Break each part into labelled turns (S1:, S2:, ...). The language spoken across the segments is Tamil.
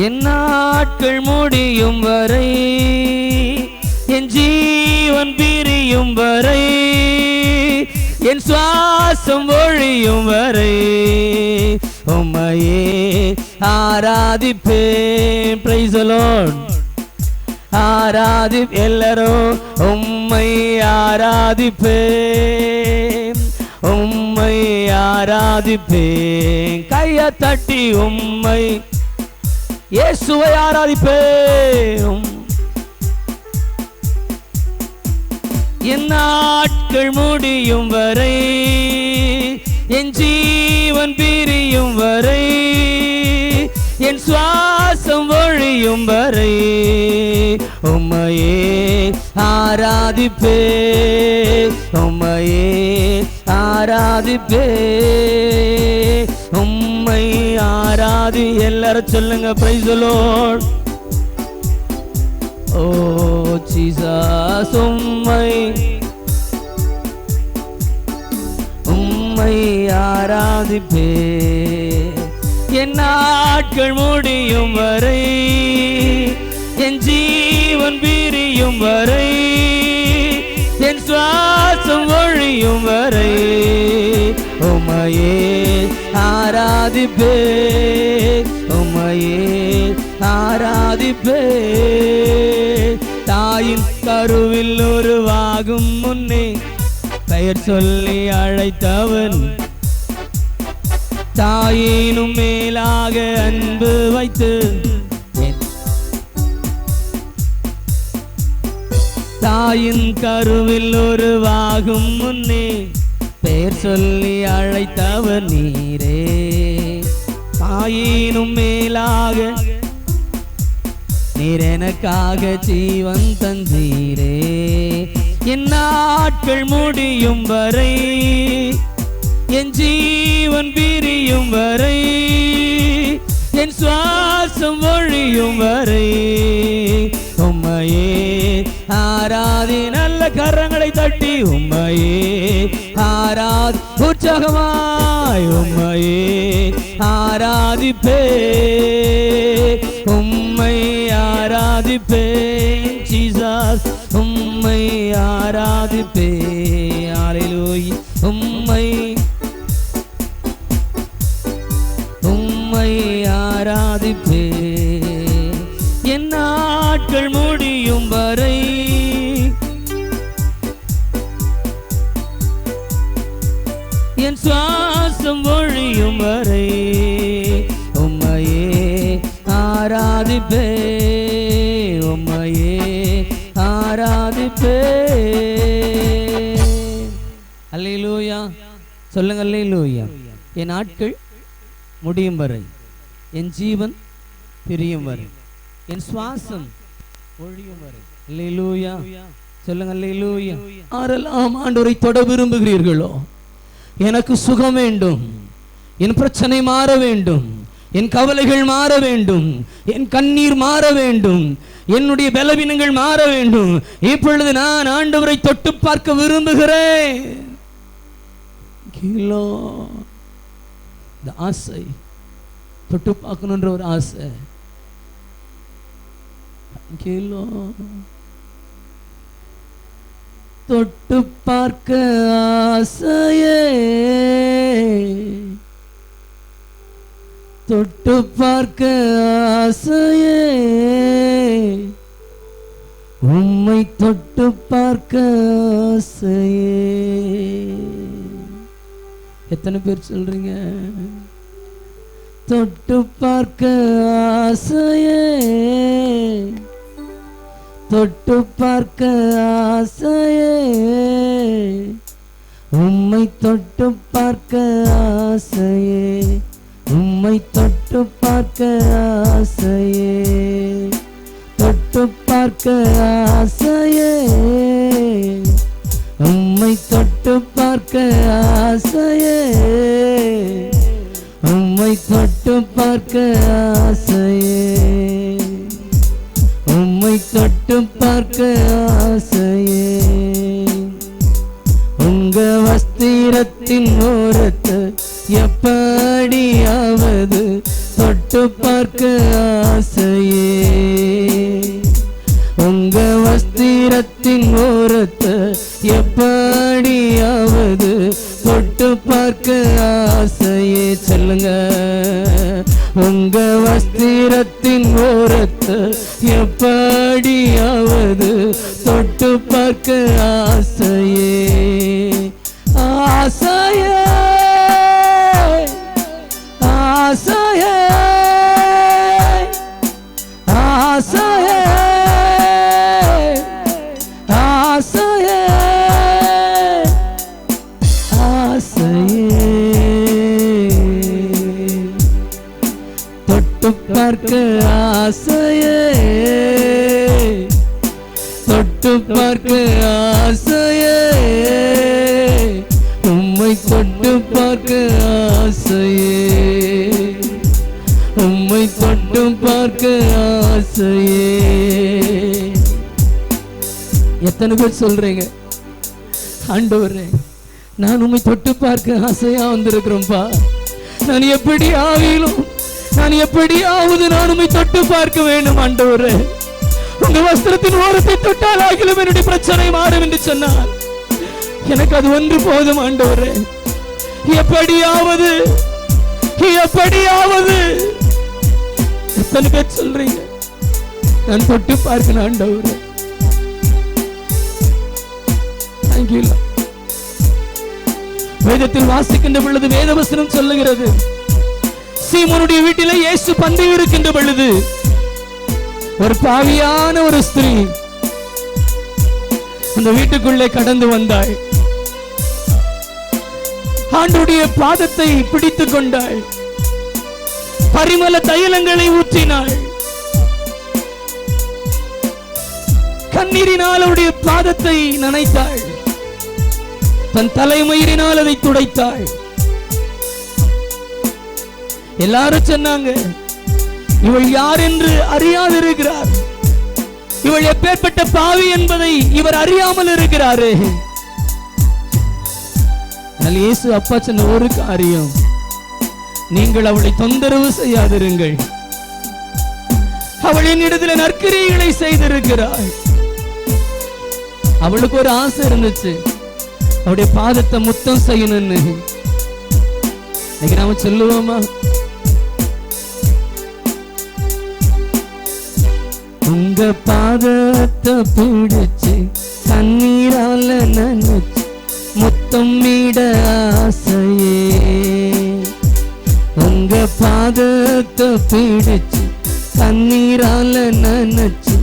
S1: என் நாட்கள் முடியும் வரை, என் ஜீவன் பிரியும் வரை, என் சுவாசம் ஒழியும் வரை உம்மையே ஆராதிப்பேன். Price the Lord. எல்லாரும் உம்மை ஆராதிப்பேன், உம்மை ஆராதிப்பேன். கையை தட்டி உம்மை இயேசுவை ஆராதிப்பேன். என் நாட்கள் முடியும் வரை, என் ஜீவன் பிரியும் வரை, என் சுவாசம் ஒழியும் வரை உம்மையே ஆராதிப்பேன், உம்மையே ஆராதிப்பேன், உம்மை ஆராதி. எல்லாரும் சொல்லுங்க praise the lord. Oh Jesus, உம்மை ஆராதிப்பேன். என் நாட்கள் முடியும் வரை, என் ஜீவன் பிரியும் வரை, என் சுவாசம் ஒழியும் வரை உம்மையே ஆராதிப்பேன், உம்மையே ஆராதிப்பேன். தாயின் கருவில் உருவாகும் முன்னே பெயர் சொல்லி அழைத்தவன், தாயினும் மேலாக அன்பு வைத்து, தாயின் கருவில் உருவாகும் முன்னே பெயர் சொல்லி அழைத்தவர் நீரே. தாயினும் மேலாக நீர் எனக்காக ஜீவன் தந்தீரே. என் நாட்கள் முடியும் வரை, என் ஜீவன் பிரியும் வரை, என் சுவாசம் ஒழியும் வரை உம்மையே ஆராதி. நல்ல கரங்களை தட்டி உம்மையே ஆராதி. உற்சாகமாய் உம்மையே ஆராதிப்பேன், உம்மை ஆராதிப்பேன். ஜீசஸ், உம்மை ஆராதிப்பேன். ஹல்லேலூயா. உம்மை ஆராதிப்பேன். என் நாட்கள் முடியும் வரை, என் சுவாசம் ஒழியும் வரை உம்மையே ஆராதிப்பேன், உம்மையே ஆராதிப்பேன். அல்லேலூயா. சொல்லுங்க அல்லேலூயா. என் நாட்கள் முடியும் வரை, என் ஜீவன் பிரியும் வரை, என் சுவாசம் ஒழியும் வரை. அல்லேலூயா. சொல்லுங்க அல்லேலூயா. ஆரெல்லாம் ஆண்டவரை தொட விரும்புகிறீர்களோ, எனக்கு சுகம் வேண்டும், என் பிரச்சனை மாற வேண்டும், என் கவலைகள் மாற வேண்டும், என் கண்ணீர் மாற வேண்டும், என்னுடைய பலவீனங்கள் மாற வேண்டும். இப்பொழுது நான் ஆண்டவரை தொட்டு பார்க்க விரும்புகிறேன். இந்த ஆசை, தொட்டு பார்க்கணுன்ற ஒரு ஆசை. தொட்டு பார்க்க ஆசையே, தொட்டு பார்க்க ஆசையே, உம்மை தொட்டு பார்க்க ஆசையே. எத்தனை பேர் சொல்றீங்க? தொட்டு பார்க்க ஆசையே, தொட்டு பார்க்க ஆசையே, உம்மை தொட்டு பார்க்க ஆசையே, உம்மை தொட்டு பார்க்க ஆசையே, தொட்டு பார்க்க ஆசையே, உம்மை தொட்டு பார்க்க ஆசையே, உம்மை தொட்டு பார்க்க ஆசையே, உம்மை தொட்டு பார்க்க ஆசையே. உங்க வஸ்திரத்தின் ஓரத்தை எப்படியாவது தொட்டு பார்க்க ஆசையே. உங்க வஸ்திரத்தின் ஓரத்தை எப்படியாவது தொட்டு பார்க்க ஆசையே. சொல்லுங்க. உங்க வஸ்திரத்தின் ஓரத்தை எப்படியாவது தொட்டு பார்க்க ஆசையே. ஆசையே ஆசையே ஆசையே ஆசையே ஆசையே. தொட்டு பார்க்க ஆசையே. தொட்டு பார்க்க ஆசையே. உம்மை தொட்டு பார்க்க ஆசையே. உம்மை தொட்டு பார்க்க ஆசையே. எத்தனை பேர் சொல்றீங்க, ஆண்டவரே நான் உம்மை தொட்டு பார்க்க ஆசையா வந்திருக்கிறோம்பா. நான் எப்படி ஆகிலும் நான் எப்படியாவது நான் உம்மை தொட்டு பார்க்க வேண்டும் ஆண்டவரே. உங்க வஸ்திரத்தின் ஓரத்தை தொட்டால் ஆகிலும் என்னுடைய பிரச்சனை மாறும் என்று சொன்னார். எனக்கு அது ஒன்று போதும் ஆண்டவரே. எப்படியாவது எப்படியாவது. எத்தனை பேர் சொல்றீங்க நான் தொட்டு பார்க்கணும் ஆண்டவரே. தேங்க்யூ. வேதத்தில் வாசிக்கின்ற பொழுது வேதவசனம் சொல்லுகிறது, சீமோனுடைய வீட்டிலே இயேசு பந்தி இருக்கின்ற பொழுது ஒரு பாவியான ஒரு ஸ்திரீ அந்த வீட்டுக்குள்ளே கடந்து வந்தாள். ஆண்டவருடைய பாதத்தை பிடித்துக் கொண்டாள். பரிமள தைலங்களை ஊற்றினாள். கண்ணீரினால் அவருடைய பாதத்தை நனைத்தாள். தன் தலைமயிரினால் அதை துடைத்தாள். எல்லாரும் சொன்னாங்க, இவள் யார் என்று அறியாதிருக்கிறார். இவள் எப்பேற்பட்ட பாவி என்பதை இவர் அறியாமல் இருக்கிறாரு. இயேசு அப்பா சொன்ன ஒரு காரியம், நீங்கள் அவளை தொந்தரவு செய்யாதிருங்கள். அவள் என்னிடத்தில் நற்கிரியைகளை செய்திருக்கிறாள். அவளுக்கு ஒரு ஆசை இருந்துச்சு, அவருடைய பாதத்தை முத்தம் செய்யணும்னு. இன்னைக்கு நாம சொல்லுவோமா, உங்க பாதத்தை பிடிச்சு கண்ணீரால நனைச்சு முத்தம் மீட ஆசையே. உங்க பாதத்தை பிடிச்சு கண்ணீரால நனைச்சு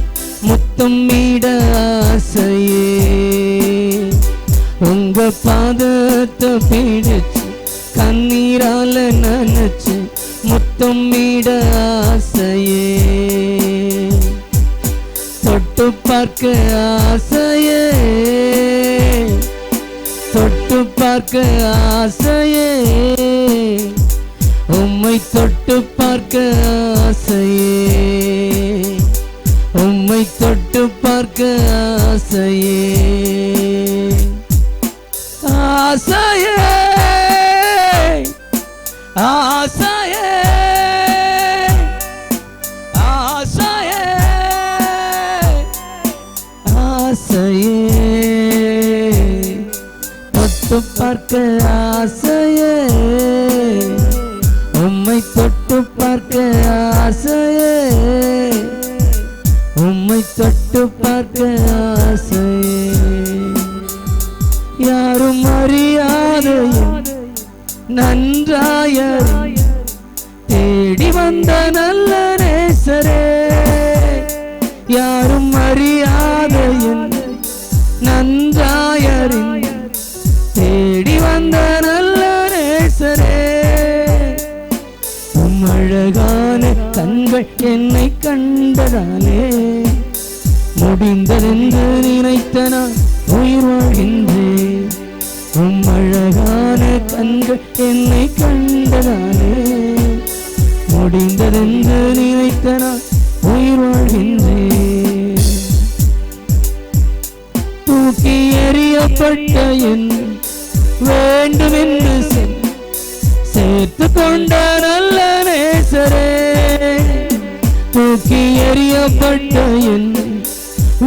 S1: முத்தம் மீட ஆசையே. உங்க பாதத்தை பிடிச்சு கண்ணீரால நனைச்சு முத்தம் மீட ஆசையே. தொட்டு பார்க்க ஆசையே. தொட்டு பார்க்க ஆசையே. உம்மை தொட்டு பார்க்க ஆசையே. உம்மை தொட்டு பார்க்க ஆசையே. ஆசையே ஆசையே ஆசையே ஆசையே. தொட்டு பார்க்க ஆசையே. உம்மை தொட்டு பார்க்க ஆசையே. உம்மை தொட்டு பார்க்க ஆசையே. யாரும் அறியாத நன்றாய தேடி வந்த நல்ல நேசரே. யாரும் அறியாத நன்றாய தேடி வந்த நல்ல நேசரே. அழகான கண்கள் என்னை கண்டதாலே முடிந்ததென்று நினைத்த நான் உயிர் வாழ்கின்றேன். அழகான கண்கள் என்னை கண்டதாலே முடிந்ததென்று நினைத்த நான் உயிர் வாழ்கின்றேன். தூக்கி எறியப்பட்ட என் வேண்டுமென்று சேர்த்து கொண்ட நல்ல நேசரே. எறியப்பட்ட என்னை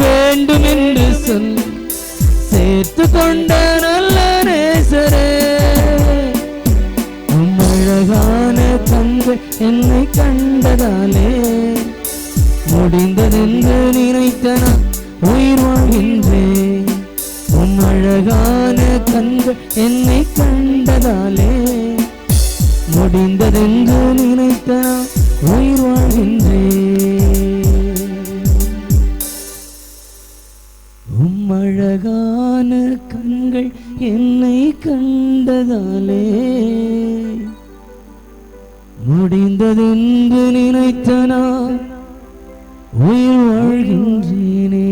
S1: வேண்டும் என்று சொன்ன சேர்த்து கொண்ட நல்ல நேசரே, அழகான கண்கள் என்னை கண்டதாலே முடிந்ததென்று நினைத்த நான் உயிர் வாழ்கின்றேன். அழகான கண்கள் என்னை கண்டதாலே முடிந்ததென்று நினைத்த நான் உயிர் வாழ்கின்றேன். அழகான கண்கள் என்னை கண்டதாலே முடிந்ததென்று நினைத்த நான் உயிர் வாழ்கின்றேனே.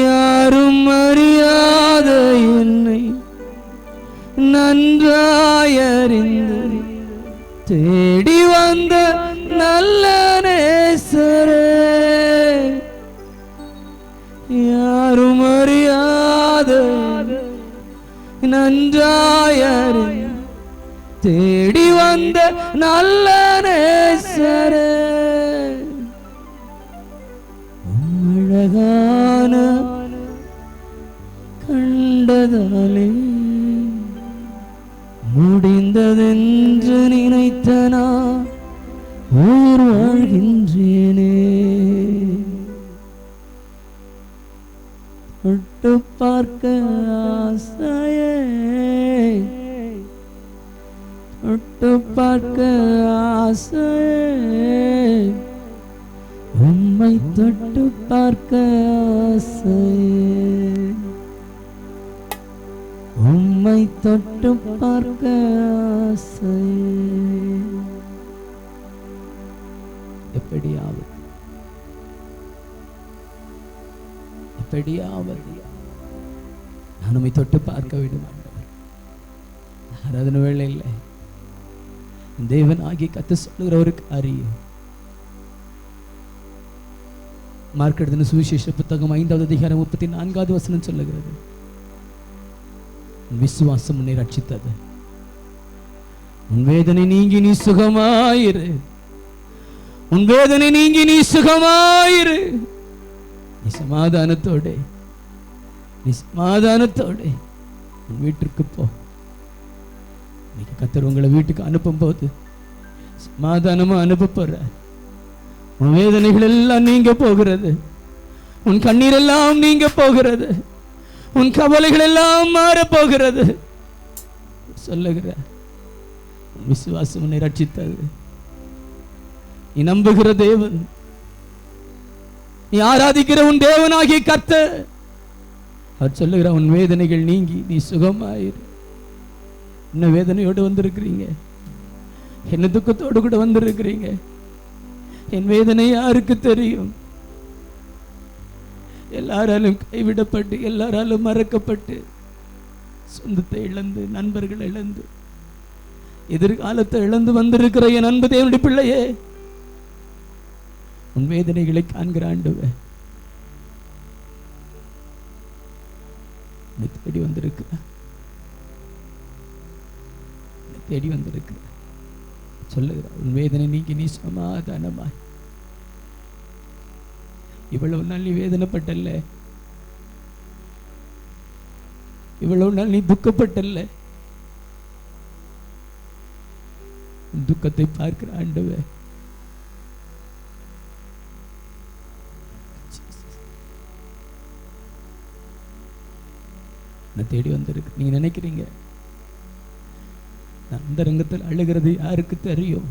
S1: யாரும் அறியாத என்னை நன்றாயறிந்து தேடி வந்த நல்ல நேசரே, யாரும் அறியாத நன்றாயறிந்து தேடி வந்த நல்ல நேசரே, அழகான கண்டதாலே முடிந்ததென்று நினைத்த நான் உயிர் வாழ்கின்றேனே. தொட்டு பார்க்க ஆசையே, தொட்டு பார்க்க ஆசையே, உம்மை தொட்டு பார்க்க ஆசையே, உம்மை தொட்டு பார்க்க ஆசையே. எப்படியாவது எப்படியாவது நான் உம்மை தொட்டு பார்க்க விடும் ஆண்டவர். ஆராதனை வேளை இல்லை, தேவன் ஆகிய கத்து சொல்லுகிற ஒரு காரியம். மார்க் எழுதின சுவிசேஷ புத்தகம் 5வது அதிகாரம் 34வது வசனம் சொல்லுகிறது, விசுவாசம் உன்னை ரட்சித்தது, உன் வேதனை நீங்கி நீ சுகமாயிரு, உன் வேதனை நீங்கி நீ சுகமாயிரு, நீ சமாதானத்தோட உன் வீட்டிற்கு போ. இன்னைக்கு கர்த்தர் உங்களை வீட்டுக்கு அனுப்பும் போது சமாதானமா அனுப்ப போற. உன் வேதனைகள் எல்லாம் நீங்க போகிறது, உன் கண்ணீர் எல்லாம் நீங்க போகிறது, உன் கவலைகள் எல்லாம் மாற போகிறது. சொல்லுகிற விசுவாசம் உன்னை ரட்சித்தது. நீ நம்புகிற தேவன், நீ ஆராதிக்கிற உன் தேவனாகிய கர்த்தர், அவர் சொல்லுகிற உன் வேதனைகள் நீங்கி நீ சுகமாயிரு. என்ன வேதனையோடு வந்திருக்கிறீங்க, என்ன துக்கத்தோடு கூட வந்திருக்கிறீங்க. என் வேதனை யாருக்கு தெரியும்? எல்லாராலும் கைவிடப்பட்டு, எல்லாராலும் மறக்கப்பட்டு, சொந்தத்தை இழந்து, நண்பர்கள் இழந்து, எதிர்காலத்தை இழந்து வந்திருக்கிற என் அன்பு தேவனுடைய பிள்ளையே, உன் வேதனைகளை காண்கிற ஆண்டவர் தேடி வந்திருக்கிறார், தேடி வந்திருக்கிறார். சொல்லுகிறார், உன் வேதனை நீங்கி நீ சமாதானமாய். இவ்வளவு நாள் நீ வேதனைப்பட்டல்ல, இவ்வளவு நாள் நீ துக்கப்பட்டல்ல, துக்கத்தை பார்க்கிற ஆண்டவர் தேடி வந்திருக்கு. நீங்க நினைக்கிறீங்க அந்த ரங்கத்தில் அழுகிறது யாருக்கு தெரியும்?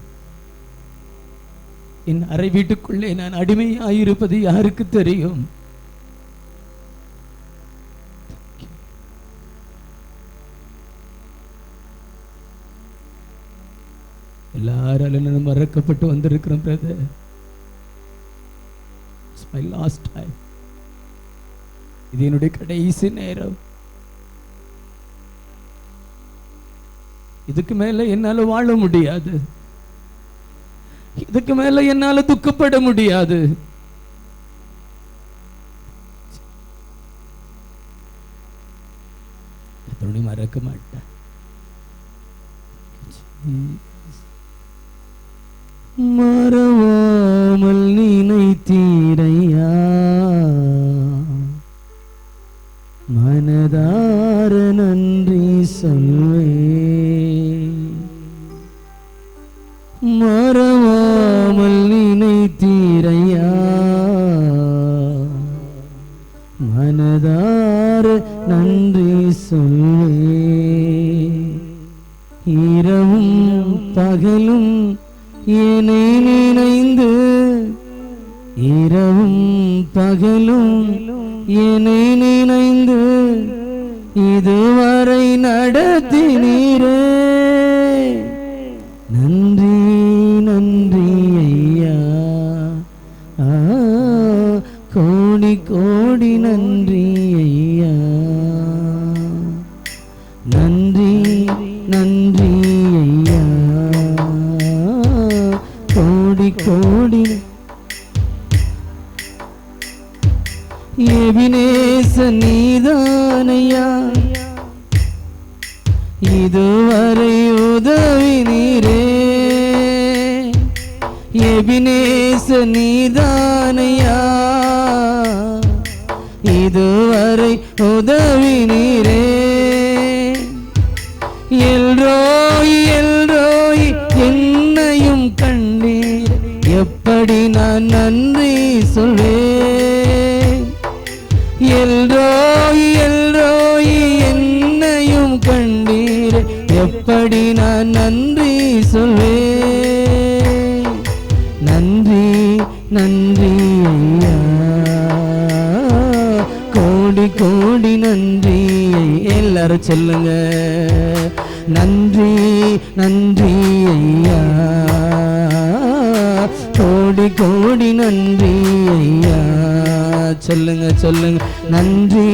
S1: என் அறை வீட்டுக்குள்ளே நான் அடிமையாயிருப்பது யாருக்கு தெரியும்? எல்லாராலும் மறக்கப்பட்டு வந்திருக்கிறோம் brother. It's my last time. இது என்னுடைய கடைசி நேரம். இதுக்கு மேல என்னால வாழ முடியாது, இதுக்கு மேல என்னால துக்கப்பட முடியாது. மறக்க மாட்டேன். மறவாமல் நினைந்து இரவும் பகலும் என்னை நினைந்து இதுவரை நடத்தினீரே. நன்றி நன்றி ஐயா, கோடி கோடி நன்றி ஐயா. நன்றி நன்றி ஐயா, கோடி கோடி. எபினேச நீதானையா, இதுவரை உதவினீரே. எபினேச நீதானையா, இதுவரை உதவினீரே. எல்ரோய் எல்ரோய் என்னையும் கண்டீர், எப்படி நான் நன்றி சொல்வேன். எல்ரோய் எல்ரோய் என்னையும் கண்டீர், எப்படி நான் நன்றி சொல்வேன். நன்றி நன்றி ஐயா, கோடி கோடி நன்றி. எல்லாரும் சொல்லுங்க, நன்றி நன்றி ஐயா, கோடி கோடி நன்றி ஐயா. சொல்லுங்க சொல்லுங்க, நன்றி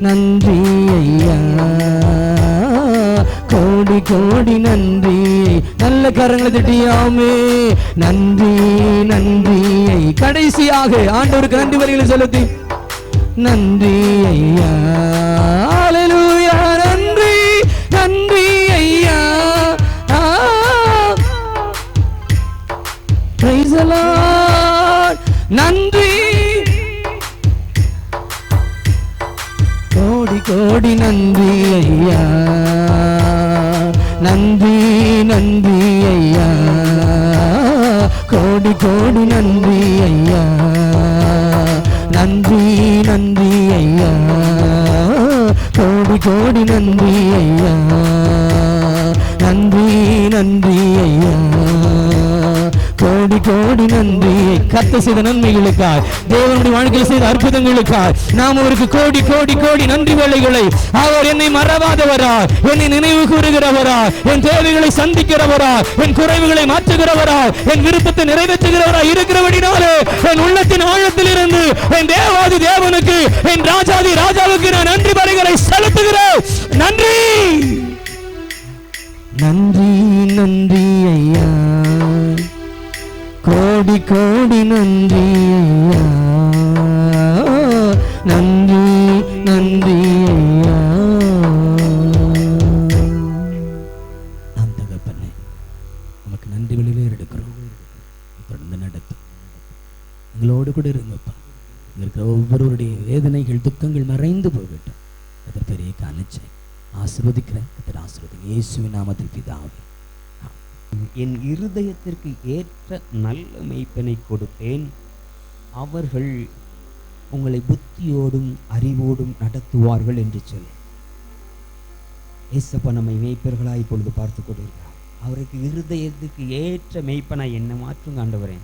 S1: நன்றி ஐயா, கோடி கோடி நன்றி. நல்ல கரங்களை தட்டியாமே. நன்றி நன்றி. கடைசியாக ஆண்டவருக்கு நன்றி வரிகளை செலுத்தி நன்றி ஐயா. அல்லேலூயா. நன்றி நன்றி ஐயா. Price the Lord. நன்றி கோடி கோடி நன்றி ஐயா. நன்றி நன்றி ஐயா, கோடி கோடி நன்றி ஐயா. நன்றி நன்றி ஐயா, கோடி கோடி நன்றி ஐயா. நன்றி நன்றி ஐயா, கோடி கோடி நன்றி. கர்த்தர் செய்த நன்மைகளுக்காய், தேவனுடைய வாழ்க்கையில் செய்த அற்புதங்களுக்காய் நாம் அவருக்கு கோடி கோடி கோடி நன்றி வேளைகளை. அவர் என்னை மறவாதவரா, என்னை நினைவு கூறுகிறவரா, என் தேவைகளை சந்திக்கிறவரா, என் குறைவுகளை மாற்றுகிறவரா, என் விருப்பத்தை நிறைவேற்றுகிறவரா இருக்கிறபடினாலே என் உள்ளத்தின் ஆழத்தில் இருந்து என் தேவாதி தேவனுக்கு, என் ராஜாதி ராஜாவுக்கு நான் நன்றி பலிகளை செலுத்துகிறேன். நன்றி நன்றி நன்றி ஐயா, கோடி கோடி நன்றி ஐயா. நன்றி நன்றி ஐயா. நாம் தகப்பனே நமக்கு நன்றி வெளியே எடுக்கிறோம். தொடர்ந்து நடத்தும், எங்களோடு கூட இருங்கப்பா. இருக்கிற ஒவ்வொருவருடைய வேதனைகள் துக்கங்கள் மறைந்து போகட்டும். அது பெரிய காணிச்சை. ஆசீர்வதிக்கிறேன். ஆசீர்வதிங்க இயேசுவின் நாமத்தில் பிதாவே.
S2: என் இருதயத்திற்கு ஏற்ற நல்ல மேய்ப்பனை கொடுத்தேன், அவர்கள் உங்களை புத்தியோடும் அறிவோடும் நடத்துவார்கள் என்று சொல்லி ஏசப்பா நம்மை மேய்ப்பர்களாக இப்பொழுது பார்த்து கொண்டிருக்கிறார். அவருக்கு இருதயத்துக்கு ஏற்ற மேய்ப்பனா என்ன மாற்றுங்க ஆண்டவரே.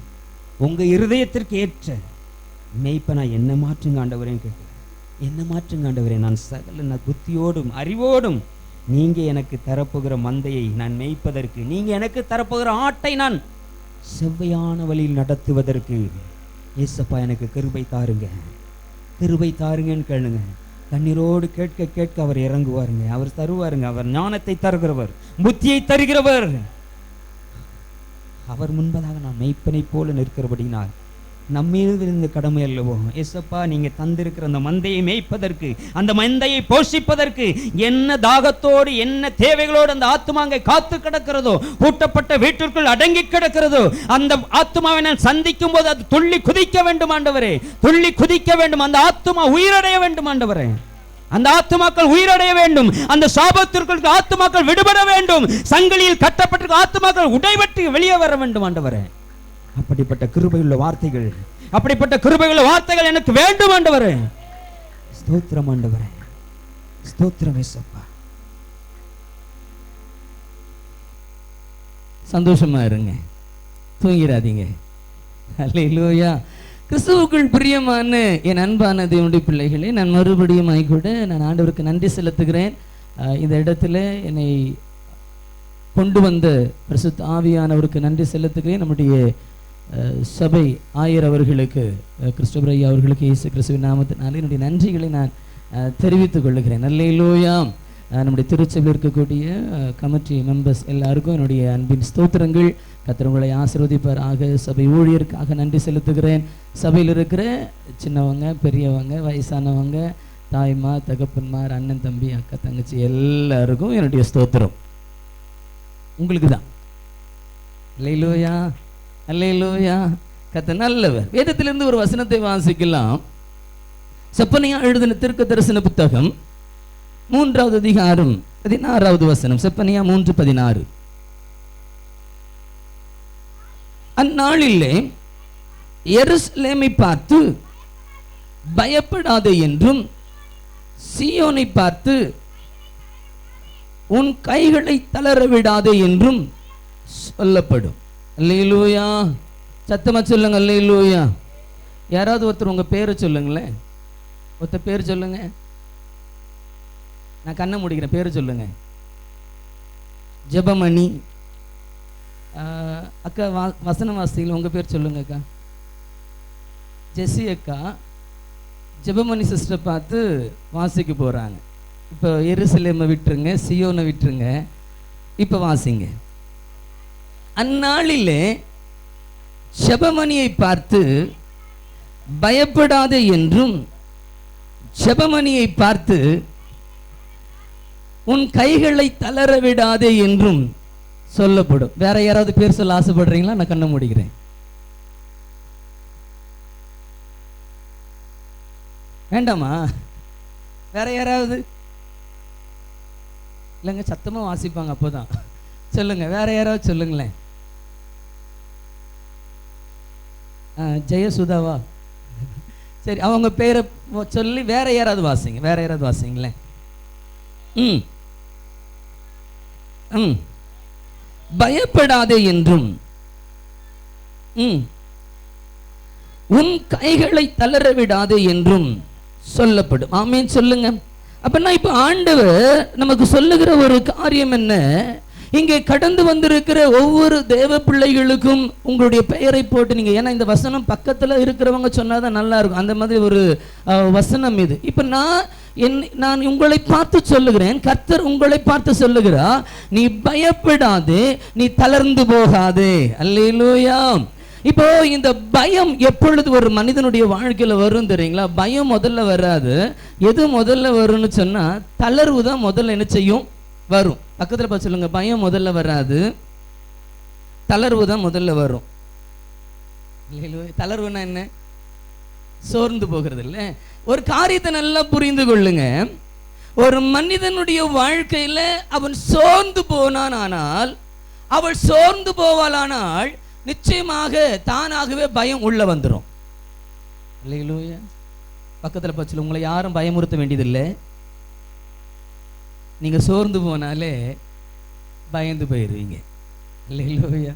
S2: உங்க இருதயத்திற்கு ஏற்ற மேய்ப்பனா என்ன மாற்றுங்க ஆண்டவரேன்னு கேட்கிறேன். என்ன மாற்றுங்க ஆண்டவரே. நான் சகல புத்தியோடும் அறிவோடும் நீங்க எனக்கு தரப்போகிற மந்தையை நான் மேய்ப்பதற்கு, நீங்க எனக்கு தரப்போகிற ஆட்டை நான் செவ்வையான வழியில் நடத்துவதற்கு ஏசப்பா எனக்கு கிருபை தாருங்க, கிருபை தாருங்கன்னு கேளுங்க. கண்ணீரோடு கேட்க கேட்க அவர் இறங்குவாருங்க, அவர் தருவாருங்க. அவர் ஞானத்தை தருகிறவர், புத்தியை தருகிறவர். அவர் முன்பதாக நான் மெய்ப்பனை போல நிற்கிறபடினால் நம்மீது இருந்த கடமை அல்லவோ ஏசப்பா. நீங்க தந்திருக்கிற அந்த மந்தையை மேய்ப்பதற்கு, அந்த மந்தையை போஷிப்பதற்கு, என்ன தாகத்தோடு என்ன தேவைகளோடு அந்த ஆத்துமாங்கை காத்து கிடக்கிறதோ, பூட்டப்பட்ட வீட்டிற்குள் அடங்கி கிடக்கிறதோ, அந்த ஆத்துமாவை நான் சந்திக்கும் போது அது துள்ளி குதிக்க வேண்டும் ஆண்டவரே, துள்ளி குதிக்க வேண்டும். அந்த ஆத்துமா உயிரடைய வேண்டும் ஆண்டவரே. அந்த ஆத்துமாக்கள் உயிரடைய வேண்டும். அந்த சாபத்திற்குள் ஆத்துமாக்கள் விடுபட வேண்டும். சங்கிலியில் கட்டப்பட்டிருக்க ஆத்துமாக்கள் உடைபட்டு வெளியே வர வேண்டும் ஆண்டவரே. அப்படிப்பட்ட கிருபையுள்ள வார்த்தைகள், அப்படிப்பட்ட கிருபையுள்ள வார்த்தைகள் எனக்கு வேண்டும் ஆண்டவரே. ஸ்தோத்திரம் ஆண்டவரே, ஸ்தோத்திரம் ஏசப்பா.
S1: சந்தோஷமா இருங்க. தூங்கிடாதீங்க. அல்லேலூயா. கிறிஸ்துவுக்குள் பிரியமான என் அன்பான தேவனுடைய பிள்ளைகளே, நான் மறுபடியும் கூட நான் ஆண்டவருக்கு நன்றி செலுத்துகிறேன். இந்த இடத்துல என்னை கொண்டு வந்த பரிசுத்த ஆவியானவருக்கு நன்றி செலுத்துகிறேன். நம்முடைய சபை ஆயர் அவர்களுக்கு, கிறிஸ்டோபர் ஐயா அவர்களுக்கு இயேசு கிறிஸ்துவின் நாமத்தினாலே என்னுடைய நன்றிகளை நான் தெரிவித்துக் கொள்ளுகிறேன். அல்லேலூயா. நம்முடைய திருச்சபையில் இருக்கக்கூடிய கமிட்டி மெம்பர்ஸ் எல்லாருக்கும் என்னுடைய அன்பின் ஸ்தோத்திரங்கள். கர்த்தர் உங்களை ஆசீர்வதிப்பாராக. சபை ஊழியருக்காக நன்றி செலுத்துகிறேன். சபையில் இருக்கிற சின்னவங்க, பெரியவங்க, வயசானவங்க, தாய்மா, தகப்பன்மார், அண்ணன், தம்பி, அக்கா, தங்கச்சி எல்லாருக்கும் என்னுடைய ஸ்தோத்திரம். உங்களுக்கு தான். அல்லேலூயா, அல்லேலூயா. கர்த்தர் நல்லவர். வேதத்திலிருந்து ஒரு வசனத்தை வாசிக்கலாம். செப்பனியா எழுதின தீர்க்க தரிசன புத்தகம் 3வது அதிகாரம் 16வது வசனம். செப்பனியா 3:16. அந்நாளிலே எருசலேமை பார்த்து பயப்படாதே என்றும், சீயோனை பார்த்து உன் கைகளை தளர விடாதே என்றும் சொல்லப்படும். அல்லேலூயா. சத்தமா சொல்லுங்க அல்லேலூயா. யாராவது ஒருத்தர் உங்க பேரை சொல்லுங்களேன். ஒருத்தர் பேர் சொல்லுங்க. நான் கண்ணை முடிக்கிறேன். பேர் சொல்லுங்க. ஜெபமணி. அக்கா வசன வாசிகள் உங்க பேர் சொல்லுங்க அக்கா. ஜெசி அக்கா ஜெபமணி சிஸ்டர் பார்த்து வாசிக்க போறாங்க. இப்போ எருசலேமை விட்டுருங்க, சியோனை விட்டுருங்க, இப்போ வாசிங்க. அந்நாளிலே ஜெபமணியை பார்த்து பயப்படாதே என்றும், ஜெபமணியை பார்த்து உன் கைகளை தளர விடாதே என்றும் சொல்லப்படும். வேற யாராவது பேர் சொல்ல ஆசைப்படுறீங்களா? நான் கண்ண மூடிக்கிறேன். வேண்டாமா? வேற யாராவது? இல்லைங்க, சத்தமா வாசிப்பாங்க அப்போதான். சொல்லுங்க, வேற யாராவது சொல்லுங்களேன். ஜெயசுதாவா? சரி, அவங்க பேரை சொல்லி வேற யாராவது வாசிங்க. வேற யாராவது வாசிங்களேன். பயப்படாதே என்றும், உன் கைகளை தளர விடாதே என்றும் சொல்லப்படும். ஆமென் சொல்லுங்க. அப்பனா இப்ப ஆண்டவர் நமக்கு சொல்லுகிற ஒரு காரியம் என்ன? இங்கே கடந்து வந்திருக்கிற ஒவ்வொரு தேவ பிள்ளைகளுக்கும் உங்களுடைய பெயரை போட்டு நீங்க, ஏன்னா இந்த வசனம் பக்கத்துல இருக்கிறவங்க சொன்னாதான் நல்லா இருக்கும். அந்த மாதிரி ஒரு வசனம் இது. இப்ப நான் உங்களை பார்த்து சொல்லுகிறேன், கர்த்தர் உங்களை பார்த்து சொல்லுகிறா, நீ பயப்படாதே, நீ தளர்ந்து போகாதே. அல்லேலூயா. இப்போ இந்த பயம் எப்பொழுது ஒரு மனிதனுடைய வாழ்க்கையில வரும் தெரியுங்களா? பயம் முதல்ல வராது. எது முதல்ல வரும்னு சொன்னா தளர்வு தான் முதல்ல என்ன செய்யும்? வரும். பக்கத்துல பார்த்து சொல்லுங்க, பயம் முதல்ல வராது, தளர்வு தான் முதல்ல வரும். தளர்வுனா என்ன? சோர்ந்து போகிறது இல்லை. ஒரு காரியத்தை நல்லா புரிந்து கொள்ளுங்க. ஒரு மனிதனுடைய வாழ்க்கையில அவன் சோர்ந்து போனான், ஆனால் அவள் சோர்ந்து போவாளானால் நிச்சயமாக தானாகவே பயம் உள்ள வந்துடும். இல்லையா? பக்கத்துல பார்த்து உங்களை யாரும் பயமுறுத்த வேண்டியதில்லை. நீங்க சோர்ந்து போனாலே பயந்து போயிடுவீங்க. இல்லையா?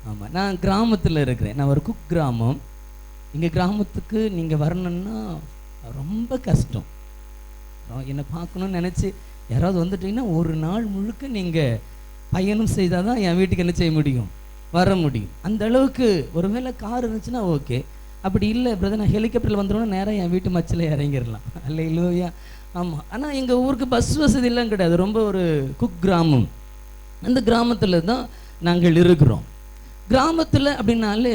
S1: ஆமா, நான் கிராமத்துல இருக்கிறேன். நான் ஒரு குக் கிராமம். இங்க கிராமத்துக்கு நீங்க வரணும்னா ரொம்ப கஷ்டம். என்னை பார்க்கணும்னு நினைச்சு யாராவது வந்துட்டீங்கன்னா ஒரு நாள் முழுக்க நீங்க பயணம் செய்தாதான் என் வீட்டுக்கு என்ன செய்ய முடியும்? வர முடியும். அந்த அளவுக்கு. ஒருவேளை கார் இருந்துச்சுன்னா ஓகே, அப்படி இல்லை பிரதர் நான் ஹெலிகாப்டரில் வந்துடுவோம்னா நேராக என் வீட்டு மச்சில் இறங்கிடலாம். அல்லேலூயா. ஆமாம். ஆனால் எங்கள் ஊருக்கு பஸ் வசதி எல்லாம் கிடையாது. ரொம்ப ஒரு குக் கிராமம். அந்த கிராமத்தில் தான் நாங்கள் இருக்கிறோம். கிராமத்தில் அப்படின்னாலே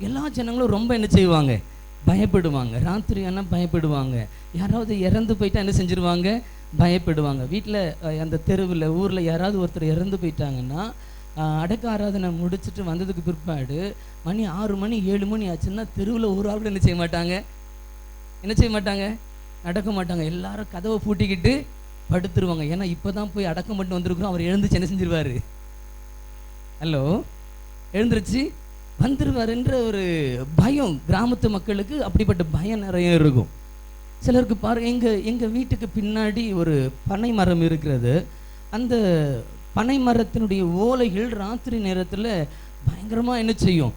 S1: எல்லா ஜனங்களும் ரொம்ப என்ன செய்வாங்க? பயப்படுவாங்க. ராத்திரி ஆனால் பயப்படுவாங்க. யாராவது இறந்து போயிட்டா என்ன செஞ்சிருவாங்க? பயப்படுவாங்க. வீட்டில் அந்த தெருவில் ஊரில் யாராவது ஒருத்தர் இறந்து போயிட்டாங்கன்னா அடக்க ஆராதனை முடிச்சுட்டு வந்ததுக்கு பிற்பாடு மணி 6 மணி 7 மணி ஆச்சுன்னா தெருவில் ஒரு ஆள் என்ன செய்ய மாட்டாங்க? என்ன செய்ய மாட்டாங்க? நடக்க மாட்டாங்க. எல்லாரும் கதவை பூட்டிக்கிட்டு படுத்துருவாங்க. ஏன்னா இப்போ தான் போய் அடக்கம் மட்டும் வந்திருக்கிறோம். அவர் எழுந்துச்சு என்ன செஞ்சிருவாரு? ஹலோ, எழுந்துருச்சு வந்துருவாருன்ற ஒரு பயம் கிராமத்து மக்களுக்கு. அப்படிப்பட்ட பயம் நிறைய இருக்கும். சிலருக்கு பாருங்க, எங்கள் வீட்டுக்கு பின்னாடி ஒரு பனை மரம் இருக்கிறது. அந்த பனை மரத்தினுடைய ஓலைகள் ராத்திரி நேரத்தில் பயங்கரமாக என்ன செய்யும்?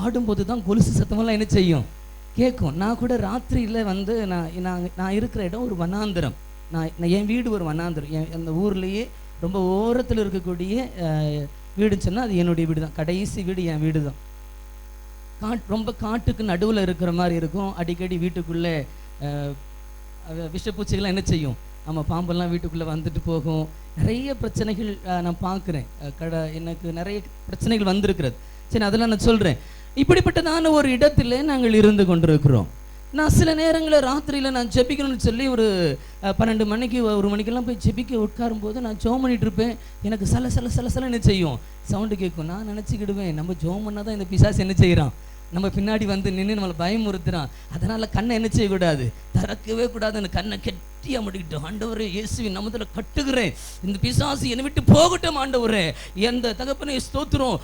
S1: ஆடும்போது தான் கொலுசு சத்தமெல்லாம் என்ன செய்யும், கேட்கும். நான் கூட ராத்திரியில் வந்து நான் இருக்கிற இடம் ஒரு வனாந்திரம். நான் என் வீடு ஒரு வனாந்திரம். அந்த ஊர்லேயே ரொம்ப ஓரத்தில் இருக்கக்கூடிய வீடுன்னு சொன்னால் அது என்னுடைய வீடு தான். கடைசி வீடு என் வீடு தான். ரொம்ப காட்டுக்கு நடுவில் இருக்கிற மாதிரி இருக்கும். அடிக்கடி வீட்டுக்குள்ளே விஷப்பூச்சிகள்லாம் என்ன செய்யும், நம்ம பாம்பெல்லாம் வீட்டுக்குள்ளே வந்துட்டு போகும். நிறைய பிரச்சனைகள் நான் பார்க்குறேன். எனக்கு நிறைய பிரச்சனைகள் வந்திருக்கிறது. சரி, அதெல்லாம் நான் சொல்கிறேன். இப்படிப்பட்டதான ஒரு இடத்துல நாங்கள் இருந்து கொண்டிருக்கிறோம். நான் சில நேரங்களில் ராத்திரியில் நான் ஜெபிக்கணும்னு சொல்லி ஒரு 12 மணிக்கு 1 மணிக்கெல்லாம் போய் ஜெபிக்க உட்காரும்போது நான் ஜோம் பண்ணிட்டு இருப்பேன். எனக்கு சல என்ன செய்யும், சவுண்டு கேட்கும். நான் நினச்சிக்கிடுவேன், நம்ம ஜோம் பண்ணால் தான் இந்த பிசாசு என்ன செய்கிறான், நம்ம பின்னாடி வந்து நின்று நம்மளை பயமுறுத்துறான். அதனால் கண்ணை என்ன செய்யக்கூடாது, திறக்கவே கூடாது. அந்த கண்ணை கெட்டியாக முடிக்கிட்டு, ஆண்டவரே இயேசுவின் நாமத்தில் கட்டுகிறேன், இந்த பிசாசு என்னை விட்டு போகட்டும் ஆண்டவரே, எந்த தகப்பனை ஸ்தோத்திரம்.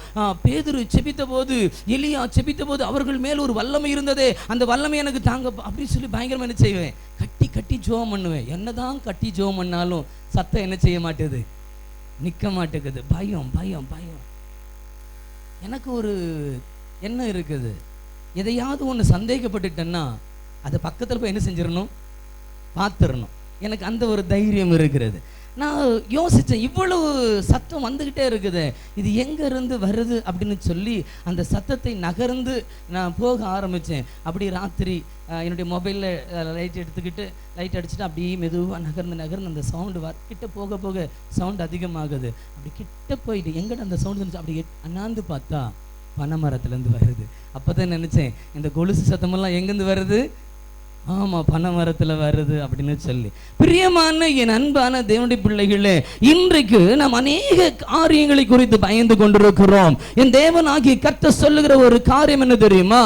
S1: பேதுரு செபித்த போது, எலியா செபித்த போது அவர்கள் மேல் ஒரு வல்லமை இருந்ததே, அந்த வல்லமை எனக்கு தாங்க அப்படின்னு சொல்லி பயங்கரமாக என்ன செய்வேன், கட்டி ஜோம் பண்ணுவேன். என்னதான் கட்டி ஜோம் பண்ணாலும் சத்தம் என்ன செய்ய மாட்டேது, நிற்க மாட்டேங்குது. பயம் பயம் பயம். எனக்கு ஒரு என்ன இருக்குது, எதையாவது ஒன்று சந்தேகப்பட்டுட்டேன்னா அதை பக்கத்தில் போய் என்ன செஞ்சிடணும், பார்த்துடணும். எனக்கு அந்த ஒரு தைரியம் இருக்கிறது. நான் யோசித்தேன், இவ்வளவு சத்தம் வந்துக்கிட்டே இருக்குது, இது எங்கேருந்து வருது அப்படின்னு சொல்லி அந்த சத்தத்தை நகர்ந்து நான் போக ஆரம்பித்தேன். அப்படி ராத்திரி என்னுடைய மொபைலில் லைட் அடிச்சுட்டு அப்படியே மெதுவாக நகர்ந்து அந்த சவுண்டு கிட்ட போக போக சவுண்டு அதிகமாகுது. அப்படி கிட்ட போயிட்டு எங்கிட்ட அந்த சவுண்டு இருந்துச்சு, அப்படி அண்ணாந்து பார்த்தா பனைமரத்துலேருந்து வருது. அப்போ தான் நினச்சேன், இந்த கொலுசு சத்தமெல்லாம் எங்கேருந்து வருது, ஆமாம் பனைமரத்தில் வருது அப்படின்னு சொல்லி. பிரியமான என் அன்பான தேவனுடைய பிள்ளைகளே, இன்றைக்கு நாம் அநேக காரியங்களை குறித்து பயந்து கொண்டிருக்கிறோம். என் தேவனாகிய கர்த்தர் சொல்லுகிற ஒரு காரியம் என்ன தெரியுமா,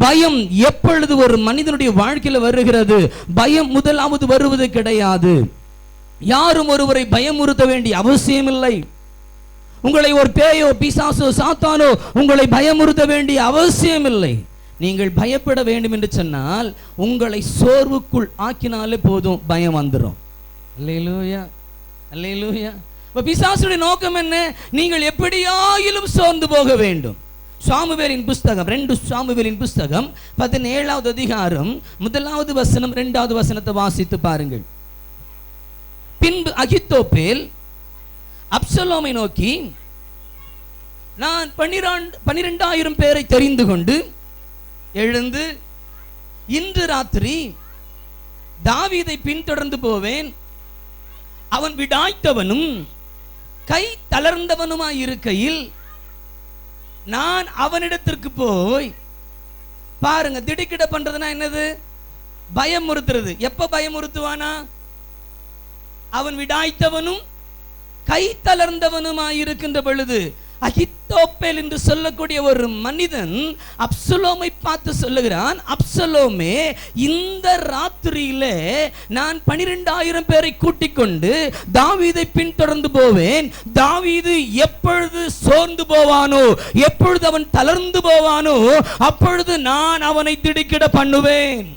S1: பயம் எப்பொழுது ஒரு மனிதனுடைய வாழ்க்கையில் வருகிறது, பயம் முதலாவது வருவது கிடையாது. யாரும் ஒருவரை பயமுறுத்த வேண்டிய அவசியம் இல்லை. உங்களை ஒரு பேயோ பிசாசோ சாத்தானோ உங்களை பயமுறுத்த வேண்டிய அவசியம் இல்லை. நீங்கள் பயப்பட வேண்டும் என்று சொன்னால் உங்களை சோர்வுக்குள் ஆக்கினாலே போதும், பயம் வந்துடும். அல்லேலூயா அல்லேலூயா. பிசாசுடைய நோக்கம் என்ன, நீங்கள் எப்படியாயிலும் சோர்ந்து போக வேண்டும். சாமுவேலின் புஸ்தகம் 2 சாமுவேலின் புஸ்தகம் 17வது அதிகாரம் 1வது வசனம் 2வது வசனத்தை வாசித்து பாருங்கள். பின்பு அகித்தோப்பேல் அப்சலோமை நோக்கி, நான் 12,000 பேரை தெரிந்து கொண்டு எழுந்து இன்று ராத்திரி தாவீதை பின்தொடர்ந்து போவேன், அவன் விடாய்த்தவனும் கை தளர்ந்தவனுமாய் இருக்கையில் நான் அவனிடத்திற்கு போய், பாருங்க திடுக்கிட பண்றதுனா என்னது, பயமுறுத்துறது. எப்ப பயமுறுத்துவானா, அவன் விடாய்த்தவனும் கை தளர்ந்தவனுமாயிருக்கின்ற பொழுது. அகித்தோப்பேல் என்று சொல்லக்கூடிய ஒரு மனிதன் அப்சலோமை பார்த்து சொல்லுகிறான், அப்சலோமே, இந்த ராத்திரியிலே நான் 12,000 பேரை கூட்டிக் கொண்டு தாவீதை பின்தொடர்ந்து போவேன். தாவீது எப்பொழுது சோர்ந்து போவானோ, எப்பொழுது அவன் தளர்ந்து போவானோ, அப்பொழுது நான் அவனை திடுக்கிட பண்ணுவேன்.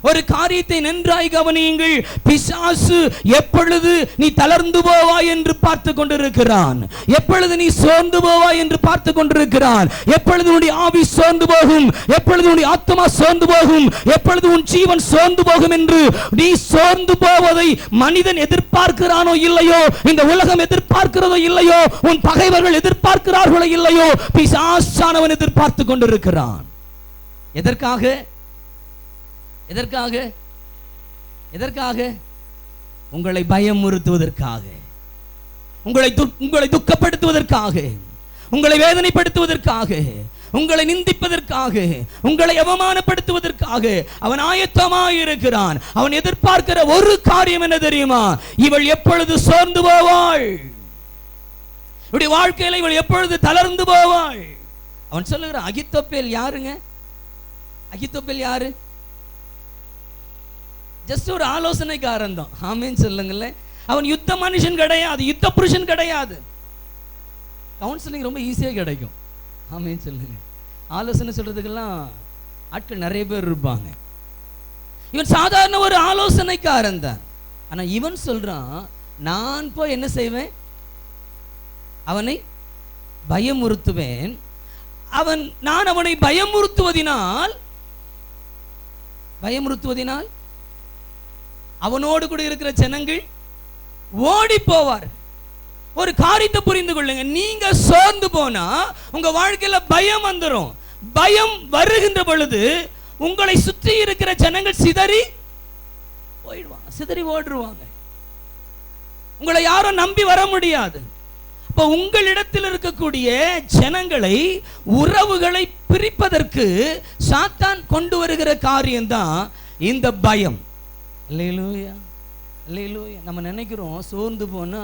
S1: ஒரு காரியத்தை நன்றாய் கவனியுங்கள். பிசாசு எப்பொழுது நீ தளர்ந்து போவாய் என்று பார்த்து கொண்டிருக்கிறான், எப்பொழுது நீ சோர்ந்து போவாய் என்று பார்த்து கொண்டிருக்கிறான், எப்பொழுது உன்னுடைய ஆவி சோர்ந்து போகும், எப்பொழுது உன்னுடைய ஆத்மா சோர்ந்து போகும், எப்பொழுது உன் ஜீவன் சோர்ந்து போகும் என்று. நீ சோர்ந்து போவதை மனிதன் எதிர்பார்க்கிறானோ இல்லையோ, இந்த உலகம் எதிர்பார்க்கிறதோ இல்லையோ, உன் பகைவர்கள் எதிர்பார்க்கிறார்களோ இல்லையோ, பிசாசானவன் எதிர்பார்த்து கொண்டிருக்கிறான். எதற்காக எதற்காக எதற்காக உங்களை பயமுறுத்துவதற்காக, உங்களை துக்கப்படுத்துவதற்காக, உங்களை வேதனைப்படுத்துவதற்காக, உங்களை நிந்திப்பதற்காக, உங்களை அவமானப்படுத்துவதற்காக அவன் ஆயத்தமாயிருக்கிறான். அவன் எதிர்பார்க்கிற ஒரு காரியம் என்ன தெரியுமா, இவள் எப்பொழுது சோர்ந்து போவாள், இவளுடைய வாழ்க்கையில இவள் எப்பொழுது தளர்ந்து போவாள். அவன் சொல்லுகிறான். அகித்தோப்பேல் யாருங்க, அகித்தோப்பேல் யாரு, ஜஸ்ட் ஒரு ஆலோசனைக்காரன் தான். ஆமேன்னு சொல்லுங்களேன். அவன் யுத்த மனுஷன் கிடையாது, யுத்த புருஷன் கிடையாது. கவுன்சிலிங் ரொம்ப ஈஸியாக கிடைக்கும். ஆமேன்னு சொல்லுங்க. ஆலோசனை சொல்றதுக்கெல்லாம் ஆட்கள் நிறைய பேர் இருப்பாங்க. இவன் சாதாரண ஒரு ஆலோசனைக்காரன் தான். ஆனா இவன் சொல்றான், நான் போய் என்ன செய்வேன், அவனை பயமுறுத்துவேன், நான் அவனை பயமுறுத்துவதினால் அவனோடு கூட இருக்கிற ஜனங்கள் ஓடி போவார். ஒரு காரியத்தை புரிந்து கொள்ளுங்க, நீங்க சோர்ந்து போனா உங்க வாழ்க்கையில பயம் வந்துடும். பயம் வருகின்ற பொழுது உங்களை சுற்றி இருக்கிற ஜனங்கள் சிதறி போயிடுவாங்க, சிதறி ஓடுவாங்க. உங்களை யாரும் நம்பி வர முடியாது. அப்ப உங்களிடத்தில் இருக்கக்கூடிய ஜனங்களை, உறவுகளை பிரிப்பதற்கு சாத்தான் கொண்டு வருகிற காரியம்தான் இந்த பயம். அல்லேலூயா, அல்லேலூயா. நம்ம நினைக்கிறோம் சோர்ந்து போனா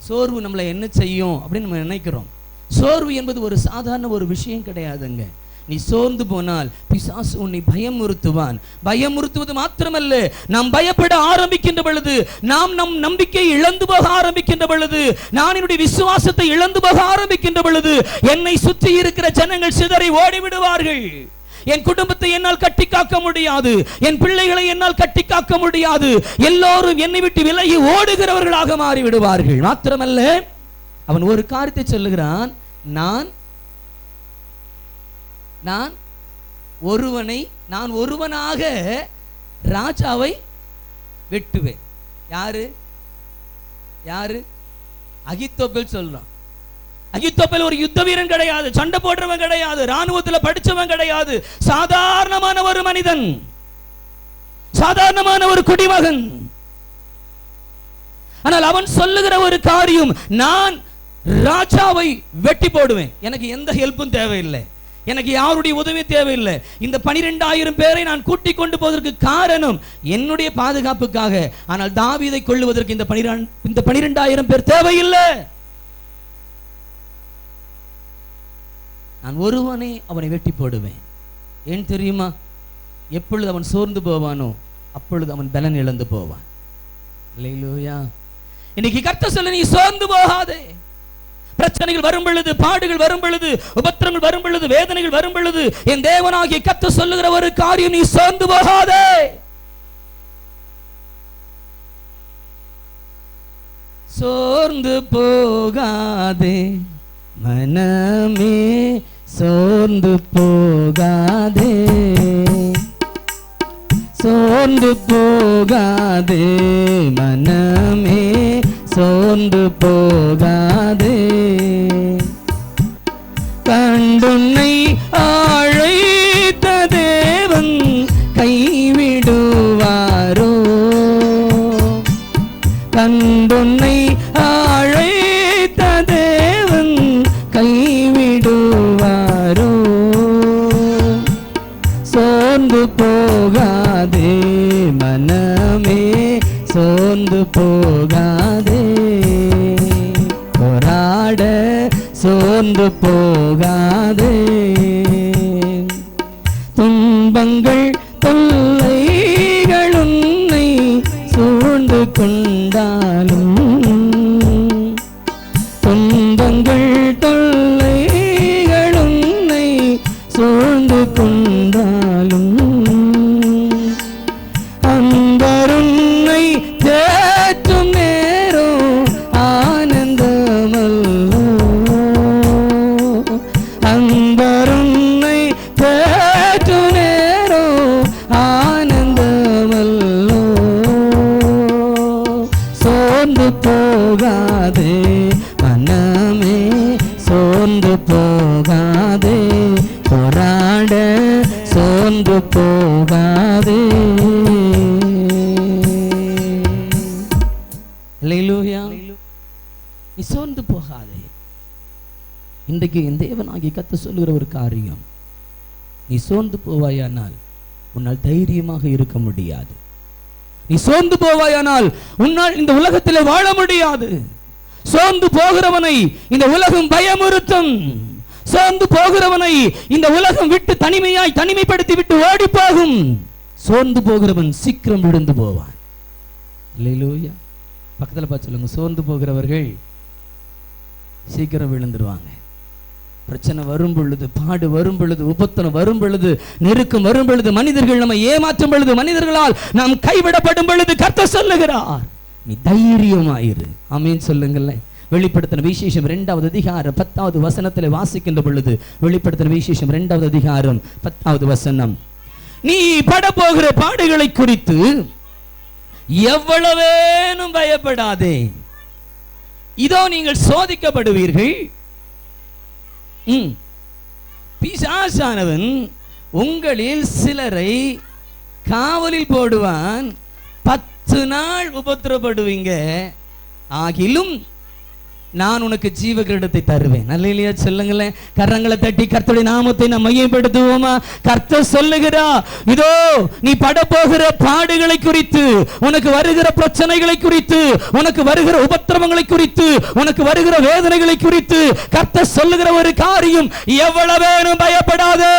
S1: சோர்வு நம்மளை என்ன செய்யும் அப்படின்னு நம்ம நினைக்கிறோம். சோர்வு என்பது ஒரு சாதாரண ஒரு விஷயம் கிடையாதுங்க. நீ சோர்ந்து போனால் பிசாசு உன்னை பயமுறுத்துவான். பயமுறுத்துவது மாத்திரமல்ல, நாம் பயப்பட ஆரம்பிக்கின்ற பொழுது, நாம் நம் நம்பிக்கையை இழந்து போக ஆரம்பிக்கின்ற பொழுது, நான் என்னுடைய விசுவாசத்தை இழந்து போக ஆரம்பிக்கின்ற பொழுது, என்னை சுற்றி இருக்கிற ஜனங்கள் சிதறி ஓடிவிடுவார்கள். என் குடும்பத்தை என்னால் கட்டி காக்க முடியாது, என் பிள்ளைகளை என்னால் கட்டி காக்க முடியாது, எல்லோரும் என்னை விட்டு விலகி ஓடுகிறவர்களாக மாறிவிடுவார்கள். மாத்திரமல்ல, அவன் ஒரு காரியத்தை சொல்லுகிறான், நான் ஒருவனாக ராஜாவை வெட்டுவேன். யாரு? அகித்தோப்பேல் சொல்றான். அகித்தோப்பேல் ஒரு யுத்த வீரன் கிடையாது, சண்டை போடுறவன் கிடையாது, ராணுவத்தில் படிச்சவன் கிடையாது, சாதாரணமான ஒரு மனிதன், சாதாரணமான ஒரு குடிமகன். ஆனால் அவன் சொல்லுகிற ஒரு காரியம், நான் ராஜாவை வெட்டி போடுவேன். எனக்கு எந்த ஹெல்ப்பும் தேவையில்லை, எனக்கு யாருடைய உதவி தேவையில்லை. இந்த 12,000 பேரை நான் கூட்டிக் கொண்டு போவதற்கு காரணம் என்னுடைய பாதுகாப்புக்காக. ஆனால் தாவீதை கொல்லுவதற்கு இந்த 12,000 பேர் தேவையில்லை. நான் ஒருவனே அவனை வெட்டி போடுவேன். ஏன் தெரியுமா? எப்பொழுது அவன் சோர்ந்து போவானோ அப்பொழுது அவன் பலன் இழந்து போவான். அல்லேலூயா. இன்னைக்கு கர்த்தர் சொல்ல, நீ சோர்ந்து போகாதே. பிரச்சனைகள் வரும் பொழுது, பாடுகள் வரும் பொழுது, உபத்திரங்கள் வரும் பொழுது, வேதனைகள் வரும் பொழுது, என் தேவனாகிய கர்த்தர் சொல்லுகிற ஒரு காரியம், நீ சோர்ந்து போகாதே. சோர்ந்து போகாதே மனமே, சோர்ந்து போகாதே, சோர்ந்து போகாதே மனமே, சோர்ந்து போகாதே. கண்டுன்னை அழைத்த தேவன் கைவிடுவாரோ? கண்டுன்னை அழைத்த தேவன் கைவிடுவாரோ? சோர்ந்து போகாதே மனமே, சோர்ந்து போகாதே. போராட சோர்ந்து போகாதே. துன்பங்கள் தொல்லைகள் உன்னை சூழ்ந்து கொண்டாலும், துன்பங்கள் தொல்லைகள் உன்னை சூழ்ந்து கொண்டாலும், அன்பருன்னை தேற்றும் நேரம் ஆனந்தமல்லோ, அன்பருன்னை தேற்றும் நேரம் ஆனந்தமல்லோ. சோர்ந்து போகாதே மனமே, சோர்ந்து போகாதே. போராட சோர்ந்து போகாதே. அல்லேலூயா. நீ சோர்ந்து போகாதே. இன்றைக்கு என் தேவனாகிய கர்த்தர் சொல்லுகிற ஒரு காரியம், நீ சோர்ந்து போவாயானால் உன்னால் தைரியமாக இருக்க முடியாது. நீ சோர்ந்து போவாயானால் உன்னால் இந்த உலகத்தில் வாழ முடியாது. சோர்ந்து போகிறவனை இந்த உலகம் பயமுறுத்தும். சோர்ந்து போகிறவனை இந்த உலகம் விட்டு தனிமைப்படுத்தி விட்டு ஓடி போகும். சோர்ந்து போகிறவன் சீக்கிரம் விழுந்து போவான். அல்லேலூயா. பக்கத்தில் பார்த்து சொல்லுங்க, சோர்ந்து போகிறவர்கள் சீக்கிரம் விழுந்துருவாங்க. பிரச்சனை வரும் பொழுது, பாடு வரும் பொழுது, உபத்திரம் வரும் பொழுது, நெருக்கம் வரும் பொழுது, மனிதர்கள் நம்ம ஏமாற்றும் பொழுது, மனிதர்களால் நாம் கைவிடப்படும் பொழுது கர்த்தர் சொல்லுகிறார், நீ தைரியமாயிரு. ஆமென் சொல்லுங்களேன். வெளிப்படுத்தின விசேஷம் 2வது அதிகாரம் 10வது வசனத்தில் வாசிக்கின்ற பொழுது, வெளிப்படுத்தின விசேஷம் 2வது அதிகாரம் 10வது வசனம், நீ படப்போகிற பாடுகளை குறித்து எவ்வளவேனும் பயப்படாதே, இதோ நீங்கள் சோதிக்கப்படுவீர்கள். பிசாசானவன் உங்களில் சிலரை காவலில் போடுவான், 10 நாள் உபத்திரப்படுவீங்க, ஆகிலும் நான் உனக்கு ஜீவ கிரீடத்தை தருவேன். அல்லேலூயா சொல்லுங்களேன். கரங்களை தட்டி கர்த்தருடைய நாமத்தை நாம் மையப்படுத்துவோமா? கர்த்தர் சொல்லுகிறா, இதோ நீ படப்போகிற பாடுகளை குறித்து, உனக்கு வருகிற பிரச்சனைகளை குறித்து, உனக்கு வருகிற உபத்திரவங்களை குறித்து, உனக்கு வருகிற வேதனைகளை குறித்து கர்த்தர் சொல்லுகிற ஒரு காரியம், எவ்வளவேனும் பயப்படாதே.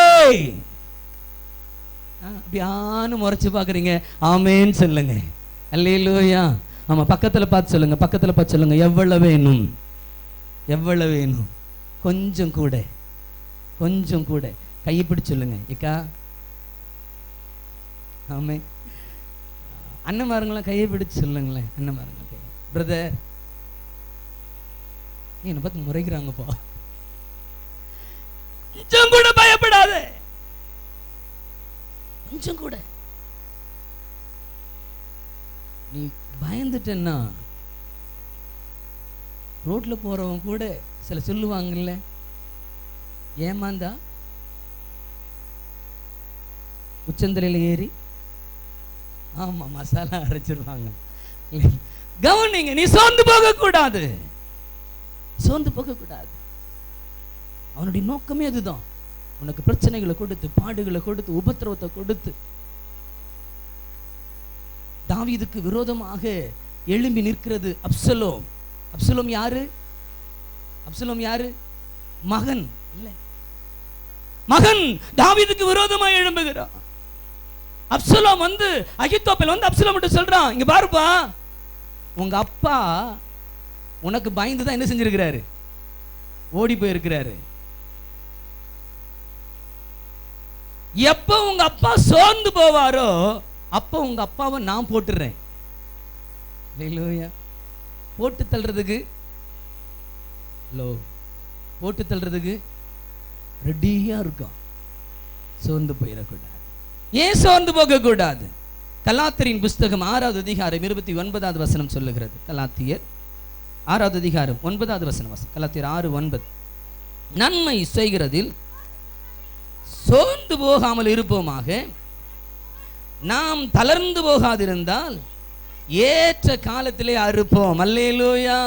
S1: அப்படியானு முறைச்சு பாக்குறீங்க, ஆமேன்னு சொல்லுங்க. அல்லேலூயா. ஆமா, பக்கத்துல பார்த்து சொல்லுங்க, பக்கத்துல பார்த்து சொல்லுங்க, எவ்வளவேனும், எவ்வளவேனும், கொஞ்சம் கூட, கொஞ்சம் கூட. கையை பிடிச்சு சொல்லுங்க, ஏக்கா. ஆமே, அண்ணன்மாருங்களாம் கையை பிடிச்சு சொல்லுங்களேன். அண்ணன்மாருங்க கை. பிரதர், என்னை பார்த்து முறைக்கிறாங்கப்பா. கொஞ்சம் கூட பயப்படாத, கொஞ்சம் கூட. நீ பயந்துட்டேன்னா ரோட்ல போறவங்க கூட சில சொல்லுவாங்கல்ல, ஏமாந்தா உச்சந்தலையில ஏறி, ஆமா மசாலா அரைச்சிருவாங்க. கவனிங்க, நீ சோர்ந்து போக கூடாது, சோர்ந்து போக கூடாது. அவனுடைய நோக்கமே அதுதான், உனக்கு பிரச்சனைகளை கொடுத்து, பாடுகளை கொடுத்து, உபத்திரவத்தை கொடுத்து. தாவீதுக்கு விரோதமாக எழும்பி நிற்கிறது அப்சலோம். அப்சலோம் யாரு? அப்சலோம் யாரு? மகன் இல்ல, மகன் தாவீதுக்கு விரோதமாக எழும்புகிறான். அப்சலோம் வந்து, அகித்தோப்பேல் வந்து அப்சலோம் கிட்ட சொல்றான், இங்க பாருப்பா, உங்க அப்பா உனக்கு பயந்து தான் என்ன செஞ்சிருக்கிறாரு, ஓடி போயிருக்கிறாரு. எப்ப உங்க அப்பா சோர்ந்து போவாரோ அப்ப உங்க அப்பாவை நான் போட்டுறேன். போட்டு தள்ளுறதுக்கு போட்டு தள்ளுறதுக்கு ரெடியா இருக்கும். சோர்ந்து போயிடக்கூடாது. ஏன் சோர்ந்து போக கூடாது? கலாத்தியரின் புஸ்தகம் 6வது அதிகாரம் 29வது வசனம் சொல்லுகிறது. கலாத்தியர் 6வது அதிகாரம் 9வது வசனம். கலாத்தியர் 6:9, நன்மை செய்கிறதில் சோர்ந்து போகாமல் இருப்போமாக, நாம் தளர்ந்து போகாதிருந்தால் ஏற்ற காலத்திலே அறுப்போம். அல்லேலூயா.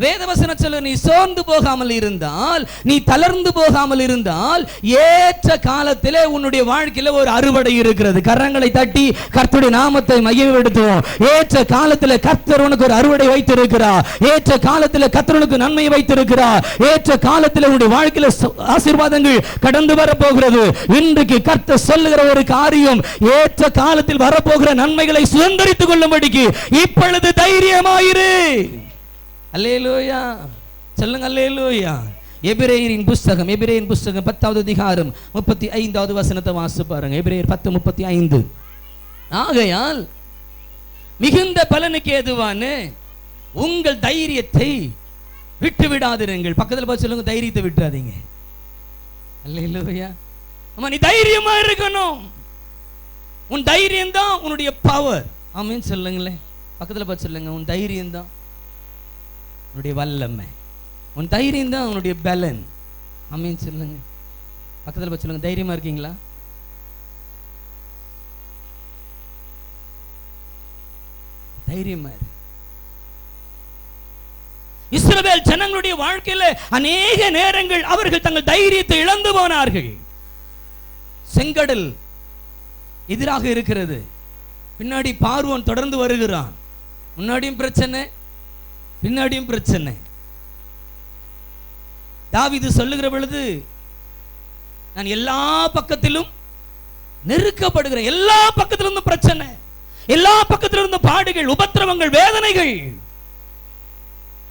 S1: வேதவசனம் சொல்ல, நீ சோர்ந்து போகாமல் இருந்தால், நீ தளர்ந்து போகாமல் இருந்தால், ஏற்ற காலத்திலே உன்னுடைய வாழ்க்கையில ஒரு அறுவடை இருக்கிறது. கரங்களை தட்டி கர்த்தருடைய நாமத்தை மகிமைப்படுத்துவோம். ஏற்ற காலத்திலே கர்த்தர் உனக்கு ஒரு அறுவடை வைத்திருக்கிறார். ஏற்ற காலத்திலே கர்த்தர் உனக்கு நன்மை வைத்திருக்கிறார். ஏற்ற காலத்திலே உன்னுடைய வாழ்க்கையில ஆசீர்வாதங்கள் கடந்து வர போகிறது. இன்றைக்கு கர்த்தர் சொல்லுகிற ஒரு காரியம், ஏற்ற காலத்தில் வரப்போகிற நன்மைகளை சுதந்தரித்துக் கொள்ளும்படிக்கு இப்பொழுது தைரியமாயிரு. அல்லேலூயா சொல்லுங்க, அல்லேலூயா. எபிரேயரின் புஸ்தகம் 10வது அதிகாரம் 35வது வசனத்தை வாசித்து பாருங்க. எபிரேயர் 10:35, ஆகையால் மிகுந்த பலனுக்கு ஏதுவான உங்கள் தைரியத்தை விட்டு விடாதிருங்கள். பக்கத்தில் பார்த்து சொல்லுங்க, தைரியத்தை விட்டுறாதீங்க. அல்லேலூயா. அம்மா, நீ தைரியமா இருக்கணும். உன் தைரியம் தான் உன்னுடைய பவர். ஆமென் சொல்லுங்களேன். பக்கத்தில் பார்த்து சொல்லுங்க, உன் தைரியம் தான் உன்னுடைய வல்லமை, உன் தைரியம் தான் உன்னுடைய பலன். ஆமென் சொல்லுங்க. பக்கத்தில் பார்த்து சொல்லுங்க, தைரியமா இருக்கீங்களா? தைரியமா இரு. இஸ்ரவேல் ஜனங்களுடைய வாழ்க்கையில அநேக நேரங்கள் அவர்கள் தங்கள் தைரியத்தை இழந்து போனார்கள். செங்கடல் எதிராக இருக்கிறது, பின்னாடி பார்வோன் தொடர்ந்து வருகிறான். முன்னாடியும் பிரச்சனை, பின்னாடியும் பிரச்சனை. தாவீது சொல்லுகிற பொழுது, நான் எல்லா பக்கத்திலும் நெருக்கப்படுகிறேன், எல்லா பக்கத்திலிருந்தும் பிரச்சனை, எல்லா பக்கத்திலிருந்தும் பாடுகள், உபத்திரவங்கள், வேதனைகள்.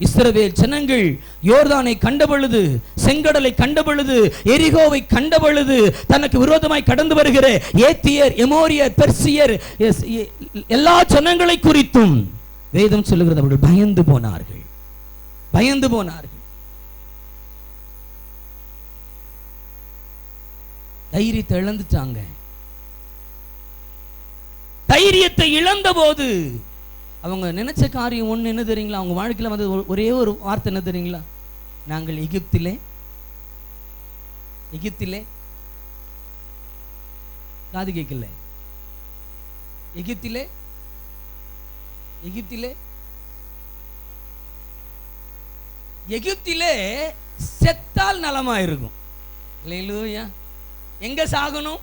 S1: இஸ்ரவேல் ஜனங்கள் யோர்தானை கண்ட பொழுது, செங்கடலை கண்ட பொழுது, எரிகோவை கண்ட பொழுது, தனக்கு விரோதமாய் கடந்து வருகிற ஏத்தியர், எமோரியர், பெர்சியர், எல்லா ஜனங்களை குறித்தும் வேதம் சொல்லுகிறது, அவர்கள் பயந்து போனார்கள். பயந்து போனார்கள். தைரியத்தை இழந்துட்டாங்க. தைரியத்தை இழந்த போது அவங்க நினைச்ச காரியம் ஒண்ணு என்ன தெரியுங்களா? அவங்க வாழ்க்கையில வந்து ஒரே ஒரு வார்த்தை என்ன தெரியுங்களா? நாங்கள் எகிப்திலே காது கேட்கல, எகிப்திலே செத்தால் நலமா இருக்கும். அல்லேலூயா. எங்க சாகணும்?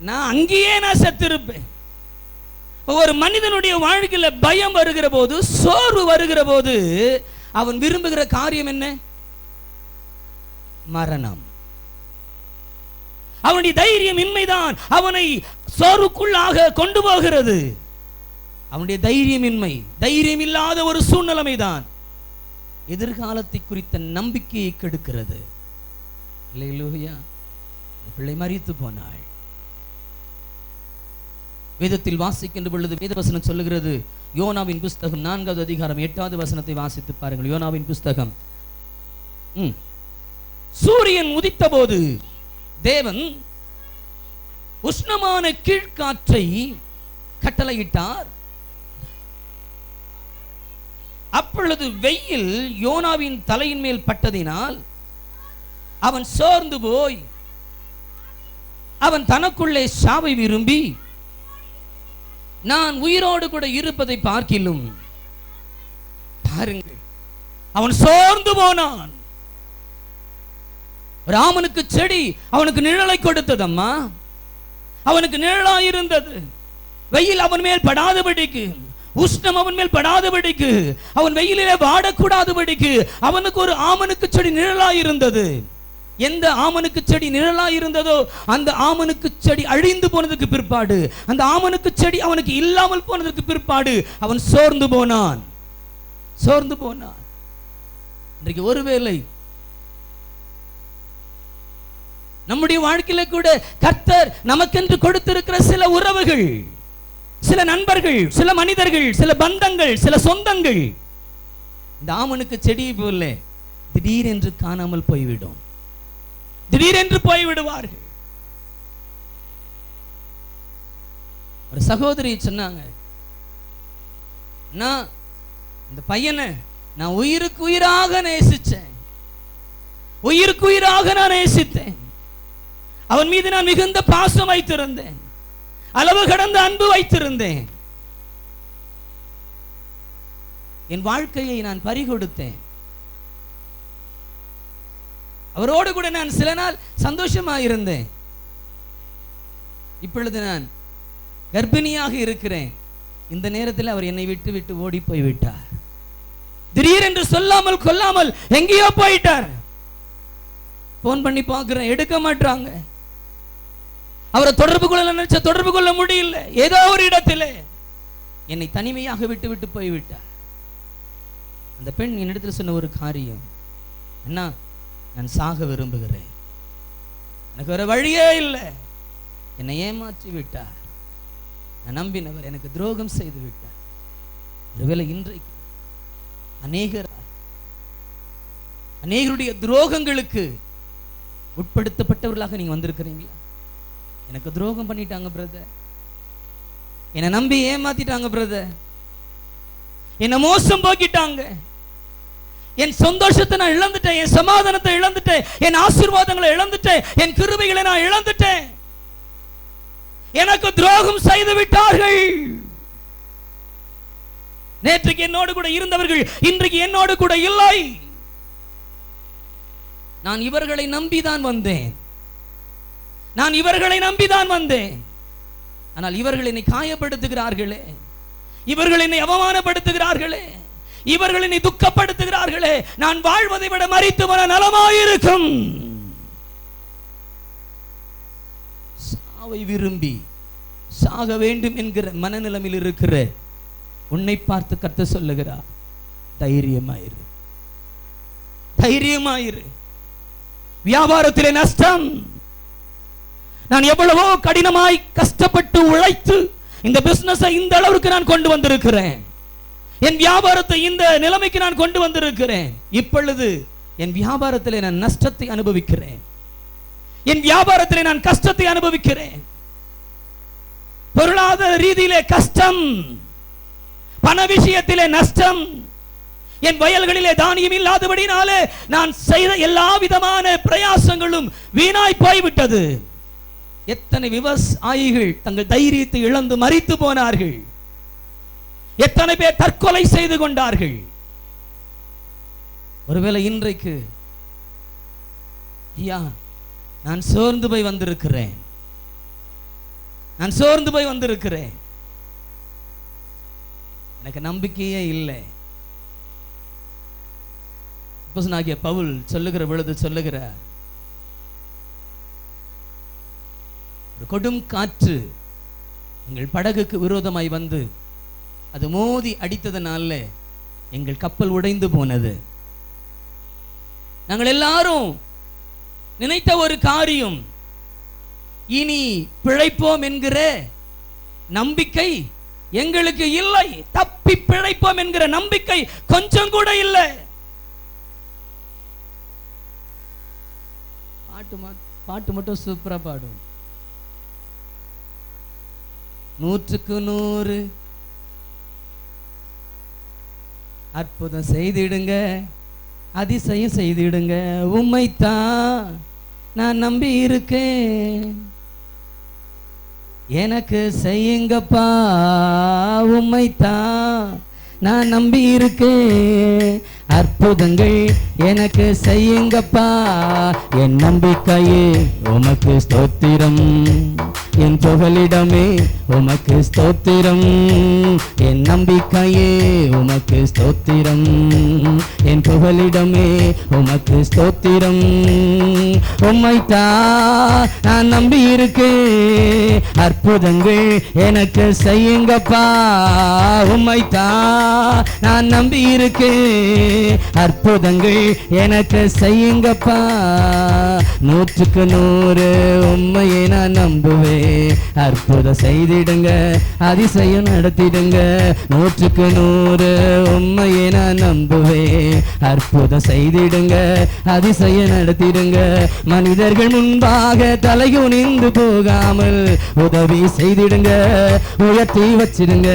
S1: நான் அங்கேயே நான் செத்திருப்பேன். ஒரு மனிதனுடைய வாழ்க்கையில பயம் வருகிற போது, சோர்வு வருகிற போது அவன் விரும்புகிற காரியம் என்ன? மரணம். அவனுடைய தைரியம் இன்மைதான் அவனை சோர்வுக்குள்ளாக கொண்டு போகிறது. அவனுடைய தைரியமின்மை, தைரியம் இல்லாத ஒரு சூழ்நிலைமை தான் எதிர்காலத்தை குறித்த நம்பிக்கையை கெடுக்கிறது. அல்லேலூயா. பிள்ளை மரித்து போனாள். வேதத்தில் வாசிக்கின்ற பொழுது வேதவசனம் சொல்லுகிறது, யோனாவின் புஸ்தகம் 4வது அதிகாரம் 8வது வசனத்தை வாசித்து பாருங்கள். யோனாவின் புஸ்தகம். சூரியன் உதித்த போது தேவன் உஷ்ணமான கீழ்காற்றை கட்டளையிட்டார். அப்பொழுது வெயில் யோனாவின் தலையின் மேல் பட்டதினால் அவன் சோர்ந்து போய் அவன் தனக்குள்ளே சாவை விரும்பி, நான் உயிரோடு கூட இருப்பதை பார்க்கிலும், பாருங்கள், அவன் சோர்ந்து போனான். ராமனுக்கு செடி அவனுக்கு நிழலை கொடுத்ததம்மா. அவனுக்கு நிழலாய் இருந்தது. வெயில் அவன் மேல் படாதபடிக்கு, உஷ்ணம் அவன் மேல் படாதபடிக்கு, அவன் வெயிலிலே வாடக்கூடாதபடிக்கு அவனுக்கு ஒரு ஆமனுக்கு செடி நிழலாய் இருந்தது. எந்த ஆமனுக்கு செடி நிழலாய் இருந்ததோ அந்த ஆமனுக்கு செடி அழிந்து போனதுக்கு பிற்பாடு, அந்த ஆமனுக்கு செடி அவனுக்கு இல்லாமல் போனதுக்கு பிற்பாடு அவன் சோர்ந்து போனான். இன்றைக்கு ஒருவேளை நம்முடைய வாழ்க்கையில கூட கர்த்தர் நமக்கென்று கொடுத்திருக்கிற சில உறவுகள், சில நண்பர்கள், சில மனிதர்கள், சில பந்தங்கள், சில சொந்தங்கள் இந்த ஆமனுக்கு செடி போல திடீரென்று காணாமல் போய்விடும். திடீரென்று போய்விடுவார்கள். ஒரு சகோதரி சொன்னாங்க, நான் இந்த பையனை நான் உயிருக்கு உயிராக நேசிச்சேன், உயிருக்கு உயிராக நான் நேசித்தேன். அவன் மீது நான் மிகுந்த பாசம் வைத்திருந்தேன், அளவு கடந்த அன்பு வைத்திருந்தேன். என் வாழ்க்கையை நான் பறிகொடுத்தேன். அவரோடு கூட நான் சில நாள் சந்தோஷமாக இருந்தேன். இப்பொழுது நான் கர்ப்பிணியாக இருக்கிறேன். இந்த நேரத்தில் அவர் என்னை விட்டு விட்டு ஓடி போய் விட்டார். திடீரென்று சொல்லாமல் கொல்லாமல் எங்கேயோ போயிட்டார். போன் பண்ணி பார்க்கிறேன், எடுக்க மாட்டாங்க. அவரை தொடர்பு கொள்ள நினைச்ச தொடர்பு கொள்ள முடியல. ஏதோ ஒரு இடத்திலே என்னை தனிமையாக விட்டு விட்டு போய்விட்டார். அந்த பெண் என்னிடத்தில் சொன்ன ஒரு காரியம், அண்ணா, நான் சாக விரும்புகிறேன், எனக்கு வேற வழியே இல்லை. என்னை ஏமாற்றி விட்டார். நான் நம்பினவர் எனக்கு துரோகம் செய்து விட்டார். ஒருவேளை இன்றைக்கு அநேகருடைய துரோகங்களுக்கு உட்படுத்தப்பட்டவர்களாக நீங்க வந்திருக்கிறீங்களா? எனக்கு துரோகம் பண்ணிட்டாங்க பிரதர், என்னை நம்பி ஏமாத்திட்டாங்க பிரதர், என்னை மோசம் போக்கிட்டாங்க, என் சந்தோஷத்தை நான் இழந்துட்டேன், என் சமாதானத்தை இழந்துட்டேன், என் ஆசீர்வாதங்களை இழந்துட்டேன், என் கிருபைகளை நான் இழந்துட்டேன், எனக்கு துரோகம் செய்து விட்டார்கள். நேற்றுக்கு என்னோடு கூட இருந்தவர்கள் இன்றைக்கு என்னோடு கூட இல்லை. நான் இவர்களை நம்பிதான் வந்தேன், நான் இவர்களை நம்பிதான் வந்தேன். ஆனால் இவர்கள் என்னை காயப்படுத்துகிறார்களே, இவர்கள் என்னை அவமானப்படுத்துகிறார்களே, இவர்கள் என்னை துக்கப்படுத்துகிறார்களே, நான் வாழ்வதை விட மரித்து வர நலமாயிருக்கும். சாவை விரும்பி சாக வேண்டும் என்கிற மனநிலையில் இருக்கிற உன்னை பார்த்து கர்த்தர் சொல்லுகிறார், தைரியமாயிரு, தைரியமாயிரு. வியாபாரத்திலே நஷ்டம், நான் எவ்வளவோ கடினமாய் கஷ்டப்பட்டு உழைத்து இந்த பிசினஸை இந்த அளவுக்கு நான் கொண்டு வந்திருக்கிறேன். என் வியாபாரத்தை இந்த நிலைமைக்கு நான் கொண்டு வந்திருக்கிறேன். இப்பொழுது என் வியாபாரத்திலே நான் நஷ்டத்தை அனுபவிக்கிறேன். என் வியாபாரத்திலே நான் கஷ்டத்தை அனுபவிக்கிறேன். பொருளாதார ரீதியிலே கஷ்டம், பண விஷயத்திலே நஷ்டம், என் வயல்களிலே தானியம் இல்லாதபடினாலே நான் செய்த எல்லா விதமான பிரயாசங்களும் வீணாய் போய்விட்டது. எத்தனை விவசாயிகள் தங்கள் தைரியத்தை இழந்து மரித்து போனார்கள். எத்தனை பேர் தற்கொலை செய்து கொண்டார்கள். ஒருவேளை இன்றைக்கு ஐயா நான் சோர்ந்து போய் வந்திருக்கிறேன், நான் சோர்ந்து போய் வந்திருக்கிறேன், எனக்கு நம்பிக்கையே இல்லை. அப்போஸ்தலனாகிய பவுல் சொல்லுகிற பொழுது சொல்லுகிறார், ஒரு கொடும் காற்று எங்கள் படகுக்கு விரோதமாய் வந்து அது மோதி அடித்ததனால எங்கள் கப்பல் உடைந்து போனது. நாங்கள் எல்லாரும் நினைத்த ஒரு காரியம், இனி பிழைப்போம் என்கிற நம்பிக்கை எங்களுக்கு இல்லை. தப்பி பிழைப்போம் என்கிற நம்பிக்கை கொஞ்சம் கூட இல்லை. பாட்டு மட்டும் சூப்பரா பாடும். 100க்கு 100 அற்புதம் செய்திடுங்க, அதிசயம் செய்திடுங்க, உம்மைத்தான் நான் நம்பி இருக்கேன், எனக்கு செய்யுங்கப்பா, உம்மைத்தான் நான் நம்பி இருக்கேன், அற்புதங்கள் எனக்கு செய்யுங்கப்பா, என் நம்பிக்கையே உமக்கு ஸ்தோத்திரம், என் புகலிடமே உமக்கு ஸ்தோத்திரம், என் நம்பிக்கையே உமக்கு ஸ்தோத்திரம், என் புகலிடமே உமக்கு ஸ்தோத்திரம், உம்மைத்தான் நான் நம்பி இருக்கேன், அற்புதங்கள் எனக்கு செய்யுங்கப்பா, உம்மைத்தான் நான் நம்பி இருக்கேன், அற்புதங்கள் எனக்கு செய்யுங்கப்பா, 100க்கு 100 உம்மையை நான் நம்புவேன், அற்புதம் செய்திடுங்க, அதிசயம் நடத்திடுங்க, 100க்கு 100 உம்மையை நான் நம்புவேன், அற்புதம் செய்திடுங்க, அதிசயம் நடத்திடுங்க, மனிதர்கள் முன்பாக தலைகுனிந்து போகாமல் உதவி செய்திடுங்க, உயர்த்தி வச்சிடுங்க,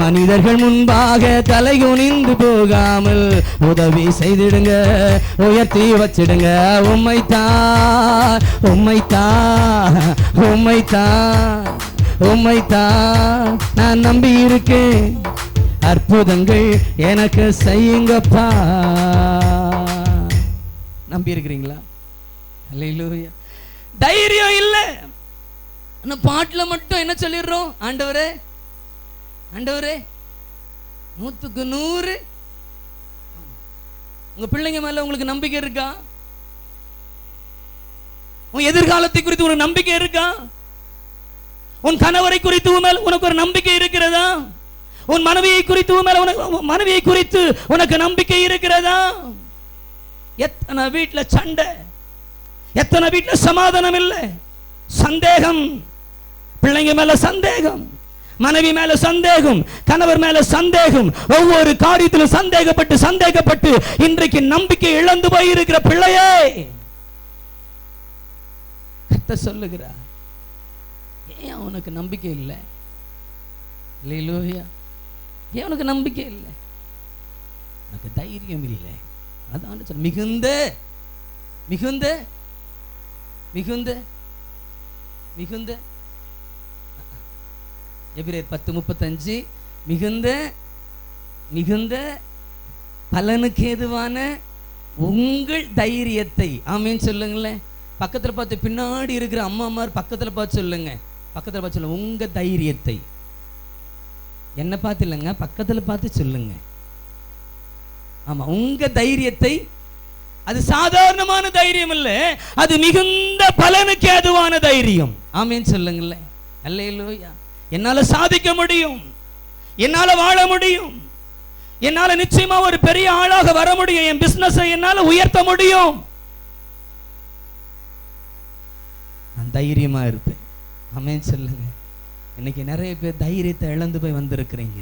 S1: மனிதர்கள் முன்பாக தலைகுனிந்து போகாமல் உதவி செய்திடுங்க, உயர்த்தி வச்சிடுங்க, உம்மைத்தான் உம்மைத்தான் உம்மைத்தான் உம்மைத்தான் நான் நம்பி இருக்கேன், அற்புதங்கள் எனக்கு செய்யுங்கப்பா. நம்பி இருக்கிறீங்களா? அல்லேலூயா. தைரியம் இல்லை. ஆனா பாட்டுல மட்டும் என்ன சொல்லிடுறோம், ஆண்டவரே ஆண்டவரே 100க்கு 100. உங்க பிள்ளைங்க மேல உங்களுக்கு நம்பிக்கை இருக்கா? உன் எதிர்காலத்தை குறித்து ஒரு நம்பிக்கை இருக்கா? உன் கணவரை குறித்து உனக்கு ஒரு நம்பிக்கை இருக்கிறதா? உன் மனைவியை குறித்து உனக்கு நம்பிக்கை இருக்கிறதா? எத்தனை வீட்டுல சண்டை, எத்தனை வீட்டுல சமாதானம் இல்லை, சந்தேகம், பிள்ளைங்க மேல சந்தேகம், மனைவி மேல சந்தேகம், கணவர் மேல சந்தேகம், ஒவ்வொரு காரியத்திலும் சந்தேகப்பட்டு இன்றைக்கு நம்பிக்கை இழந்து போய் இருக்கிற பிள்ளையே கர்த்தர் சொல்லுகிறார், ஏன் உனக்கு நம்பிக்கை இல்லை? அல்லேலூயா. ஏன் உனக்கு நம்பிக்கை இல்லை? உனக்கு தைரியம் இல்லை. அதான் சொல்ல, மிகுந்த மிகுந்த மிகுந்த மிகுந்த எபிரேயர் 10:35 மிகுந்த மிகுந்த பலனுக்கு ஏதுவான உங்கள் தைரியத்தை, ஆமேன்னு சொல்லுங்களேன். பக்கத்தில் பார்த்து, பின்னாடி இருக்கிற அம்மாமார் பக்கத்தில் பார்த்து சொல்லுங்க, பக்கத்தில் பார்த்து சொல்லுங்க, உங்க தைரியத்தை. என்ன பார்த்து இல்லைங்க, பக்கத்தில் பார்த்து சொல்லுங்க. ஆமா, உங்க தைரியத்தை. அது சாதாரணமான தைரியம் இல்லை, அது மிகுந்த பலனுக்கு ஏதுவான தைரியம். ஆமேன்னு சொல்லுங்களேன். அல்லேலூயா. என்னால சாதிக்க முடியும், என்னால வாழ முடியும், என்னால நிச்சயமா ஒரு பெரிய ஆளாக வர முடியும், என் பிசினஸை என்னால உயர்த்த முடியும், நான் தைரியமா இருப்பேன். ஆமென், சொல்லுங்க. இன்னைக்கு நிறைய பேர் தைரியத்தை இழந்து போய் வந்திருக்கிறீங்க.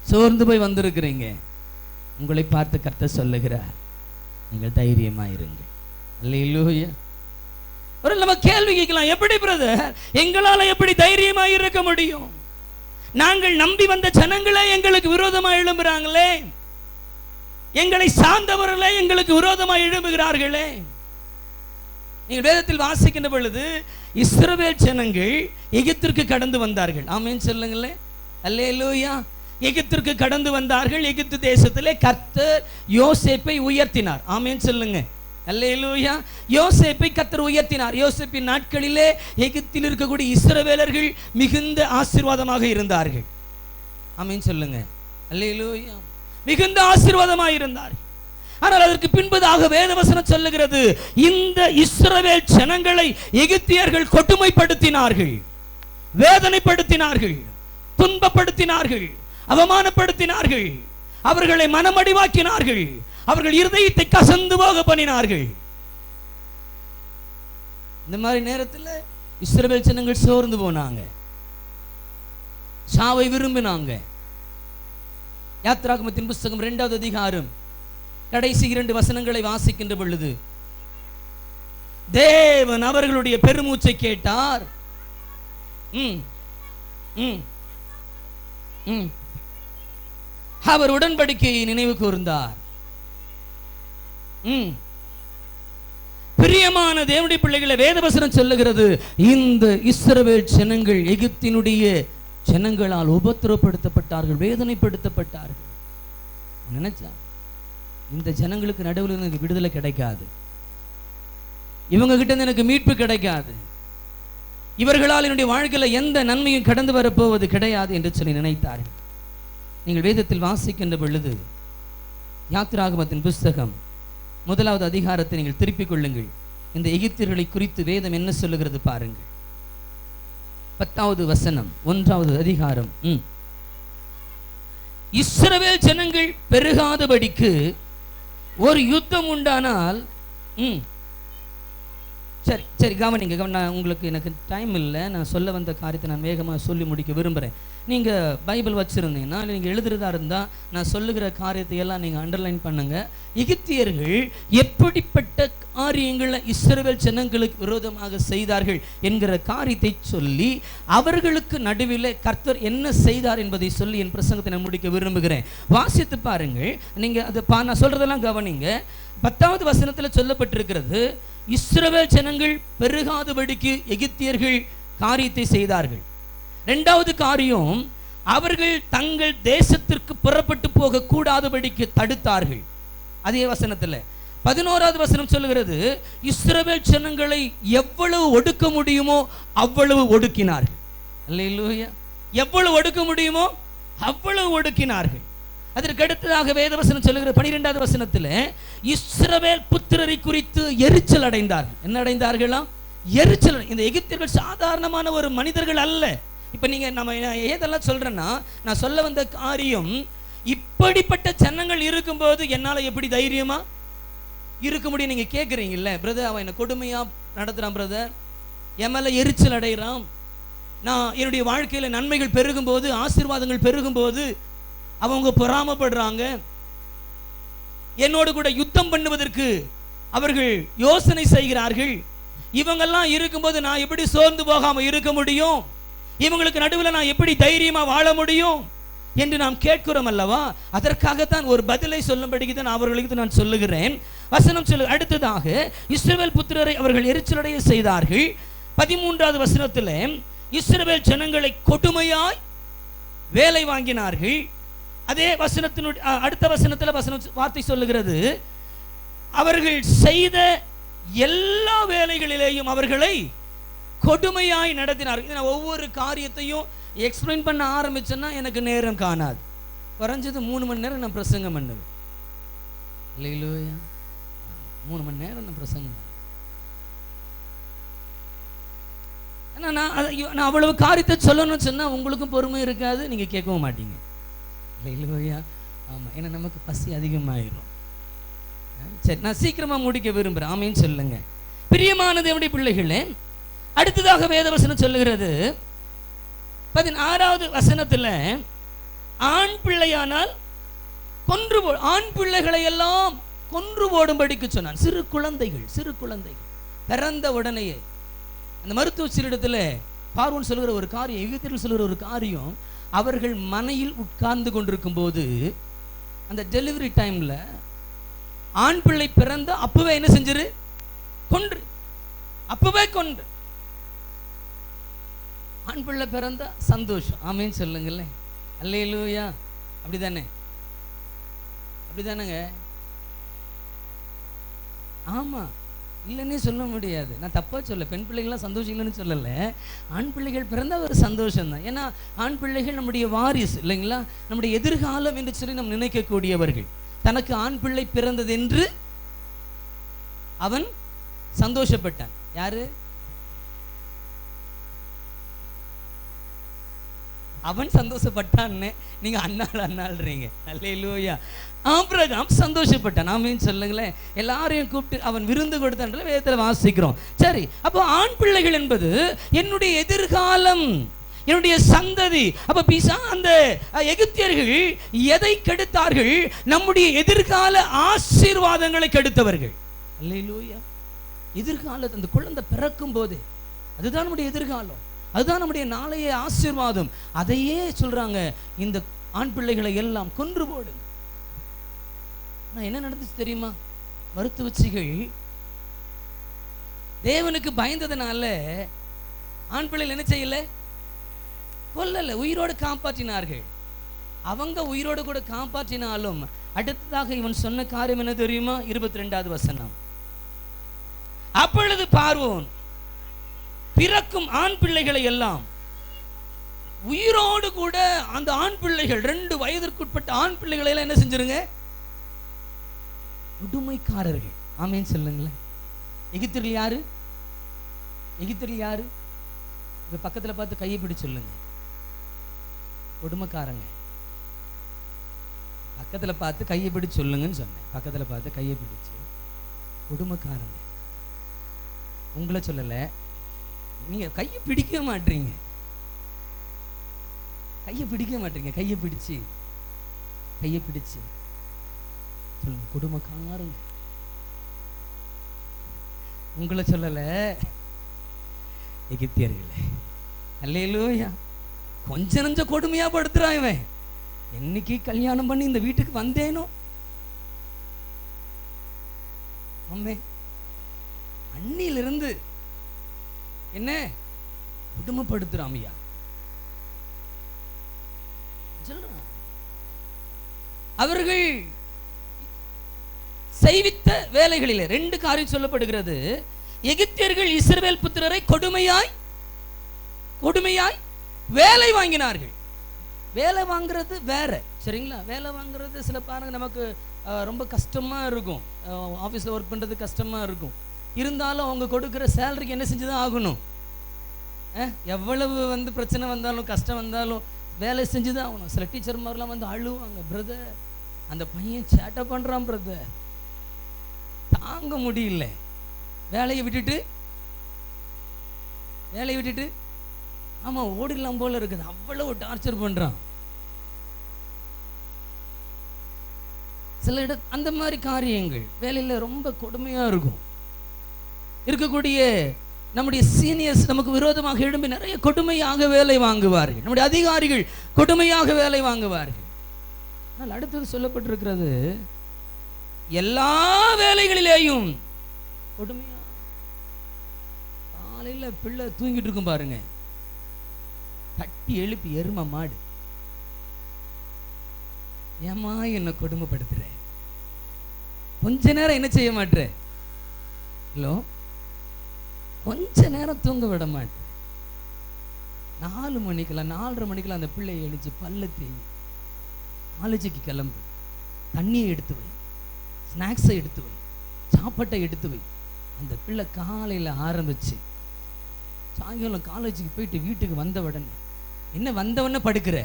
S1: சோர்ந்து போய் வந்திருக்கிறீங்க, உங்களை பார்த்து கர்த்தர் சொல்லுகிறார், நீங்கள் தைரியமாயிருங்கள். அல்லேலூயா. ஒரு நம்ம கேள்வி கேட்கலாம், எப்படி பிரதர் எங்களால எப்படி தைரியமாக இருக்க முடியும்? நாங்கள் நம்பி வந்த ஜனங்களே எங்களுக்கு விரோதமாக எழும்புறாங்களே, எங்களை சார்ந்தவர்களே எங்களுக்கு விரோதமாக எழும்புகிறார்களே. நீங்கள் வேதத்தில் வாசிக்கின்ற பொழுது இஸ்ரவேல் ஜனங்கள் எகிப்திற்கு கடந்து வந்தார்கள். ஆமென் சொல்லுங்களேன். அல்லேலூயா. எகிப்திற்கு கடந்து வந்தார்கள். எகிப்து தேசத்திலே கர்த்தர் யோசேப்பை உயர்த்தினார். ஆமென் சொல்லுங்க. அல்லேலூயா. யோசேப்பை கர்த்தர் உயர்த்தினார். யோசேப்பின் நாட்களிலே எகிப்தில் இருக்கக்கூடிய இஸ்ரவேலர்கள் மிகுந்த ஆசீர்வாதமாக இருந்தார்கள். ஆமென் சொல்லுங்க. அல்லேலூயா. மிகுந்த ஆசீர்வாதமாக இருந்தார்கள். ஆனால் அதற்கு பின்பதாக வேதவசனம் சொல்லுகிறது, இந்த இஸ்ரவேல் ஜனங்களை எகிப்தியர்கள் கொடுமைப்படுத்தினார்கள், வேதனைப்படுத்தினார்கள், துன்பப்படுத்தினார்கள், அவமானப்படுத்தினார்கள், அவர்களை மனமடிவாக்கினார்கள், அவர்கள் இருதயத்தை கசந்து போக பண்ணினார்கள். இந்த மாதிரி நேரத்தில் இஸ்ரவேல் ஜனங்கள் சோர்ந்து போனாங்க, சாவை விரும்பினாங்க. யாத்ராகமத்தின் புஸ்தகம் 2வது அதிகாரம் கடைசி 2 வசனங்களை வாசிக்கின்ற பொழுது, தேவன் அவர்களுடைய பெருமூச்சை கேட்டார். அவர் உடன்படிக்கையை நினைவு கூர்ந்தார். பிரியமான தேவனுடைய பிள்ளைகளை, வேதவசனம் சொல்லுகிறது, இந்த இஸ்ரவேல் ஜனங்கள் எகிப்தினுடைய ஜனங்களால் உபத்திரப்படுத்தப்பட்டார்கள், வேதனைப்படுத்தப்பட்டார்கள். நினைச்சா இந்த ஜனங்களுக்கு நடுவில் எனக்கு விடுதலை கிடைக்காது, இவங்க கிட்ட இருந்து எனக்கு மீட்பு கிடைக்காது, இவர்களால் என்னுடைய வாழ்க்கையில் எந்த நன்மையும் கடந்து வரப்போவது கிடையாது என்று சொல்லி நினைத்தார்கள். நீங்கள் வேதத்தில் வாசிக்கின்ற பொழுது யாத்ராகமத்தின் புஸ்தகம் 1வது அதிகாரத்தை நீங்கள் திருப்பிக் கொள்ளுங்கள். இந்த எகிப்தியர்களை குறித்து வேதம் என்ன சொல்லுகிறது பாருங்கள். 10வது வசனம் 1வது அதிகாரம். இஸ்ரவேல் ஜனங்கள் பெருகாதபடிக்கு ஒரு யுத்தம் உண்டானால், சரி சரி கவனிங்க. நான் உங்களுக்கு எனக்கு டைம் இல்லை, நான் சொல்ல வந்த காரியத்தை நான் வேகமாக சொல்லி முடிக்க விரும்புகிறேன். நீங்கள் பைபிள் வச்சுருந்தீங்கன்னா, நீங்கள் எழுதுறதா இருந்தால் நான் சொல்லுகிற காரியத்தை எல்லாம் நீங்கள் அண்டர்லைன் பண்ணுங்கள். எகிப்தியர்கள் எப்படிப்பட்ட காரியங்களை இஸ்ரவேல் ஜனங்களுக்கு விரோதமாக செய்தார்கள் என்கிற காரியத்தை சொல்லி, அவர்களுக்கு நடுவில் கர்த்தர் என்ன செய்தார் என்பதை சொல்லி என் பிரசங்கத்தை நான் முடிக்க விரும்புகிறேன். வாசித்து பாருங்கள். நீங்கள் அது நான் சொல்கிறதெல்லாம் கவனிங்க. 10வது வசனத்தில் சொல்லப்பட்டிருக்கிறது, இஸ்ரவேல் ஜனங்கள் பெருகாதபடிக்கு எகிப்தியர்கள் காரியத்தை செய்தார்கள். 2வது காரியம், அவர்கள் தங்கள் தேசத்திற்கு புறப்பட்டு போக கூடாதபடிக்கு தடுத்தார்கள். அதே வசனத்தில் 11வது வசனம் சொல்லுகிறது, இஸ்ரவேல் ஜனங்களை எவ்வளவு ஒடுக்க முடியுமோ அவ்வளவு ஒடுக்கினார்கள். அல்லேலூயா. எவ்வளவு ஒடுக்க முடியுமோ அவ்வளவு ஒடுக்கினார்கள். அதற்கு அடுத்ததாக வேதவசனம் சொல்லுகிற 12வது வசனத்தில், இஸ்ரவேல் புத்திரரை குறித்து எரிச்சல் அடைந்தார்கள். என்ன அடைந்தார்களாம்? எரிச்சல். இந்த எகிப்தியர்கள் சாதாரணமான ஒரு மனிதர்கள் அல்ல. இப்போ நீங்கள் நம்ம ஏதெல்லாம் சொல்கிறேன்னா, நான் சொல்ல வந்த காரியம், இப்படிப்பட்ட ஜனங்கள் இருக்கும்போது என்னால் எப்படி தைரியமா இருக்க முடியும்? நீங்கள் கேட்குறீங்கல்ல, பிரதர் அவன் என்னை கொடுமையாக நடத்துகிறான், பிரதர் என் மேலே எரிச்சல் அடைகிறான், நான் என்னுடைய வாழ்க்கையில் நன்மைகள் பெருகும்போது, ஆசீர்வாதங்கள் பெருகும்போது அவங்க பொறாமப்படுறாங்க, என்னோடு கூட யுத்தம் பண்ணுவதற்கு அவர்கள் யோசனை செய்கிறார்கள், இவங்கெல்லாம் இருக்கும்போது நான் எப்படி சோர்ந்து போகாமல் இருக்க முடியும்? இவங்களுக்கு நடுவில் நான் எப்படி தைரியமாக வாழ முடியும் என்று நாம் கேட்கிறோம் அல்லவா? அதற்காகத்தான் ஒரு பதிலை சொல்லும்படிக்கு தான் அவர்களுக்கு நான் சொல்லுகிறேன். வசனம் சொல்லு. அடுத்ததாக, இஸ்ரவேல் புத்திரரை அவர்கள் எரிச்சலடைய செய்தார்கள். 13வது வசனத்தில், இஸ்ரவேல் ஜனங்களை கொடுமையாய் வேலை வாங்கினார்கள். அதே வசனத்தினுடைய அடுத்த வசனத்தில் வார்த்தை சொல்லுகிறது, அவர்கள் செய்த எல்லா வேலைகளிலேயும் அவர்களை கொடுமையாய் நடத்தினார்கள். நான் ஒவ்வொரு காரியத்தையும் எக்ஸ்பிளைன் பண்ண ஆரம்பிச்சேன்னா எனக்கு நேரம் காணாது. குறைஞ்சது 3 மணி நேரம் நான் பிரசங்கம் பண்ணுவேன். இல்லையா? 3 மணி நேரம் நான் பிரசங்கம் பண்ணுவேன். நான் அவ்வளவு காரியத்தை சொல்லணும்னு சொன்னால் உங்களுக்கும் பொறுமை இருக்காது, நீங்கள் கேட்கவும் மாட்டீங்க. இல்லையா? ஆமாம், ஏன்னா நமக்கு பசி அதிகமாயிரும். சரி, நான் சீக்கிரமாக முடிக்க விரும்புகிறேன். ஆமேன்னு சொல்லுங்க. பிரியமான தேவனுடைய பிள்ளைகளே, அடுத்ததாக வேதவசனம் சொல்லுகிறது 16வது வசனத்தில், ஆண் பிள்ளையானால் கொன்று ஆண் பிள்ளைகளை எல்லாம் கொன்று போடும்படிக்கு சொன்னான். சிறு குழந்தைகள் பிறந்த உடனேயே அந்த மருத்துவச்சிரிடத்துல பார்வோன் சொல்கிற ஒரு காரியம், எகிப்தியர்கள் சொல்கிற ஒரு காரியம், அவர்கள் மனையில் உட்கார்ந்து கொண்டிருக்கும் போது அந்த டெலிவரி டைம்ல ஆண் பிள்ளை பிறந்த அப்பவே என்ன செஞ்சிரு? கொன்று. அப்பவே கொன்று. ஆண் பிள்ளை பிறந்தா சந்தோஷம். ஆமேன்னு சொல்லுங்களேன். அல்லேலூயா. அப்படிதானே? அப்படிதானங்க? ஆமா, இல்லைன்னே சொல்ல முடியாது. நான் தப்பா சொல்ல, பெண் பிள்ளைகள்லாம் சந்தோஷம் இல்லைன்னு சொல்லலை. ஆண் பிள்ளைகள் பிறந்தா ஒரு சந்தோஷம் தான். ஏன்னா ஆண் பிள்ளைகள் நம்முடைய வாரிசு இல்லைங்களா, நம்முடைய எதிர்காலம் என்று சொல்லி நம்ம நினைக்கக்கூடியவர்கள். தனக்கு ஆண் பிள்ளை பிறந்தது என்று அவன் சந்தோஷப்பட்டான். யாரு? அவன் சந்தோஷப்பட்டான்னு நீங்க அண்ணாள்றீங்க. அல்லேலூயா. ஆபிரகாம் சந்தோஷப்பட்டான். ஆமென் சொல்லுங்களேன். எல்லாரையும் கூப்பிட்டு அவன் விருந்து கொடுத்தான் வேதத்தில் வாசிக்கிறோம். சரி, அப்போ ஆண் பிள்ளைகள் என்பது என்னுடைய எதிர்காலம், என்னுடைய சந்ததி. அப்ப அந்த எகிப்தியர்கள் எதை கெடுத்தார்கள்? நம்முடைய எதிர்கால ஆசீர்வாதங்களை கெடுத்தவர்கள். அல்லேலூயா. எதிர்காலத்து அந்த குழந்தை பிறக்கும் போதே அதுதான் நம்முடைய எதிர்காலம், அதுதான் நம்முடைய நாளைய ஆசீர்வாதம். அதையே சொல்றாங்க, இந்த ஆண் பிள்ளைகளை எல்லாம் கொன்று போடுங்க. என்ன நடந்துச்சு தெரியுமா? மருத்துவச்சிகள் தேவனுக்கு பயந்ததுனால ஆண் பிள்ளைகள் என்ன செய்யல? கொல்லல, உயிரோடு காப்பாற்றினார்கள். அவங்க உயிரோடு கூட காப்பாற்றினாலும் அடுத்ததாக இவன் சொன்ன காரியம் என்ன தெரியுமா? 22வது வசனம். அப்பொழுது பார்வோன் பிறக்கும் ஆண் பிள்ளைகளை எல்லாம் உயிரோடு கூட அந்த ஆண் பிள்ளைகள் 2 வயதிற்குட்பட்ட ஆண் பிள்ளைகளை எல்லாம் என்ன செஞ்சிருங்க? கொடுமைக்காரர்கள். ஆமேன்னு சொல்லுங்களேன். எகிப்தியர்கள் யாரு? எகிப்தியர்கள் யாரு? இந்த பக்கத்துல பார்த்து கையை பிடிச்சு சொல்லுங்க. கொடுமைக்காரங்க. பக்கத்துல பார்த்து கையை பிடிச்சு சொல்லுங்கன்னு சொன்னேன். பக்கத்துல பார்த்து கையை பிடிச்சு கொடுமைக்காரங்க. உங்களை சொல்லல, நீங்க கையை பிடிக்க மாட்டீங்க. கையை பிடிச்சு சொல்லுங்க, கொடுமைக்காரங்க. உங்களை சொல்லல, எகிப்தியர்களே. அல்லேலூயா. கொஞ்ச நஞ்ச கொடுமையா படுத்துறான் இவன். என்னைக்கு கல்யாணம் பண்ணி இந்த வீட்டுக்கு வந்தேனோ அம்மே, அண்ணிலிருந்து என்ன கொடுமைப்படுத்துறாமையா சொல்றான். அவர்கள் செய்வித்த வேலைகளிலே 2 காரியம் சொல்லப்படுகிறது. எகிப்தியர்கள் இஸ்ரவேல் புத்திரரை கொடுமையாய் வேலை வாங்கினார்கள். வேலை வாங்குறது வேற, சரிங்களா? வேலை வாங்குறது சில பாருங்க நமக்கு ரொம்ப கஷ்டமா இருக்கும். ஆஃபீஸில் ஒர்க் பண்ணுறது கஷ்டமா இருக்கும். இருந்தாலும் அவங்க கொடுக்குற சேலரிக்கு என்ன செஞ்சுதான் ஆகணும். எவ்வளவு பிரச்சனை வந்தாலும் கஷ்டம் வந்தாலும் வேலை செஞ்சுதான் ஆகணும். சில டீச்சர் மாதிரிலாம் அழுவாங்க. பிரதர், அந்த பையன் சேட்டை பண்றான் பிரதர், தாங்க முடியல. வேலையை விட்டுட்டு ஆமா ஓடிடலாம் போல இருக்குது, அவ்வளவு டார்ச்சர் பண்றான். சில அந்த மாதிரி காரியங்கள் வேலையில ரொம்ப கொடுமையா இருக்கும். இருக்கக்கூடிய நம்முடைய சீனியர்ஸ் நமக்கு விரோதமாக எழும்பி நிறைய கொடுமையாக வேலை வாங்குவார்கள். நம்முடைய அதிகாரிகள் கொடுமையாக வேலை வாங்குவார்கள். ஆனால் அடுத்தது சொல்லப்பட்டிருக்கிறது, எல்லா வேலைகளிலேயும் கொடுமையா. காலையில பிள்ளை தூங்கிட்டு இருக்கும் பாருங்க, தட்டி எழுப்பி எருமை மாடு, ஏமா என்ன கொடுமைப்படுத்துற, கொஞ்ச நேரம் என்ன செய்ய மாட்டேற, ஹலோ கொஞ்ச நேரம் தூங்க விட மாட்டேன். 4 மணிக்கெல்லாம் 4:30 மணிக்கெல்லாம் அந்த பிள்ளையை எழுச்சி பல்ல தேய், காலேஜுக்கு கிளம்பு, தண்ணியை எடுத்து வை, ஸ்நாக்ஸை எடுத்து வை, சாப்பாட்டை எடுத்து வை. அந்த பிள்ளை காலையில் ஆரம்பிச்சு சாயங்காலம் காலேஜுக்கு போயிட்டு வீட்டுக்கு வந்த உடனே படுக்கிற,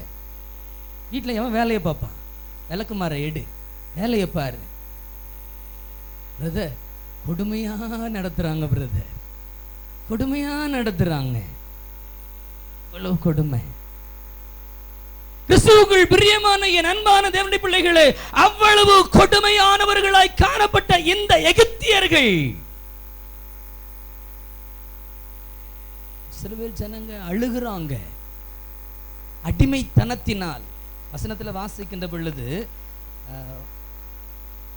S1: வீட்டில் எவன் வேலையை பார்ப்பான்? விளக்குமாற எடு, வேலையை பாரு. பிரதர், கொடுமையா நடத்துறாங்க பிரதர், கொடுமையா நடத்துறாங்க. இவ்வளவு கொடுமை. கிறிஸ்துவுக்குள் பிரியமான என் அன்பான தேவனுடைய பிள்ளைகளே, அவ்வளவு கொடுமையானவர்களாய் காணப்பட்ட இந்த எகிப்தியர்கள், இஸ்ரவேல் ஜனங்க அழுகிறாங்க அடிமைத்தனத்தினால். வசனத்துல வாசிக்கின்ற பொழுது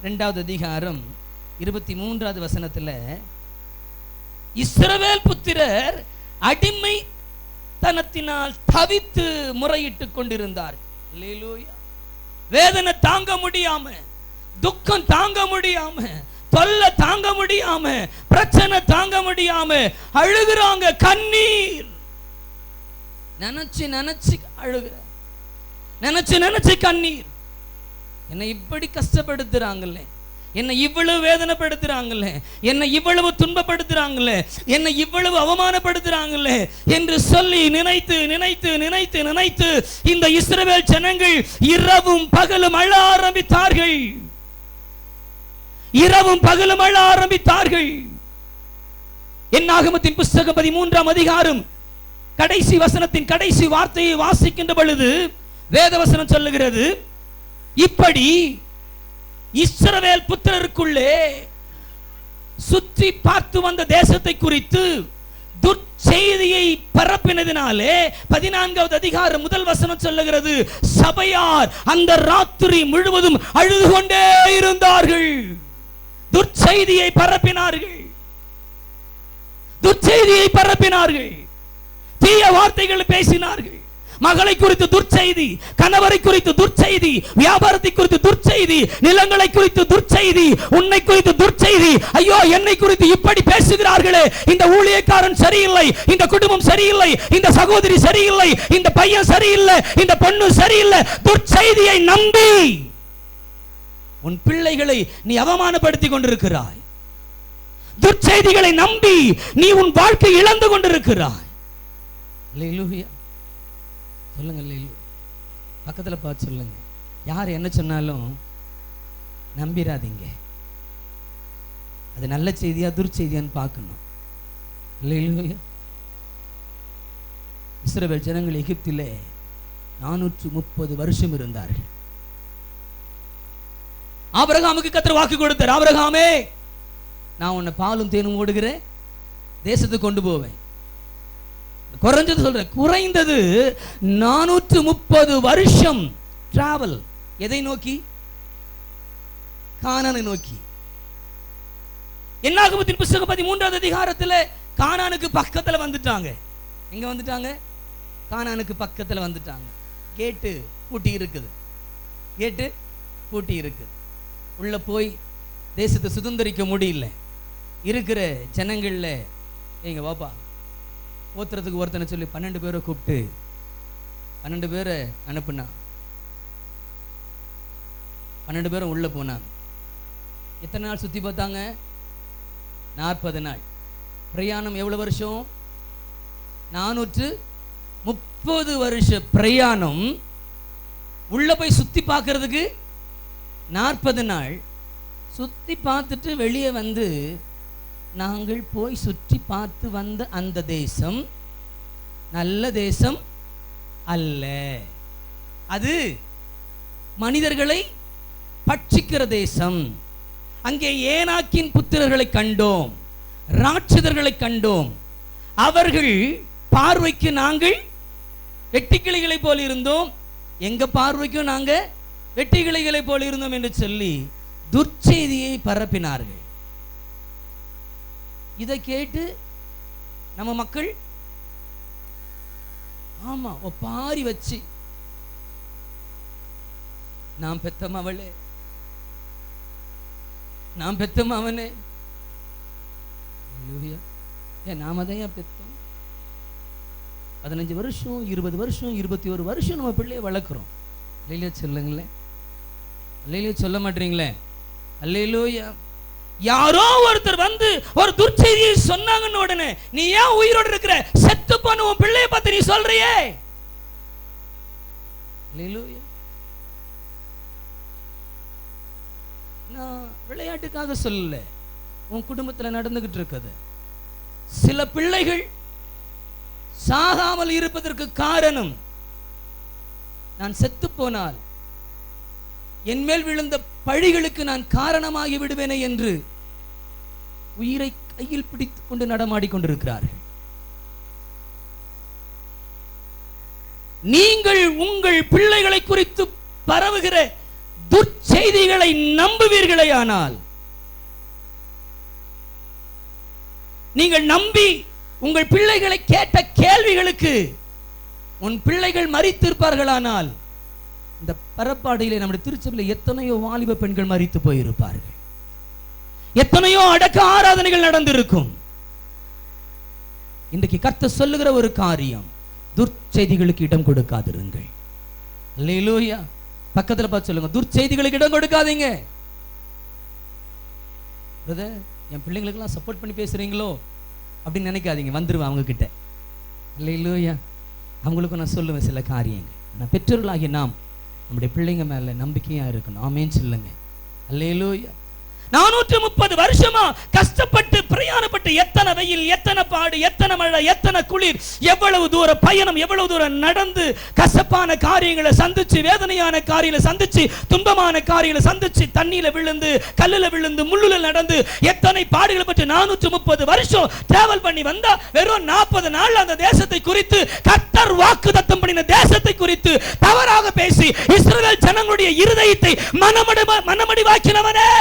S1: 2வது அதிகாரம் 23வது வசனத்துல, இஸ்ரவேல் புத்திரர் அடிமைத்தனத்தினால் தவித்து முறையிட்டுக் கொண்டிருந்தார். அல்லேலூயா. வேதனை தாங்க முடியாம, துக்கம் தாங்க முடியாம, தொல்லை தாங்க முடியாம, பிரச்சனை தாங்க முடியாம அழுகிறாங்க. கண்ணீர் நினைச்சு நினைச்சு அழுகிற, நினைச்சு நினைச்சு கண்ணீர். என்னை இப்படி கஷ்டப்படுத்துறாங்களே, என்னை இவ்வளவு வேதனைப்படுத்துறாங்களே, என்னை இவ்வளவு துன்பப்படுத்துறாங்களே, என்னை இவ்வளவு அவமானப்படுத்துறாங்களே என்று சொல்லி நினைத்து நினைத்து நினைத்து நினைத்து இந்த இஸ்ரவேல் ஜனங்கள் இரவும் பகலும் அழ ஆரம்பித்தார்கள். இரவும் பகலும் அழ ஆரம்பித்தார்கள். என்னாகமத்தின் புஸ்தகம் 13ஆம் அதிகாரம் கடைசி வசனத்தின் கடைசி வார்த்தையை வாசிக்கின்ற பொழுது வேதவசனம் சொல்லுகிறது, இப்படி இஸ்ரவேல் புத்திரருக்குள்ளே சுற்றி பார்த்து வந்த தேசத்தை குறித்து துர்ச்செய்தியை பரப்பினதினாலே 14வது அதிகாரம் முதல் வசனம் சொல்லுகிறது, சபையார் அந்த ராத்திரி முழுவதும் அழுது கொண்டே இருந்தார்கள். துர்ச்செய்தியை பரப்பினார்கள், துர்ச்செய்தியை பரப்பினார்கள், தீய வார்த்தைகள் பேசினார்கள். மகளை குறித்து துர்ச்செய்தி, கணவரை குறித்து துர்ச்செய்தி, வியாபாரத்தை குறித்து துர்ச்செய்தி, நிலங்களை குறித்து துர்ச்செய்தி, உன்னை குறித்து துர்ச்செய்தி. ஐயோ, என்னை குறித்து இப்படி பேசுகிறார்களே, இந்த ஊழியக்காரன் சரியில்லை, இந்த குடும்பம் சரியில்லை, இந்த சகோதரி சரியில்லை, இந்த பையன் சரியில்லை, இந்த பொண்ணு சரியில்லை. துர்ச்செய்தியை நம்பி உன் பிள்ளைகளை நீ அவமானப்படுத்தி கொண்டிருக்கிறாய். துர்ச்செய்திகளை நம்பி நீ உன் வாழ்க்கை இழந்து கொண்டிருக்கிறாய். அல்லேலூயா. சொல்லுங்க அல்லேலூயா. பக்கத்துல பார்த்து சொல்லுங்க, யார் என்ன சொன்னாலும் நம்பிராதீங்க. அது நல்ல செய்தியா துர்ச்செய்தியான்னு பார்க்கணும். அல்லேலூயா. இஸ்ரவேல் ஜனங்கள் எகிப்திலே 430 வருஷம் இருந்தார்கள். ஆபிரகாமுக்கு கர்த்தர் வாக்கு கொடுத்தார், ஆபிரகாமே, நான் உன்னை பாலும் தேனும் ஓடுகிற தேசத்துக்கு கொண்டு போவேன். குறைஞ்சது சொல்றேன், குறைந்தது 430 வருஷம் டிராவல். எதை நோக்கி? கானானை நோக்கி. என்னாகமத்தின் புஸ்தகம் 13வது அதிகாரத்தில் கானானுக்கு பக்கத்துல வந்துட்டாங்க. எங்க வந்துட்டாங்க? கானானுக்கு பக்கத்துல வந்துட்டாங்க. கேட்டு பூட்டி இருக்குது, கேட்டு பூட்டி இருக்குது. உள்ள போய் தேசத்தை சுதந்திரிக்க முடியல. இருக்கிற ஜனங்கள்ல எங்க வாப்பா ஓத்துறதுக்கு ஒருத்தனை சொல்லி 12 பேரை கூப்பிட்டு 12 பேரை அனுப்புனா. 12 பேரும் உள்ள போனாங்க. எத்தனை நாள் சுத்தி பார்த்தாங்க? 40 நாள். பிரயாணம் எவ்வளவு வருஷம்? 430 வருஷ பிரயாணம். உள்ள போய் சுத்தி பார்க்கறதுக்கு 40 நாள். சுத்தி பார்த்துட்டு வெளியே வந்து, நாங்கள் போய் சுற்றி பார்த்து வந்த அந்த தேசம் நல்ல தேசம் அல்ல, அது மனிதர்களை பட்சிக்கிற தேசம். அங்கே ஏனாக்கின் புத்திரர்களை கண்டோம், ராட்சதர்களை கண்டோம். அவர்கள் பார்வைக்கு நாங்கள் வெட்டிக்கிளிகளை போல் இருந்தோம், எங்க பார்வைக்கும் நாங்க வெட்டிக்கிளிகளை போல் இருந்தோம் என்று சொல்லி துர்ச்செய்தியை பரப்பினார்கள். இதை கேட்டு நம்ம மக்கள் ஆமா பாரி வச்சு, நாம் பெத்த மவளே, நாம் பெத்த மவனே, நாம தான் பெத்தோம். 15 வருஷம் 20 வருஷம் 21 வருஷம் நம்ம பிள்ளைய வளர்க்கிறோம். அல்லேலூயா சொல்லுங்களேன். அல்லேலூயா சொல்ல மாட்டீங்களே? அல்லேலூயா. யாரோ ஒருத்தர் வந்து ஒரு துர்ச்செய்தியை சொன்னாங்கன்னு உடனே நீ ஏன் உயிரோடு இருக்கிற? செத்து போன உன் பிள்ளைய பார்த்து நீ சொல்றியே. அல்லேலூயா. நான் விளையாட்டுக்காக சொல்லல, உன் குடும்பத்தில் நடந்துகிட்டு இருக்குது. சில பிள்ளைகள் சாகாமல் இருப்பதற்கு காரணம் நான் செத்து போனால் என் மேல் விழுந்த பழிகளுக்கு நான் காரணமாகி விடுவேனே என்று உயிரை கையில் பிடித்துக் கொண்டு நடமாடிக் கொண்டிருக்கிறார்கள். நீங்கள் உங்கள் பிள்ளைகளை குறித்து பரவுகிற துர்ச்செய்திகளை நம்புவீர்களே ஆனால், நீங்கள் நம்பி உங்கள் பிள்ளைகளை கேட்ட கேள்விகளுக்கு உன் பிள்ளைகள் மரித்திருப்பார்களானால், இந்த பரப்பாடையிலே நம்முடைய திருச்சபையில் எத்தனையோ வாலிப பெண்கள் மரித்து போயிருப்பார்கள். எத்தனையோ அடக்க ஆராதனைகள் நடந்திருக்கும். இன்றைக்கு கர்த்தர் சொல்லுகிற ஒரு காரியம், துர்ச்செய்திகளுக்கு இடம் கொடுக்காதிருங்கள். அல்லேலூயா. பக்கத்துல பார்த்து சொல்லுங்க, துர்ச்செய்திகளுக்கு இடம் கொடுக்காதீங்க. பிரதர், என் பிள்ளைங்களுக்கெல்லாம் சப்போர்ட் பண்ணி பேசுறீங்களோ அப்படின்னு நினைக்காதீங்க, வந்துருவேன் அவங்க கிட்ட. அல்லேலூயா. அவங்களுக்கும் நான் சொல்லுவேன் சில காரியங்கள். நான் பெற்றோர்களாகிய நாம் நம்முடைய பிள்ளைங்க மேல நம்பிக்கையா இருக்கணும். ஆமென் சொல்லுங்க. அல்லேலூயா. 430 வருஷமா கஷ்டப்பட்டு பிரயாணப்பட்டு, எத்தனை வெயில், எத்தனை பாடு, எத்தனை மழை, எத்தனை குளிர், எவ்வளவு தூர பயணம், எவ்வளவு தூரம் நடந்து கசப்பான காரியங்களை சந்திச்சு, வேதனையான காரியங்களை சந்திச்சு, துன்பமான காரியங்களை சந்திச்சு, தண்ணியில விழுந்து, கல்லுல விழுந்து, முள்ளுல நடந்து, எத்தனை பாடுகளை பற்றி 430 வருஷம் டிராவல் பண்ணி வந்தா, வெறும் 40 நாள் அந்த தேசத்தை குறித்து, கர்த்தர் வாக்குத்தத்தம் பண்ணின தேசத்தை குறித்து தவறாக பேசி இஸ்ரவேல் ஜனங்களுடைய இருதயத்தை மனமடிவாக்கினவனே,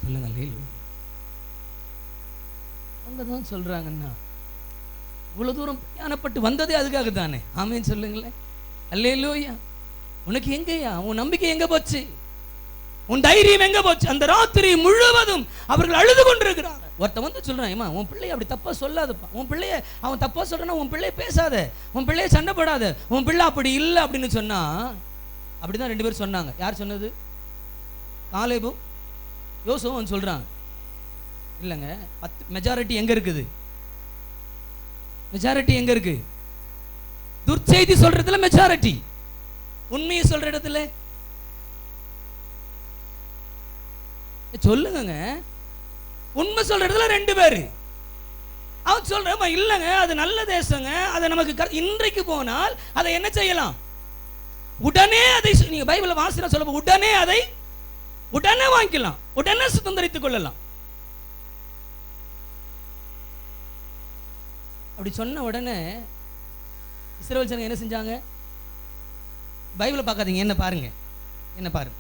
S1: சொல்லுங்க. அவங்க தான் சொல்றாங்கன்னா, இவ்வளவு தூரம் பிரயாணப்பட்டு வந்ததே அதுக்காக தானே. ஆமென் சொல்லுங்களேன். அல்லேலூயா. உனக்கு எங்கயா உன் நம்பிக்கை எங்க போச்சு? உன் தைரியம் எங்க போச்சு? அந்த ராத்திரி முழுவதும் அவர்கள் அழுது கொண்டிருக்கிறாங்க. ஒருத்த வந்து சொல்றான், ஏமா உன் பிள்ளைய அப்படி தப்பா சொல்லாதப்பா, உன் பிள்ளைய அவன் தப்பா சொல்றானா, உன் பிள்ளைய பேசாத, உன் பிள்ளைய சண்டை போடாத, உன் பிள்ளை அப்படி இல்லை அப்படின்னு சொன்னா. அப்படிதான் 2 பேரும் சொன்னாங்க. யார் சொன்னது? காலேபும் யோசுவும் சொல்றாங்க. இல்லைங்க, மெஜாரிட்டி எங்க இருக்குது? மெஜாரிட்டி எங்க இருக்கு? துர்ச்செய்தி சொல்றதுல மெஜாரிட்டி, உண்மையை சொல்ற இடத்துல சொல்லுங்க. உண்மை சொல்ற இடத்துல 2 பேரு. அவன் சொல்ற, இல்லைங்க அது நல்ல தேசங்க, அதை நமக்கு இன்றைக்கு போனால் அதை என்ன செய்யலாம்? உடனே அதை நீங்க பைபிளை வாசினா சொல்ல, உடனே அதை உடனே வாங்கிக்கலாம், உடனே சுதந்திரித்துக் கொள்ளலாம். அப்படி சொன்ன உடனே இஸ்ரவேல் ஜனங்க என்ன செஞ்சாங்க? பைபிளை பார்க்காதீங்க, என்ன பாருங்க, என்ன பாருங்க,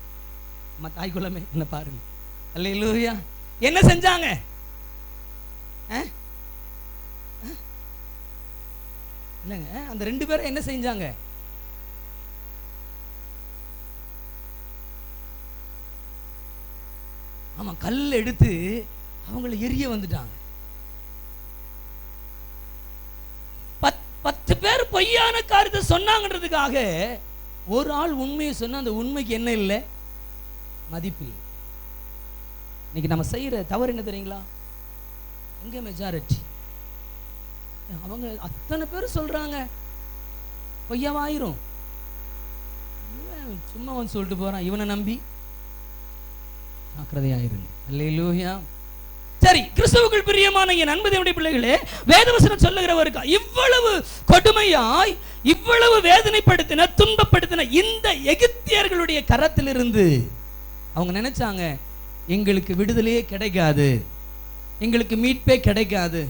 S1: அம்மா தாய் குலமே என்ன பாருங்க. அல்லேலூயா. என்ன செஞ்சாங்க? இல்லைங்க, அந்த 2 பேரும் என்ன செஞ்சாங்க? ஆமா, கல் எடுத்து அவங்களை எரிய வந்துட்டாங்க. 10 பேர் பொய்யான காரியத்தை சொன்னாங்கன்றதுக்காக ஒரு ஆள் உண்மையை சொன்னா அந்த உண்மைக்கு என்ன இல்லை? மதிப்பு. இன்னைக்கு நம்ம செய்யற தவறு என்ன தெரியுங்களா? எங்க மெஜாரிட்டி? அவங்க அத்தனை பேர் சொல்றாங்க, பொய்யாவாயிரும். சும்மா வந்து சொல்லிட்டு போறான், இவனை நம்பி ஜாக்கிரதையாயிருங்க. அல்லேலூயா. சரி, கிறிஸ்துவுக்குள் பிரியமான என் அன்பு தேவனுடைய பிள்ளைகளே, வேதவசனம் சொல்லுகிறவருக்கு இவ்வளவு கொடுமையாய், இவ்வளவு வேதனைப்படுத்தின, துன்பப்படுத்தின இந்த எகிப்தியர்களுடைய கரத்திலிருந்து அவங்க நினைச்சாங்க, எங்களுக்கு விடுதலையே கிடைக்காது, எங்களுக்கு மீட்பே கிடைக்காது,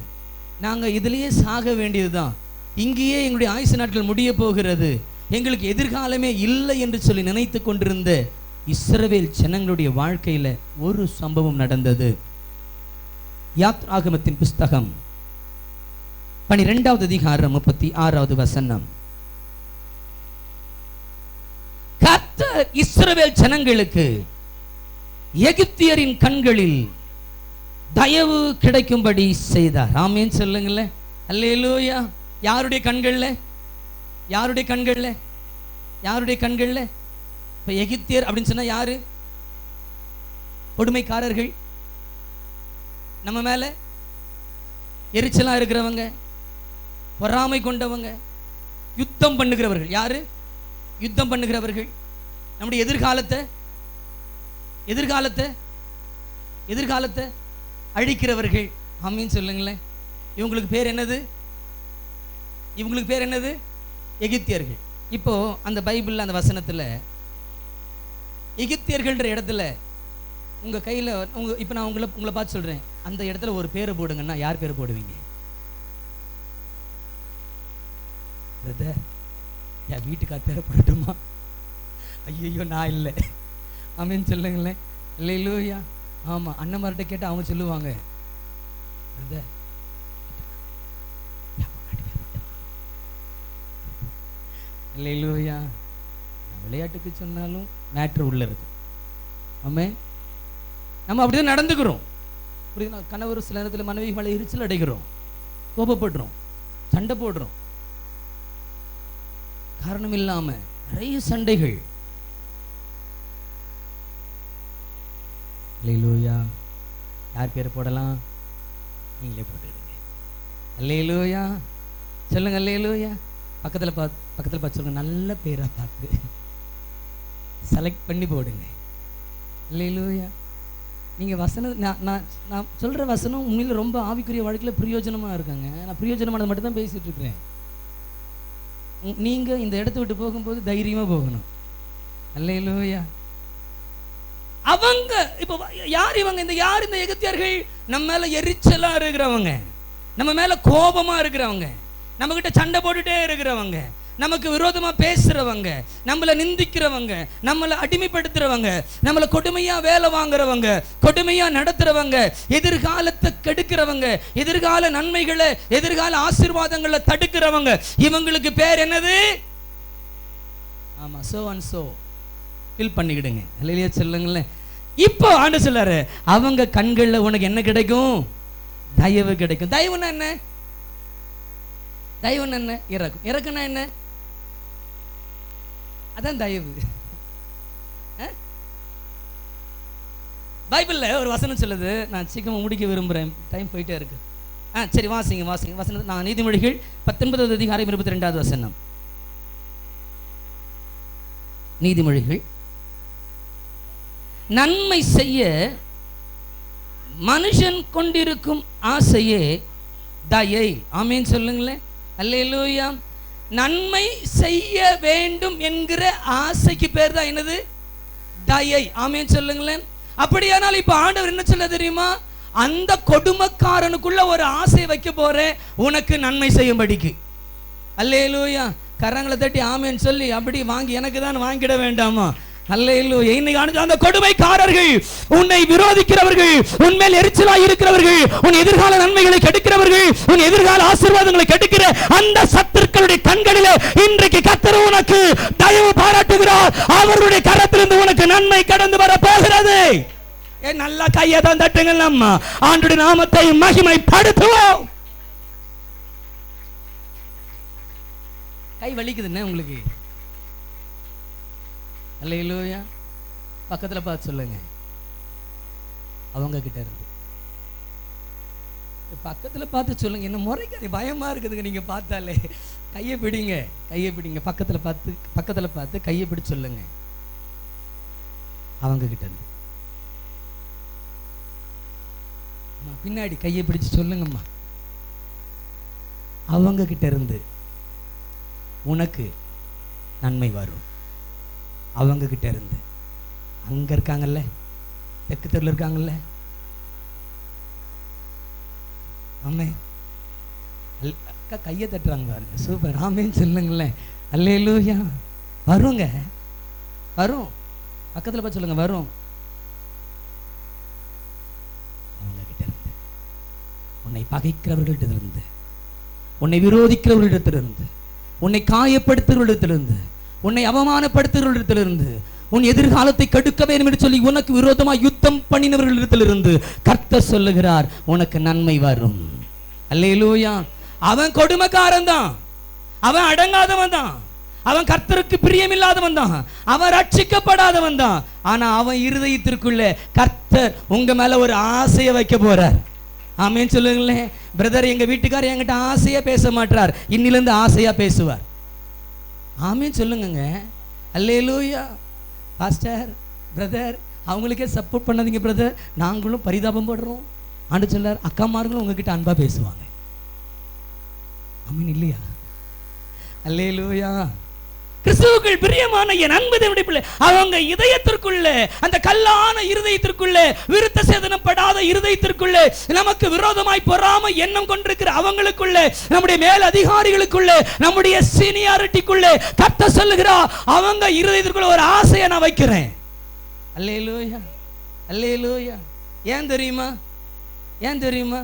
S1: நாங்க இதுலயே சாக வேண்டியதுதான், இங்கேயே எங்களுடைய ஆயுசு நாட்கள் முடிய போகிறது, எங்களுக்கு எதிர்காலமே இல்லை என்று சொல்லி நினைத்து கொண்டிருந்த இஸ்ரவேல் ஜனங்களுடைய வாழ்க்கையில ஒரு சம்பவம் நடந்தது. யாத்ராகமத்தின் புஸ்தகம் 12வது அதிகாரம் 36வது வசனம். கர்த்தர் இஸ்ரவேல் ஜனங்களுக்கு எகிப்தியரின் கண்களில் தயவு கிடைக்கும்படி செய்தார். ஆமென் சொல்லுங்களேன். அல்லேலூயா. யாருடைய கண்கள்ல? யாருடைய கண்கள்ல? யாருடைய கண்கள்ல? இப்ப எகிப்தியர் அப்படின்னு சொன்னா யாரு? கொடுமைக்காரர்கள், நம்ம மேல எரிச்சலா இருக்கிறவங்க, பொறாமை கொண்டவங்க, யுத்தம் பண்ணுகிறவர்கள். யாரு யுத்தம் பண்ணுகிறவர்கள்? நம்முடைய எதிர்காலத்தை எதிர்காலத்தை எதிர்காலத்தை அழிக்கிறவர்கள். ஆமீன் சொல்லுங்களேன். இவங்களுக்கு பேர் என்னது? இவங்களுக்கு பேர் என்னது? எகிப்தியர்கள். இப்போ அந்த பைபிளில் அந்த வசனத்தில் எகிப்தியர்கள்ன்ற இடத்துல உங்க கையில் இப்போ நான் உங்களை பார்த்து சொல்றேன், அந்த இடத்துல ஒரு பேரை போடுங்கன்னா யார் பேரை போடுவீங்க? பிரதர், என் வீட்டுக்கார் பேரை போடட்டுமா? ஐயோ நான் இல்லை. ஆமீன் சொல்லுங்களேன். இல்லையா? ஆமாம், அண்ணன்மார்கிட்ட கேட்டால் அவங்க சொல்லுவாங்க, பிரதர் இல்லையா? விளையாட்டுக்கு சொன்னாலும் மேட்ரு உள்ள இருக்கும். ஆமே, நம்ம அப்படிதான் நடந்துக்கிறோம். புரியுதுங்களா? கணவர் சில நேரத்தில் மனைவி மேலே எரிச்சல் அடைகிறோம், கோபப்படுறோம், சண்டை போடுறோம், காரணம் இல்லாம நிறைய சண்டைகள். அல்லேலூயா. யார் பேரை போடலாம்? நீங்களே போட்டுடுங்க. அல்லேலூயா சொல்லுங்க. அல்லேலூயா. பக்கத்தில் பார்த்து சொல்லுங்க, நல்ல பேரை பார்த்து செலக்ட் பண்ணி போடுங்க. அல்லேலூயா. நீங்கள் வசனம் நான் சொல்கிற வசனம் உண்மையில் ரொம்ப ஆவிக்குரிய வாழ்க்கையில் பிரயோஜனமாக இருக்காங்க. நான் பிரயோஜனமானது மட்டும்தான் பேசிகிட்டு இருக்கிறேன். நீங்கள் இந்த இடத்த விட்டு போகும்போது தைரியமாக போகணும். அல்லேலூயா. அவங்க இப்போ யார் இவங்க? யார் இந்த எகிப்தியர்கள்? நம்ம மேலே எரிச்சலாக இருக்கிறவங்க, நம்ம மேலே கோபமாக இருக்கிறவங்க, நம்மக்கிட்ட சண்டை போட்டுட்டே இருக்கிறவங்க, நமக்கு விரோதமா பேசுறவங்க, நம்மளை நிந்திக்கிறவங்க, நம்மளை அடிமைப்படுத்துறவங்க, நம்மளை கொடுமையா வேலை வாங்குறவங்க, கொடுமையா நடத்துறவங்க, எதிர்காலத்தை கெடுக்கிறவங்க, எதிர்கால நன்மைகளை, எதிர்கால ஆசீர்வாதங்களை தடுக்கிறவங்க, இவங்களுக்கு பேர் என்னது? ஆமா, சோ அண்ட் சோ ஃபில் பண்ணிக்கிடுங்க. அல்லேலூயா சொல்லுங்களேன். இப்போ ஆண்டவர் சொல்றாரு, அவங்க கண்கள்ல உனக்கு என்ன கிடைக்கும்? தயவு கிடைக்கும். தயவுன்னா என்ன? தயவுன்னா என்ன? இறக்கும். இறக்குன்னா என்ன? அதான் தயவு. பைபிள்ல ஒரு வசனம் சொல்லுது, நான் சீக்கிரமா முடிக்க விரும்புறேன், டைம் போயிட்டே இருக்கு. சரி, வாசிங்க வசனம். நான் நீதிமொழிகள் 19வது அதிகாரம் 22வது வசனம். நீதிமொழிகள், நன்மை செய்ய மனுஷன் கொண்டிருக்கும் ஆசையே தயை. ஆமீன் சொல்லுங்களேன். அல்லேலூயா. நன்மை செய்ய வேண்டும் என்கிற ஆசைக்கு பேர் தான் என்னது? தயை. ஆமீன் சொல்லுங்களேன். அப்படியானால் இப்ப ஆண்டவர் என்ன சொல்ல தெரியுமா? அந்த கொடுமைக்காரனுக்குள்ள ஒரு ஆசை வைக்க போறேன், உனக்கு நன்மை செய்யும்படிக்கு. அல்லேலூயா. கரங்களை தட்டி ஆமேன் சொல்லி அப்படி வாங்கி எனக்கு தான் வாங்கிட வேண்டாமா? அல்லேலூயா. இன்னைக்கு அந்த கொடுமைக்காரர்கள், உன்னை விரோதிக்கிறவர்கள், உன்மேல் எரிச்சலாய் இருக்கிறவர்கள், உன் எதிர்கால நன்மைகளை கெடுக்கிறவர்கள், உன் எதிர்கால ஆசீர்வாதங்களை கெடுக்கிற அந்த சத்துருக்களுடைய கண்களிலே இன்றைக்கு கர்த்தர் உனக்கு தயவு பாராட்டுகிறார். அவருடைய கரத்திலிருந்து உனக்கு நன்மை கடந்து வர போகிறது. நல்லா கையை தான் தட்டுங்கள். நம்ம ஆண்டவருடைய நாமத்தை மகிமைப்படுத்துவோம். கை வலிக்குதுன்னு உங்களுக்கு? அல்லேலூயா. பக்கத்துல பார்த்து சொல்லுங்க, அவங்க கிட்ட இருந்து பக்கத்துல பார்த்து சொல்லுங்க. என்ன முறைக்காது, பயமா இருக்குதுங்க நீங்க பார்த்தாலே. கையை பிடிங்க, கையை பிடிங்க. பக்கத்துல பார்த்து கையை பிடிச்சு சொல்லுங்க, அவங்க கிட்ட இருந்து. பின்னாடி கையை பிடிச்சு சொல்லுங்கம்மா, அவங்க கிட்ட இருந்து உனக்கு நன்மை வரும். அவங்க கிட்ட இருந்து. அங்க இருக்காங்கல்ல, தெற்கு தெருவில் இருக்காங்கல்ல, ஆமே, அக்கா கையை தட்டுறாங்க பாருங்க. சூப்பர். ஆமேன்னு சொல்லுங்களேன். அல்லேலூயா. வருங்க, வரும். பக்கத்தில் பார்த்து சொல்லுங்க, வரும். அவங்க கிட்ட இருந்து, உன்னை பகைக்கிறவர்களிடத்திலிருந்து, உன்னை விரோதிக்கிறவர்களிடத்திலிருந்து, உன்னை காயப்படுத்துகிறவர்களிடத்திலிருந்து, உன்னை அவமானப்படுத்துகிறவர்களிடத்திலிருந்து, உன் எதிர்காலத்தை கெடுக்க வேண்டும் என்று சொல்லி உனக்கு விரோதமாக யுத்தம் பண்ணினவர்களிடத்திலிருந்து கர்த்தர் சொல்லுகிறார், உனக்கு நன்மை வரும். அல்லேலூயா. அவன் கொடுமைக்காரன் தான், அவன் அடங்காதவன் தான், அவன் கர்த்தருக்கு பிரியமில்லாதவன் தான், அவன் ரட்சிக்கப்படாதவன் தான். ஆனா அவன் இருதயத்திற்குள்ள கர்த்தர் உங்க மேல ஒரு ஆசையை வைக்க போறார். ஆமேன்னு சொல்லுங்களேன். பிரதர், எங்க வீட்டுக்காரர் என்கிட்ட ஆசையா பேச மாட்டார், இன்னிலிருந்து ஆசையா பேசுவார். ஆமேன்னு சொல்லுங்க. அல்லேலூயா. பாஸ்டர், பிரதர், அவங்களுக்கே சப்போர்ட் பண்ணாதீங்க பிரதர், நாங்களும் பரிதாபம் படுறோம். ஆண்டு சொல்லார், அக்காமார்களும் உங்ககிட்ட அன்பா பேசுவாங்க. ஆமீன் இல்லையா? அல்லேலூயா. கிறிஸ்துவுக்குள் பிரியமான என் அன்பு தேவனுடைய பிள்ளை, அவங்க இதயத்திற்குள்ள, அந்த கல்லான இருதயத்திற்குள்ள, விருத்த சேதனப்படாத இருதயத்திற்குள்ள, நமக்கு விரோதமாய் பொறாம எண்ணம் கொண்டிருக்கிற அவங்களுக்குள்ள, நம்முடைய மேல் அதிகாரிகளுக்குள்ள, நம்முடைய சீனியாரிட்டிக்குள்ள கர்த்தர் சொல்லுகிறார், அவங்க இருதயத்திற்குள்ள ஒரு ஆசையை நான் வைக்கிறேன். அல்லேலூயா, அல்லேலூயா. ஏன் தெரியுமா? ஏன் தெரியுமா?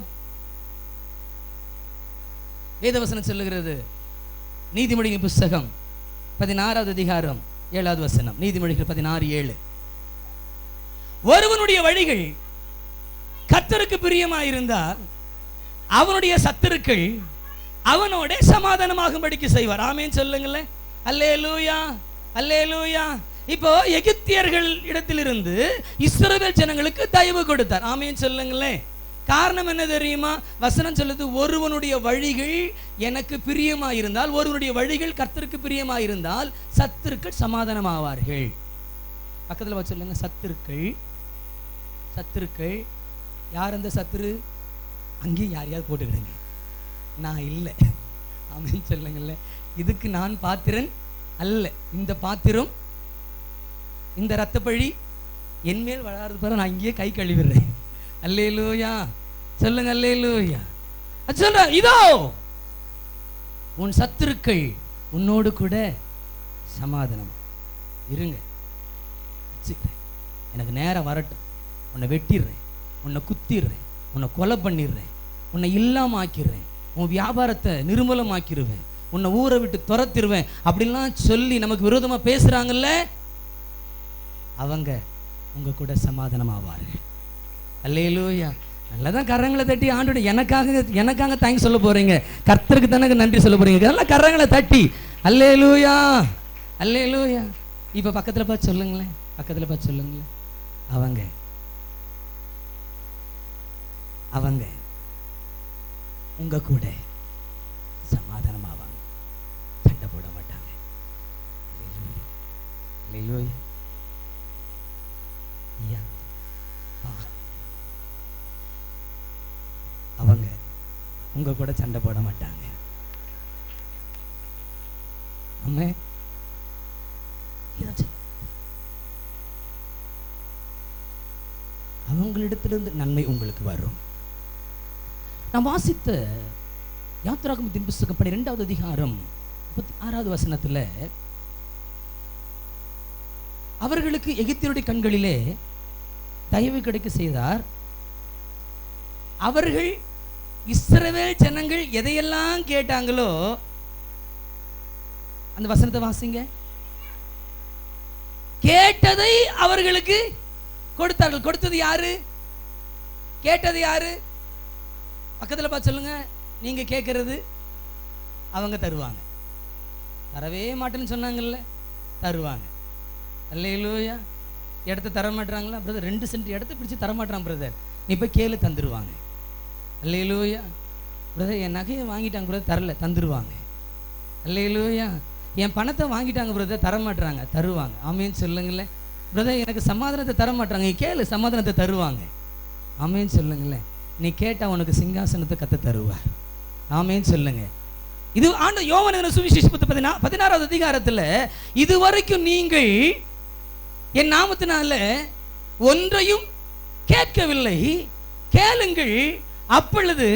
S1: வேதவசனம் சொல்லுகிறது, நீதிமொழிகளின் புஸ்தகம் 16வது அதிகாரம் 7வது வசனம். நீதிமொழிகள் 16:7. ஒருவனுடைய வழிகள் கர்த்தருக்கு பிரியமாயிருந்தால் அவனுடைய சத்துருக்கள் அவனோட சமாதானமாகும்படிக்கு செய்வார். ஆமென் சொல்லுங்களேன். அல்லேலூயா, அல்லேலூயா. இப்போ எகிப்தியர்கள் இடத்திலிருந்து இஸ்ரவேல் ஜனங்களுக்கு தயவு கொடுத்தார். ஆமென் சொல்லுங்களேன். காரணம் என்ன தெரியுமா? வசனம் சொல்லுது, ஒருவனுடைய வழிகள் எனக்கு பிரியமாயிருந்தால், ஒருவனுடைய வழிகள் கர்த்தருக்கு பிரியமாயிருந்தால் சத்துருக்கள் சமாதானமாவார்கள். பக்கத்தில் வச்சு சொல்லுங்க, சத்துருக்கள். சத்துருக்கள் யார்? அந்த சத்துரு அங்கேயும் யாரையாவது போட்டுக்கிடுங்க, நான் இல்லை. ஆமென் சொல்லுங்கள்ல. இதுக்கு நான் பாத்திரன் அல்ல. இந்த பாத்திரம், இந்த இரத்தப்பழி என்மேல் வளர்றது பாரு, நான் இங்கேயே கை கழுவிடுறேன். அல்லேலூயா சொல்லுங்க, அல்லேலூயா. சொல்ற, இதோ உன் சத்துருக்கள் உன்னோடு கூட சமாதானம் இருங்க, எனக்கு நேரம் வரட்டும், உன்னை வெட்டிடுறேன், உன்னை குத்திடுறேன், உன்னை கொலை பண்ணிடுறேன், உன்னை இல்லாம ஆக்கிடுறேன், உன் வியாபாரத்தை நிர்மூலமாக்கிடுவேன், உன்னை ஊரை விட்டு துரத்திடுவேன் அப்படின்லாம் சொல்லி நமக்கு விரோதமா பேசுறாங்கல்ல, அவங்க உங்க கூட சமாதானம் ஆவார்கள். அல்லேலூயா. நல்லதான் கரங்களை தட்டி ஆண்டோட எனக்காக தேங்க்ஸ் சொல்ல போறீங்க, கர்த்தருக்கு தானே நன்றி சொல்ல போறீங்க. நல்லா கரங்களை தட்டி அல்லேலூயா, அல்லேலூயா. இப்ப பக்கத்துல பார்த்து சொல்லுங்களேன், பக்கத்துல பார்த்து சொல்லுங்களேன், அவங்க அவங்க உங்க கூட சமாதானமாவாங்க, சண்டை போட மாட்டாங்க. அல்லேலூயா. அவங்க உங்க கூட சண்டை போட மாட்டாங்க. அவங்களிடத்திலிருந்து நன்மை உங்களுக்கு வரும். நான் வாசித்த யாத்திராகமத்தின் புஸ்தகம் 12வது அதிகாரம் 36வது வசனத்துல, அவர்களுக்கு எகிப்தியருடைய கண்களிலே தயவு கிடைக்க செய்தார். அவர்கள் இஸ்ரவேல் ஜனங்கள் எதையெல்லாம் கேட்டாங்களோ, அந்த வசனத்தை வாசிங்க, கேட்டதை அவர்களுக்கு கொடுத்தார்கள். கொடுத்தது யாரு? கேட்டது யாரு? பக்கத்துல பார்த்து சொல்லுங்க, நீங்க கேட்கறது அவங்க தருவாங்க. தரவே மாட்டேன்னு சொன்னாங்கல்ல, தருவாங்க. அல்லேலூயா. இடத்த தர மாட்டாங்களா பிரதர்? 2 சென்ட் இடத்த பிடிச்சு தர மாட்டான் பிரதர், நீ போய் கேளு, தந்துருவாங்க. அல்லேலூயா. பிரதர் என் நகையை வாங்கிட்டாங்க பிரதர், தரல, தந்துருவாங்க. அல்லேலூயா. என் பணத்தை வாங்கிட்டாங்க பிரதர், தர மாட்டாங்க, தருவாங்க. ஆமேன்னு சொல்லுங்களேன். பிரதர் எனக்கு சமாதானத்தை தர மாட்டாங்க, நீ கேளு, சமாதானத்தை தருவாங்க. ஆமேன்னு சொல்லுங்களேன். நீ கேட்டா உனக்கு சிங்காசனத்தை கத்த தருவார். ஆமேன்னு சொல்லுங்க. இது ஆண்டு யோவான் சுவிசேஷம் 16வது அதிகாரத்துல, இதுவரைக்கும் நீங்கள் என் நாமத்தினால ஒன்றையும் கேட்கவில்லை, கேளுங்கள், அப்பொழுது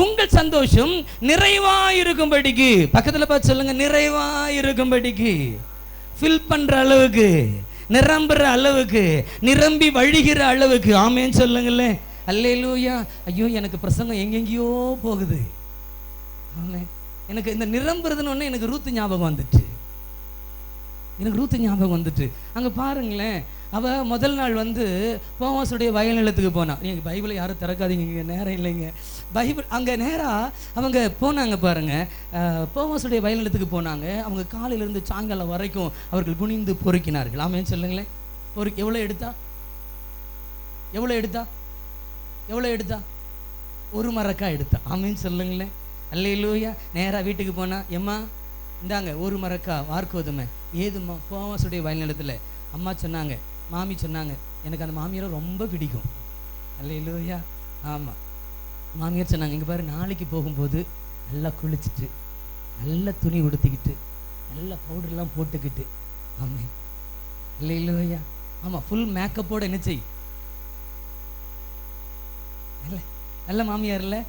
S1: உங்கள் சந்தோஷம் நிறைவாயிருக்கும்படிக்கு. பக்கத்துல பார்த்து சொல்லுங்க, நிறைவாயிருக்கும்படிக்கு. ஃபில் பண்ற அளவுக்கு, நிரம்புற அளவுக்கு, நிரம்பி வழிகிற அளவுக்கு. ஆமேன்னு சொல்லுங்களேன். அல்லேலூயா. ஐயோ எனக்கு பிரசங்கம் எங்கெங்கேயோ போகுது. ஆமே. எனக்கு இந்த நிரம்புறதுன்னு ஒன்று எனக்கு ரூத்து ஞாபகம் வந்துட்டு, எனக்கு ரூத்து ஞாபகம் வந்துட்டு. அங்கே பாருங்களேன், அவள் முதல் நாள் வந்து போவாசுடைய வயல் நிலத்துக்கு போனான். நீங்கள் பைபிளை யாரும் திறக்காதீங்க, நேரம் இல்லைங்க. பைபிள் அங்கே நேராக அவங்க போனாங்க பாருங்க. போவாசுடைய வயல் நிலத்துக்கு போனாங்க. அவங்க காலையிலேருந்து சாயங்காலம் வரைக்கும் அவர்கள் குனிந்து பொறுக்கினார்கள். ஆமேன்னு சொல்லுங்களேன். எவ்வளோ எடுத்தா? எவ்வளோ எடுத்தா? எவ்வளோ எடுத்தா? 1 மரக்காய் எடுத்தா. ஆமேன்னு சொல்லுங்களேன். அல்லேலூயா. நேராக வீட்டுக்கு போனா, எம்மா இந்தாங்க 1 மரக்காய் வார்க்கோதுமை. ஏதும்மா? போவாசுடைய வயல் நிலத்தில் அம்மா சொன்னாங்க, மாமி சொன்னாங்க, எனக்கு அந்த மாமியாரை ரொம்ப பிடிக்கும். அல்லேலூயா. ஆமாம், மாமியார் சொன்னாங்க, இங்கே பாரு, நாளைக்கு போகும்போது நல்லா குளிச்சுட்டு நல்ல துணி உடுத்திக்கிட்டு நல்ல பவுடர்லாம் போட்டுக்கிட்டு, ஆமாம் இல்லை இல்லையா, ஆமாம் ஃபுல் மேக்கப்போட என்ன செய், இல்லை நல்ல மாமியார் இல்லை,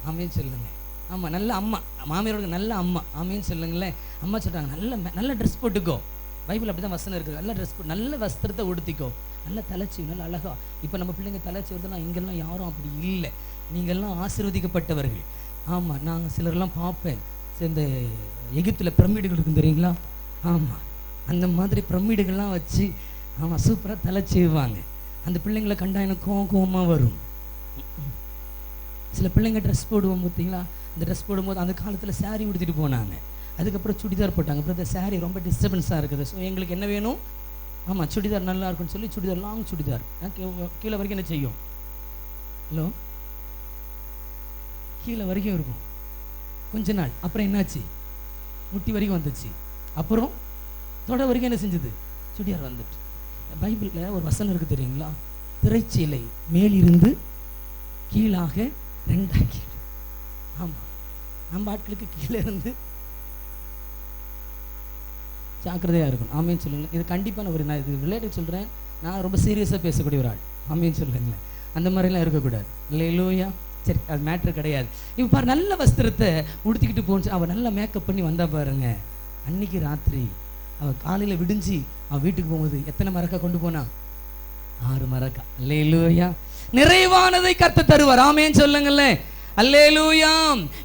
S1: ஆமேன்னு சொல்லுங்க. ஆமாம் நல்ல அம்மா, மாமியாரோட நல்ல அம்மா, ஆமேன்னு சொல்லுங்களேன். அம்மா சொல்கிறாங்க, நல்ல ட்ரெஸ் போட்டுக்கோ, பைபிள் அப்படி தான் வசனம் இருக்குது, நல்ல ட்ரெஸ் போட்டு நல்ல வஸ்திரத்தை உடுத்திக்கோ, நல்ல தலைச்சி, நல்ல அழகா. இப்போ நம்ம பிள்ளைங்க தலைச்சி வருதுலாம், இங்கெல்லாம் யாரும் அப்படி இல்லை, நீங்கள்லாம் ஆசீர்வதிக்கப்பட்டவர்கள். ஆமாம், நான் சிலர்லாம் பார்ப்பேன், இந்த எகிப்தில் பிரமிடுகள் இருக்கும் தெரியுங்களா, ஆமாம் அந்த மாதிரி பிரமிடுகள்லாம் வச்சு ஆமாம் சூப்பராக தலை செய்வாங்க. அந்த பிள்ளைங்களை கண்டா எனக்கு கோவமாக வரும். சில பிள்ளைங்க ட்ரெஸ் போடுவோம் பார்த்தீங்களா, அந்த ட்ரெஸ் போடும்போது அந்த காலத்தில் சாரீ உடுத்திட்டு போனாங்க, அதுக்கப்புறம் சுடிதார் போட்டாங்க. அப்புறம் இந்த சாரீ ரொம்ப டிஸ்டர்பன்ஸாக இருக்குது, ஸோ எங்களுக்கு என்ன வேணும், ஆமாம் சுடிதார் நல்லா இருக்குன்னு சொல்லி சுடிதார், லாங் சுடிதார் கீழே வரைக்கும் என்ன செய்யும், ஹலோ கீழே வரைக்கும் இருக்கும் கொஞ்ச நாள். அப்புறம் என்னாச்சு, முட்டி வரைக்கும் வந்துச்சு, அப்புறம் தொட வரைக்கும் என்ன செஞ்சது, சுடிதார் வந்துட்டு. பைபிளில் ஒரு வசனம் இருக்குது தெரியுங்களா, திரைச்சீலை மேலிருந்து கீழாக ரெண்டாக்கி. ஆமாம் நம்ம ஆட்களுக்கு கீழே இருந்து ஜாக்கிரதையாக இருக்கும். ஆமேன்னு சொல்லுங்களேன். இது கண்டிப்பாக நான் இது ரிலேட்டிவ் சொல்கிறேன், நான் ரொம்ப சீரியஸாக பேசக்கூடிய ஒரு ஆள். ஆமேன்னு சொல்லுங்களேன். அந்த மாதிரிலாம் இருக்கக்கூடாது. இல்லையா, சரி அது மேட்ரு கிடையாது. இப்போ பாரு, நல்ல வஸ்திரத்தை உடுத்திக்கிட்டு போச்சு, அவள் நல்லா மேக்கப் பண்ணி வந்தா பாருங்க. அன்னைக்கு ராத்திரி அவள் காலையில் விடிஞ்சு அவள் வீட்டுக்கு போகும்போது எத்தனை மரக்கா கொண்டு போனா, 6 மரக்கா. அல்லேலூயா, நிறைவானதை கர்த்தர் தருவார். ஆமேன்னு சொல்லுங்களேன். அல்லேலூயா.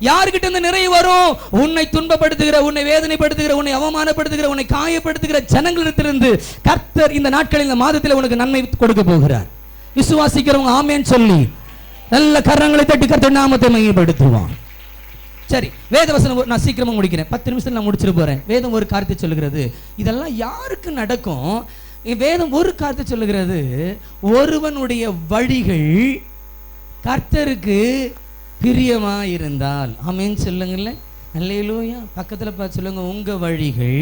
S1: யார்கிட்ட இருந்து நிறைவு வரும், உன்னை துன்பப்படுத்துகிற, உன்னை வேதனைப்படுத்துகிற, உன்னை அவமானப்படுத்துகிற, உன்னை காயப்படுத்துகிற ஜனங்களிடத்திலிருந்து கர்த்தர் இந்த நாட்களில், இந்த மாதத்தில் உனக்கு நன்மை கொடுக்க போகிறார். விசுவாசிக்கிறவங்க ஆமேன்னு சொல்லி நல்ல கரங்களை தட்டி கர்த்தர் நாமத்தை மையப்படுத்துவான். சரி, வேதவசனம் நான் சீக்கிரமா முடிக்கிறேன், 10 நிமிஷத்துல நான் முடிச்சிட்டு போறேன். வேதம் ஒரு காரியத்தை சொல்லுகிறது, இதெல்லாம் யாருக்கு நடக்கும், வேதம் ஒரு காரியத்தை சொல்லுகிறது, ஒருவனுடைய வழிகள் கர்த்தருக்கு பிரியமா இருந்தால். ஆமென் சொல்லுங்களேன். அல்லேலூயா. பக்கத்துல பார்த்து சொல்லுங்க, உங்க வழிகள்.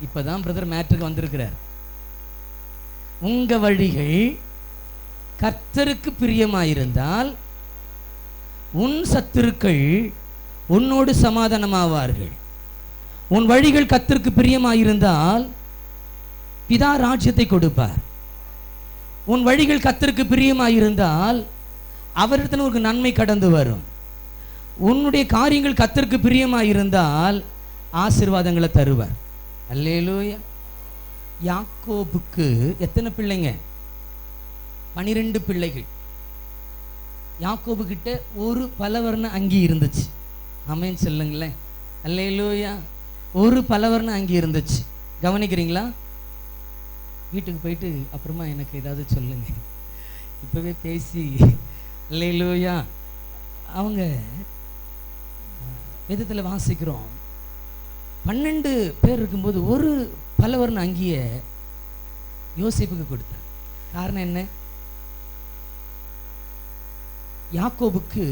S1: இப்பதான் பிரதர் மேட்ருக்கு வந்திருக்கிறார். உங்க வழிகள் கர்த்தருக்கு பிரியமாயிருந்தால் உன் சத்துருக்கள் உன்னோடு சமாதானமாவார்கள். உன் வழிகள் கர்த்தருக்கு பிரியமாயிருந்தால் பிதா ராஜ்யத்தை கொடுப்பார். உன் வழிகள் கர்த்தருக்கு பிரியமாயிருந்தால் அவரிடத்தில் ஒரு நன்மை கடந்து வரும். உன்னுடைய காரியங்கள் கர்த்தருக்கு பிரியமாயிருந்தால் ஆசீர்வாதங்களை தருவார். அல்லேலூயா. யாக்கோபுக்கு எத்தனை பிள்ளைங்க? 12 பிள்ளைகள். யாக்கோபு கிட்ட ஒரு பலவர்ண அங்கி இருந்துச்சு. ஆமென் சொல்லுங்களேன். அல்லேலூயா. ஒரு பலவர்ண அங்கி இருந்துச்சு. கவனிக்கிறீங்களா? வீட்டுக்கு போயிட்டு அப்புறமா எனக்கு ஏதாவது சொல்லுங்க, இப்பவே பேசி. அல்லேலூயா. அவங்க வேதத்தில் வாசிக்கிறோம், 12 பேர் இருக்கும்போது ஒரு பலவர்ண அங்கிய யோசேப்புக்கு கொடுத்தார். காரணம் என்ன? யாக்கோபுக்கு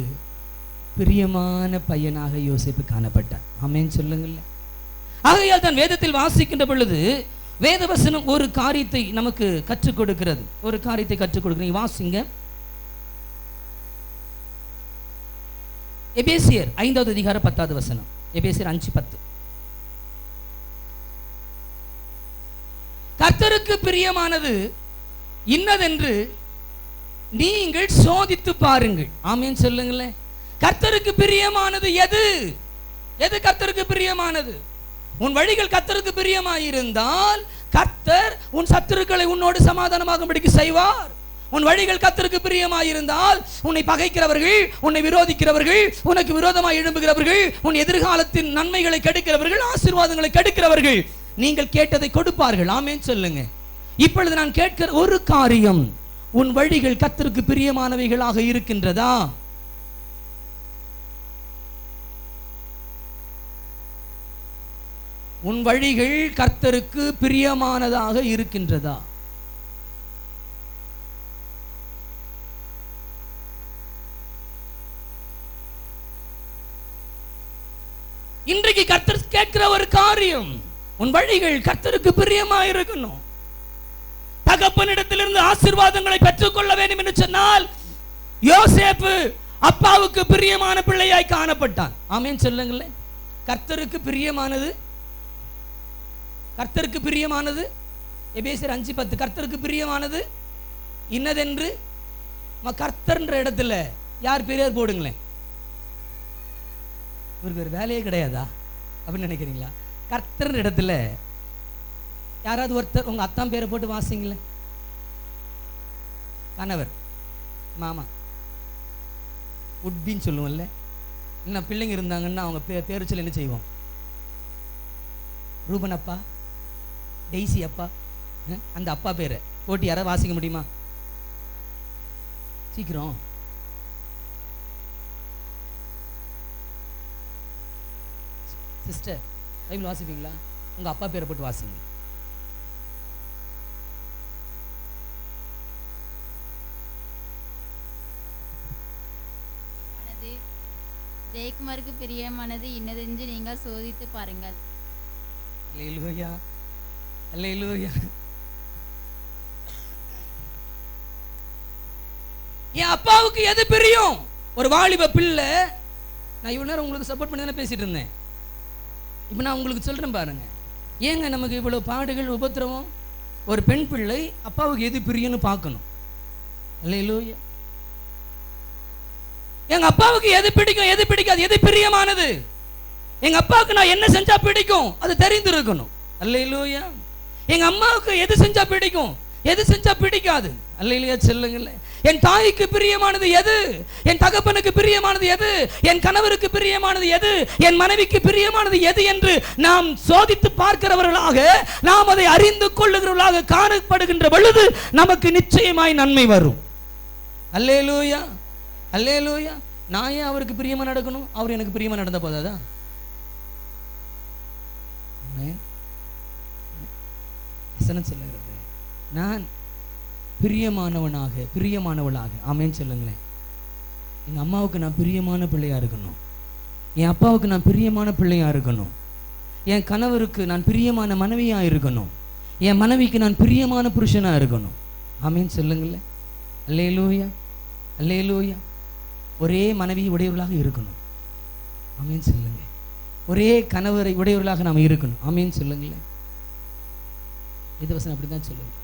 S1: பிரியமான பையனாக யோசேப்பு காணப்பட்டார். ஆமென் சொல்லுங்கள். ஆகையால் தான் வேதத்தில் வாசிக்கின்ற பொழுது வேதவசனம் ஒரு காரியத்தை நமக்கு கற்றுக் கொடுக்கிறது. ஒரு காரியத்தை கற்றுக் கொடுக்கிறது. வாசிங்க, எபேசியர் 5வது அதிகாரம் 10வது வசனம். எபேசியர் 5:10. கர்த்தருக்கு பிரியமானது இன்னதென்று நீங்கள் சோதித்து பாருங்கள். ஆமென் சொல்லுங்களேன். கர்த்தருக்கு பிரியமானது எது? எது கர்த்தருக்கு பிரியமானது? உன் வழிகள் கர்த்தருக்கு பிரியமாயிருந்தால் கர்த்தர் உன் சத்துருக்களை உன்னோடு சமாதானமாகும்படிக்கு செய்வார். உன் வழிகள் கர்த்தருக்கு பிரியமாயிருந்தால் உன்னை பகைக்கிறவர்கள், உன்னை விரோதிக்கிறவர்கள், உனக்கு விரோதமாக எழும்புகிறவர்கள், உன் எதிர்காலத்தின் நன்மைகளை கெடுக்கிறவர்கள், ஆசீர்வாதங்களை கெடுக்கிறவர்கள் நீங்கள் கேட்டதை கொடுப்பார்கள். ஆமென் சொல்லுங்க. இப்பொழுது நான் கேட்கிற ஒரு காரியம், உன் வழிகள் கர்த்தருக்கு பிரியமானவைகளாக இருக்கின்றதா? உன் வழிகள் கர்த்தருக்கு பிரியமானதாக இருக்கின்றதா? இன்றைக்கு கர்த்தர் கேட்கிற ஒரு காரியம், உன் வழிகள் கர்த்தருக்கு பிரியமா இருக்கணும். தகப்பனிடத்திலிருந்து ஆசீர்வாதங்களை பெற்றுக்கொள்ள வேண்டும் என்று சொன்னால் யோசேப்பு அப்பாவுக்கு பிரியமான பிள்ளையாய் காணப்பட்டான். ஆமென் சொல்லுங்களேன். கர்த்தருக்கு பிரியமானது, கர்த்தருக்கு பிரியமானது எபேசியர் 5:10 கர்த்தருக்கு பிரியமானது இன்னதென்று. கர்த்தர்ன்ற இடத்துல யார் பெரியார் போடுங்களேன். இவருக்கு ஒரு வேலையே கிடையாதா அப்படின்னு நினைக்கிறீங்களா? கர்த்தர் இடத்துல யாராவது ஒருத்தர் உங்க அத்தான் பேரை போட்டு வாசிங்களேன். கணவர், மாமா, உட்பின்னு சொல்லுவோம்ல. இன்னும் பிள்ளைங்க இருந்தாங்கன்னா அவங்க பேர் சொல்லி என்ன செய்வோம்? ரூபன் அப்பா, டெய்சி அப்பா, அந்த அப்பா பேரை போட்டு யாராவது வாசிக்க முடியுமா? சீக்கிரம். சிஸ்டர், பைபிள் வாசிப்பீங்களா? உங்க அப்பா பேரை போட்டு வாசிங்க.
S3: ஜெயக்குமாருக்கு பிரியமானது இன்னதென்று நீங்கள் சோதித்து பாருங்கள்.
S1: அல்லேலூயா, அல்லேலூயா. என் அப்பாவுக்கு எது பிரியம்? ஒரு வாலிப பிள்ளை. நான் இவ்வளவு நேரம் உங்களுக்கு சப்போர்ட் பண்ணி தானே பேசிட்டு இருந்தேன். இப்போ நான் உங்களுக்கு சொல்றேன் பாருங்க. ஏங்க நமக்கு இவ்வளவு பாடுகள், உபத்திரவம்? ஒரு பெண் பிள்ளை அப்பாவுக்கு எது பிரியம்னு பார்க்கணும். அல்லேலூயா. எங்க அப்பாவுக்கு எது பிடிக்கும், எது பிடிக்காது, எது பிரியமானது? எங்க அப்பாவுக்கு நான் என்ன செஞ்சா பிடிக்கும் அது தெரிந்திருக்கணும். அல்லேலூயா. எங்க அம்மாவுக்கு எது செஞ்சா பிடிக்கும், எது செஞ்சா பிடிக்காது. அல்லேலூயா சொல்லுங்களேன். என் தாய்க்கு பிரியமானது எது, என் தகப்பனுக்கு பிரியமானது எது, என் கணவருக்கு பிரியமானது எது, என் மனைவிக்கு பிரியமானது எது என்று நாம் சோதித்து பார்க்கிறவர்களாக, நாம் அதை அறிந்து கொள்ளுகிறவர்களாக காணப்படுகின்ற பொழுது நமக்கு நிச்சயமாய் நன்மை வரும். அல்லேலூயா, அல்லேலூயா. நான் ஏன் அவருக்கு பிரியமா நடக்கணும்? அவர் எனக்கு பிரியமா நடந்த போதாதா? சொல்லுகிறது நான் பிரியமானவளாக ஆமென் சொல்லுங்களேன். எங்க அம்மாவுக்கு நான் பிரியமான பிள்ளையா இருக்கணும், என் அப்பாவுக்கு நான் பிரியமான பிள்ளையா இருக்கணும், என் கணவருக்கு நான் பிரியமான மனைவியா இருக்கணும், என் மனைவிக்கு நான் பிரியமான புருஷனா இருக்கணும். ஆமென் சொல்லுங்களேன். அல்லேலூயா, அல்லேலூயா. ஒரே மனைவி உடையவர்களாக இருக்கணும். ஆமென் சொல்லுங்க. ஒரே கணவரை உடையவர்களாக நாம் இருக்கணும். ஆமென் சொல்லுங்களேன். வேதவசனம் அப்படிதான் சொல்லுங்க.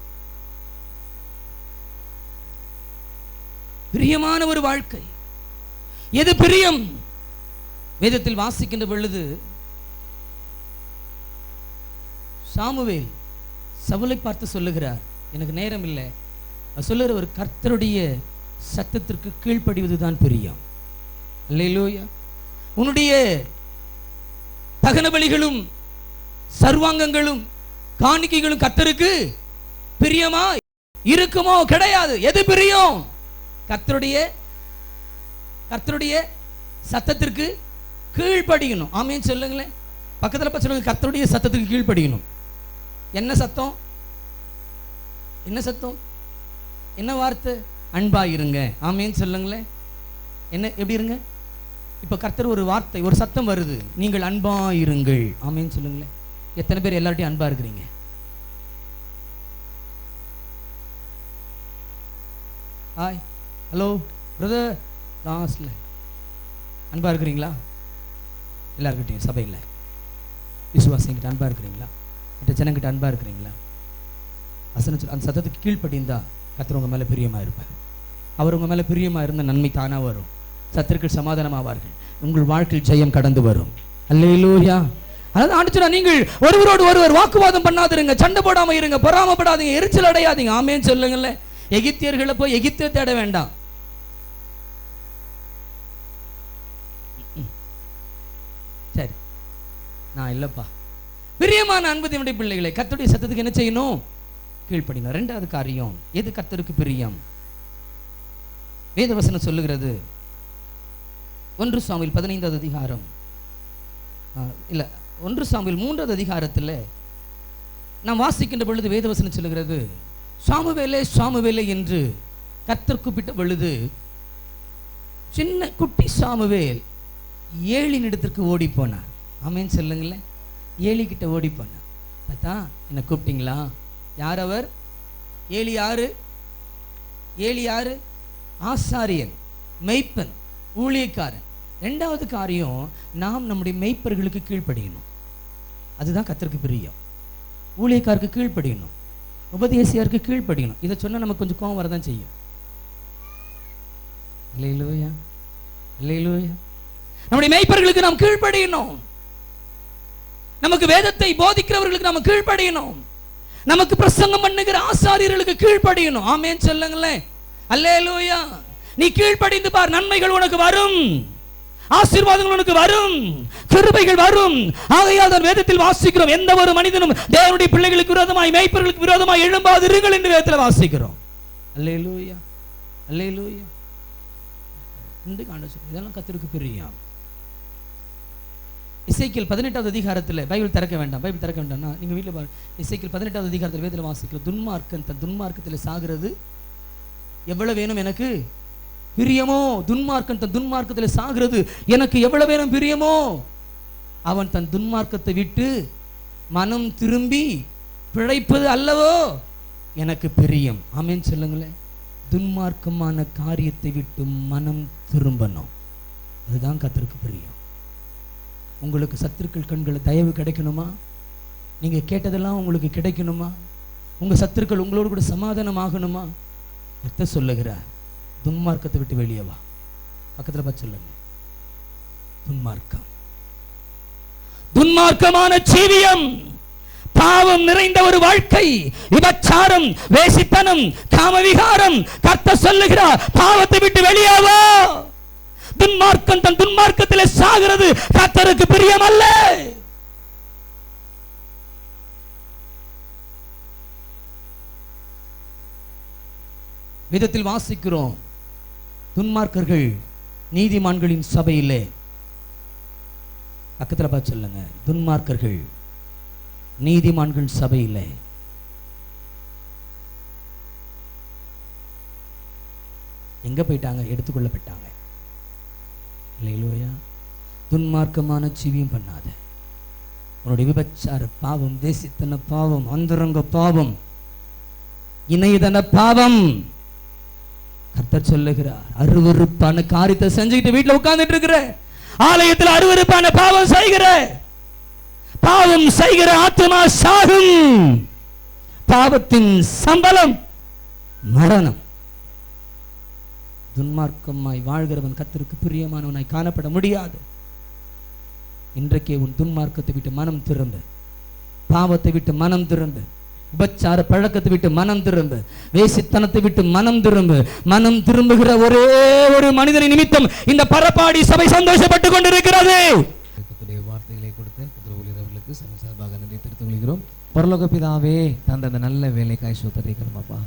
S1: பிரியமான ஒரு வாழ்க்கை எது பிரியம்? வேதத்தில் வாசிக்கின்ற பொழுது சாமுவேல் சவுலை பார்த்து சொல்லுகிறார், எனக்கு நேரம் இல்லை, சொல்லுகிற ஒரு கர்த்தருடைய சத்தத்திற்கு கீழ்ப்படிவதுதான் பிரியம். அல்லேலூயா. உன்னுடைய தகன பலிகளும் சர்வாங்கங்களும் காணிக்கைகளும் கர்த்தருக்கு பிரியமா இருக்குமோ? கிடையாது. எது பிரியம்? கர்த்தருடைய சத்தத்திற்கு கீழ்ப்படியணும். ஆமென் சொல்லுங்களேன். பக்கத்துல சொல்லுங்க, கர்த்தருடைய சத்தத்துக்கு கீழ்ப்படியணும். என்ன சத்தம்? என்ன சத்தம்? என்ன வார்த்தை? அன்பா இருங்க. ஆமென் சொல்லுங்களேன். என்ன, எப்படி இருங்க? இப்ப கர்த்தர் ஒரு வார்த்தை, ஒரு சத்தம் வருது, நீங்கள் அன்பா இருங்கள். ஆமென் சொல்லுங்களேன். எத்தனை பேர் எல்லார்ட்டையும் அன்பா இருக்கிறீங்க? ஹாய், ஹலோ பிரதர், லாஸ்ட்ல அன்பா இருக்கிறீங்களா? எல்லாருக்கிட்டையும் சபையில் விசுவாசிங்கிட்ட அன்பா இருக்கிறீங்களா? மற்ற ஜனங்கிட்ட அன்பா இருக்கிறீங்களா? அந்த சத்தத்துக்கு கீழ்ப்படிந்தா கர்த்தர் உங்க மேல பிரியமா இருப்பார். அவர் உங்க மேல பிரியமா இருந்த நன்மை தானா வரும். சத்துருக்கள் சமாதானமாவார்கள். உங்கள் வாழ்க்கையில் ஜெயம் கடந்து வரும். அல்லேலூயா. அதாவது ஆண்டுச்சுனா, நீங்கள் ஒருவரோடு ஒருவர் வாக்குவாதம் பண்ணாதிருங்க, சண்டை போடாம இருங்க, பொறாமப்படாதீங்க, எரிச்சல் அடையாதீங்க. ஆமென் சொல்லுங்களேன். எகிப்தியர்களை போய் எகிப்தை தேட வேண்டாம். சரி, நான் இல்லப்பா. பிரியமான அன்புடைய பிள்ளைகளை, கர்த்தருடைய சத்தத்துக்கு என்ன செய்யணும்? கீழ்ப்படினோம். இரண்டாவது காரியம், எது கர்த்தருக்கு பிரியம்? வேதவசனம் சொல்லுகிறது 1 சாமுவேல் 15வது அதிகாரம், இல்ல 1 சாமுவேல் 3வது அதிகாரத்தில் நாம் வாசிக்கின்ற பொழுது வேதவசனம் சொல்லுகிறது, சாமுவேலே சாமுவேலே என்று கர்த்தர் கூப்பிட்ட பொழுது சின்ன குட்டி சாமுவேல் ஏலியின் இடத்திற்கு ஓடி போனார். ஆமென் சொல்லுங்களேன். ஏலி கிட்ட ஓடி போனார். பார்த்தா, என்ன கூப்பிட்டீங்களா? யார் அவர்? ஏலி யாரு? ஏலி யாரு? ஆசாரியன், மெய்ப்பன், ஊழியக்காரன். ரெண்டாவது காரியம், நாம் நம்முடைய மெய்ப்பர்களுக்கு கீழ்ப்படியணும். அதுதான் கர்த்தருக்கு பிரியம். ஊழியக்காருக்கு கீழ்ப்படியணும், உபதேசியாருக்கு கீழ்ப்படியணும். இதை சொன்னால் நமக்கு கொஞ்சம் கோபம் வரதான் செய்யும். அல்லேலூயா, அல்லேலூயா. நம்முடைய மெய்ப்பர்களுக்கு நாம் கீழ்ப்படியணும். நமக்கு வேதத்தை போதிக்கிறவர்களுக்கு நாம் கீழ்ப்படியணும். நமக்கு பிரசங்கம் பண்ணுகிற ஆசாரியர்களுக்கு கீழ்ப்படியணும். ஆமென் சொல்லுங்களேன். அல்லேலூயா. நீ கீழ்ப்படிந்து பார், நன்மைகள் உனக்கு வரும், ஆசீர்வாதங்கள் உனக்கு வரும், கிருபைகள் வரும். ஆகையால் தான் வேதத்தில் வாசிக்கிறோம், எந்த ஒரு மனிதனும் தேவனுடைய பிள்ளைகளுக்கு விரோதமாய், மெய்ப்பர்களுக்கு விரோதமாய் எழும்பாதிருங்கள் என்று வேதத்தில் வாசிக்கிறோம். அல்லேலூயா, அல்லேலூயா. இதெல்லாம் கர்த்தருக்கு பிரியம். எசேக்கியேல் 18வது அதிகாரத்தில், பைபிள் திறக்க வேண்டாம், பைபிள் திறக்க வேண்டாம்னா நீங்கள் வீட்டில் பாருங்க. எசேக்கியேல் 18வது அதிகாரத்தில் வேதத்தில் வாசிக்கிறோம், துன்மார்க்கன் தன் துன்மார்க்கத்தில் சாகிறது எவ்வளவு வேணும் எனக்கு பிரியமோ. துன்மார்க்கன் தன் துன்மார்க்கத்தில் சாகிறது எனக்கு எவ்வளவு வேணும் பிரியமோ. அவன் தன் துன்மார்க்கத்தை விட்டு மனம் திரும்பி பிழைப்பது அல்லவோ எனக்கு பிரியம். ஆமென் சொல்லுங்களேன். துன்மார்க்கமான காரியத்தை விட்டு மனம் திரும்பணும். அதுதான் கர்த்தருக்கு பிரியம். உங்களுக்கு சத்துருக்கள் கண்களை தயவு கிடைக்கணுமா? நீங்கள் கேட்டதெல்லாம் உங்களுக்கு கிடைக்கணுமா? உங்கள் சத்துருக்கள் உங்களோடு கூட சமாதானம் ஆகணுமா? கர்த்தர் சொல்லுகிறார், துன்மார்க்கத்தை விட்டு வெளியே வா. பக்கத்தில் பார்த்து சொல்லுங்க, துன்மார்க்கம், துன்மார்க்கமான ஜீவியம், பாவம் நிறைந்த ஒரு வாழ்க்கை, விபச்சாரம், வேசித்தனம், காமவிகாரம். கர்த்தர் சொல்லுகிறார், பாவத்தை விட்டு வெளியே வா. துன்மார்க்கன் தன் துன்மார்க்கத்திலே சாகிறது கர்த்தருக்கு பிரியம் அல்ல. வேதத்தில் வாசிக்கிறோம், துன்மார்க்கர்கள் நீதிமான்களின் சபையிலே, பக்கத்தில் பார்த்து சொல்லுங்க, துன்மார்க்கர்கள் நீதிமான்கள் சபையிலே. எங்க போயிட்டாங்க? எடுத்துக்கொள்ளப்பட்டாங்க. அல்லேலூயா. துன்மார்க்கமான ஜீவியம் பண்ணாத. உன்னுடைய விபச்சார பாவம், தேசித்தன பாவம், அந்தரங்க பாவம், இணையதன பாவம், கர்த்தர் சொல்லுகிறார், அருவருப்பான காரியத்தை செஞ்சுக்கிட்டு வீட்டில் உட்கார்ந்துட்டு இருக்கிற, ஆலயத்தில் அருவருப்பான பாவம் செய்கிற, பாவம் செய்கிற ஆத்மா சாகும். பாவத்தின் சம்பளம் மரணம். துன்மார்க்கமாய் வாழ்கிறவன் கர்த்தருக்கு பிரியமானவனாய் காணப்பட முடியாது. இன்றைக்கே உன் துன்மார்க்கத்தை விட்டு மனம் திரும்ப, பாவத்தை விட்டு மனம் திரும்ப, உபச்சார பழக்கத்தை விட்டு மனம் திரும்ப, வேசித்தனத்தை விட்டு மனம் திரும்ப. மனம் திரும்புகிற ஒரே ஒரு மனிதனை நிமித்தம் இந்த பரப்பாடி சபை சந்தோஷப்பட்டு கொண்டிருக்கிறது.
S4: வார்த்தைகளை கொடுத்த ஊழியர்களுக்கு சார்பாக நன்றி தெரிவித்துக் கொள்கிறோம். பரலோக பிதாவே, தந்த அந்த நல்ல வேலைக்காய் ஸ்தோத்திரிக்கிறோம் அப்பா.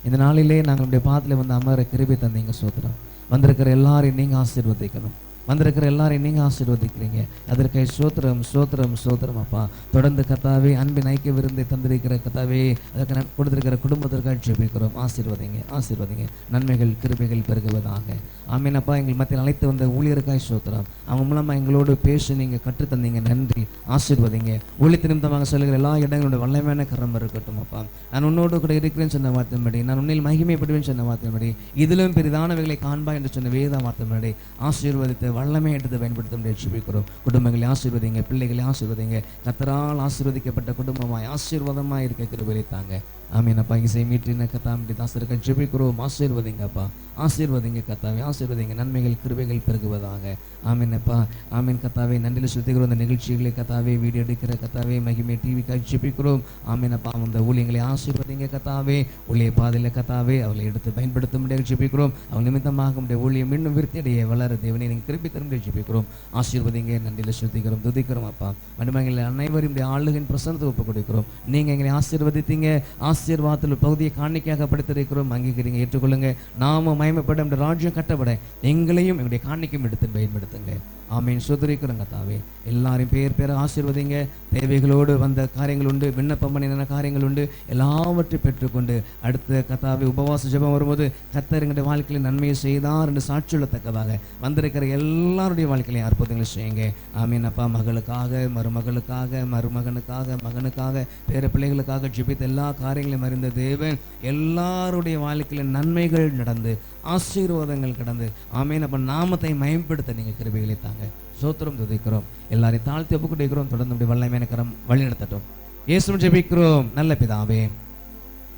S4: இந்த நாளிலே நாங்கள் நம்முடைய பாதத்தில் வந்து அமர கிருபை தந்தீங்க ஸ்தோத்திரம். வந்திருக்கிற எல்லாரையும் நீங்கள் ஆசீர்வதிக்கணும், வந்திருக்கிற எல்லாரையும் நீங்கள் ஆசீர்வதிக்கிறீங்க. அதற்காக ஸ்தோத்திரம் ஸ்தோத்திரம் ஸ்தோத்திரம் அப்பா. தொடர்ந்து கர்த்தாவே அன்பின் ஐக்கிய விருந்தை தந்திருக்கிற கர்த்தாவே, அதற்கு கொடுத்திருக்கிற குடும்பத்திற்காக ஜெபிக்கிறோம். ஆசீர்வதிங்க, ஆசீர்வதிங்க, நன்மைகள் கிருபைகள் பெருகுவதாக. ஆமீன் அப்பா. எங்கள் மத்தியில் அழைத்து வந்த ஊழியருக்காய் ஸ்தோத்திரம். அவங்க மூலமாக எங்களோடு பேசி நீங்கள் கற்றுத்தந்தீங்க, நன்றி. ஆசீர்வதிங்க. ஊழியத்து நிமித்தமாக சொல்லுகிற எல்லா இடங்களோட வல்லமையான கரம் இருக்கட்டும் அப்பா. நான் உன்னோடு கூட இருக்கிறேன்னு சொன்ன வார்த்தையின்படி, நான் உன்னில் மகிமைப்படுவேன்னு சொன்ன வார்த்தையின்படி, இதிலும் பெரிதானவைகளை காண்பா என்று சொன்ன வேத வார்த்தையின்படி ஆசீர்வதித்து வல்லமை எடுத்து பயன்படுத்த ஜெபிக்கிறோம். குடும்பங்களை ஆசீர்வதிங்க, பிள்ளைகளை ஆசீர்வதிங்க. கர்த்தரால் ஆசீர்வதிக்கப்பட்ட குடும்பமாய் ஆசீர்வாதமாய் இருக்க கிருபை தாங்க. ஆமீன் அப்பா. இசை மீட்டின கத்தாம்படி தாசருக்கு ஜெபிக்கிறோம். ஆசீர்வதிங்க அப்பா, ஆசீர்வதிங்க கத்தாவே, ஆசீர்வதிங்க. நன்மைகள் கிருபைகள் பெருகுவதாக. ஆமீன் அப்பா. ஆமீன் கத்தாவே. நன்றியில் சுத்திக்கிறோம். அந்த நிகழ்ச்சிகளை கத்தாவே, வீடியோ எடுக்கிற கத்தாவே, மகிமை டிவிக்காக ஜெபிக்கிறோம். ஆமீன் அப்பா. அந்த ஊழியங்களை ஆசீர்வதிங்க கத்தாவே. ஊழிய பாதையில் கத்தாவே அவளை எடுத்து பயன்படுத்த முடியாது ஜெபிக்கிறோம். அவள் நிமித்தமாக உடைய ஊழியம் இன்னும் விருத்தியடைய வளர தேவனை நீங்கள் கிருபை தரும் ஜெபிக்கிறோம். ஆசீர்வதிங்க. நன்றியில் சுத்திக்கிறோம், துதிக்கிறோம் அப்பா. மனுமங்களை அனைவரும் ஆளுகின் பிரசனத்தை ஒப்புக் கொடுக்கிறோம். நீங்கள் எங்களை ஆசீர்வதித்தீங்க. ஆசீர்வாதத்தில் பகுதியை காணிக்கையாக படுத்திருக்கிறோம். அங்கீகரிங்க, ஏற்றுக்கொள்ளுங்க. நாம மகிமைப்பட நம்முடைய ராஜ்யம் கட்டப்பட எங்களையும் எங்களுடைய காணிக்கையும் எடுத்து பயன்படுத்துங்க. ஆமீன். சுதரிக்கிறோங்க தாவே. எல்லாரையும் பேர் பேர ஆசீர்வதிங்க. தேவைகளோடு வந்த காரியங்கள் உண்டு, விண்ணப்பம் பண்ணின காரியங்கள் உண்டு, எல்லாவற்றையும் பெற்றுக்கொண்டு அடுத்த கத்தாவே உபவாச ஜெபம் வரும்போது கர்த்தர் எங்களுடைய வாழ்க்கையில் நன்மையை செய்தார் என்று சாட்சியுள்ளத்தக்கதாக வந்திருக்கிற எல்லாருடைய வாழ்க்கையிலையும் அற்புதங்களை செய்யுங்க. ஆமீன் அப்பா. மகளுக்காக, மருமகளுக்காக, மருமகனுக்காக, மகனுக்காக, பேர பிள்ளைகளுக்காக ஜெபித்த எல்லா காரியங்களையும் அறிந்த தேவன் எல்லாருடைய வாழ்க்கையில நன்மைகள் நடந்து ஆசீர்வாதங்கள் கடந்து ஆமேன். அப்ப நாமத்தை மயம்படுத்த நீங்கள் கிருபைகளை தாங்க. சோத்திரம் துதிக்கிறோம். எல்லாரையும் தாழ்த்தி ஒப்பு கொடுக்கிறோம். தொடர்ந்து நம்முடைய வல்லமையான கரம் வழி நடத்தட்டும். இயேசுவின் ஜெபிக்கிறோம் நல்ல பிதாவே.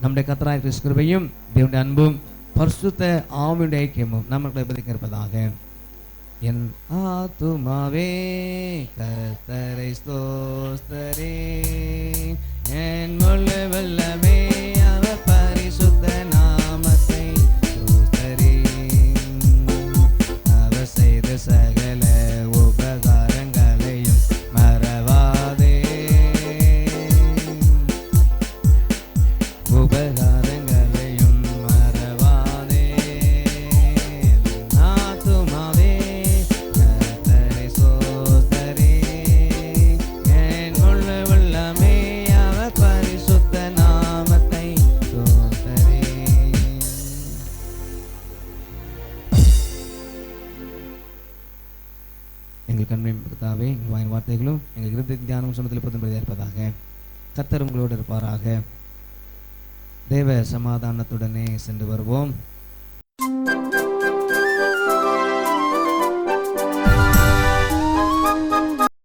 S4: நம்முடைய கர்த்தராகிய கிறிஸ்து கிருபையும் தேவனுடைய அன்பும் பரிசுத்த ஆவியுடைய ஐக்கியமும் நமக்கு எப்போதைக்கு இருப்பதாக. என் ஆத்துமாவே கர்த்தரை ஸ்தோத்திரி, என் முழு வல்லமே அவர் பரிசுத்த நாமத்தை ஸ்தோத்திரி. அவர் செய்த சகல உபகாரங்களையும் மறவாதே, உபகாரங்களையும் மறவாதே. ஆத்துமாவே கர்த்தரை ஸ்தோத்திரி, என் முழு வல்லமே அவர் பரிசுத்த நாமத்தை ஸ்தோத்திரி. எங்கள் கண்மை கர்த்தாவே, எங்கள் வாயின் வார்த்தைகளும் எங்கள் இருதய தியானம் சொன்னதில் பொதும்படியாக இருப்பதாக. கர்த்தர் உங்களோடு இருப்பாராக. தேவ சமாதானத்துடனே சென்று வருவோம்.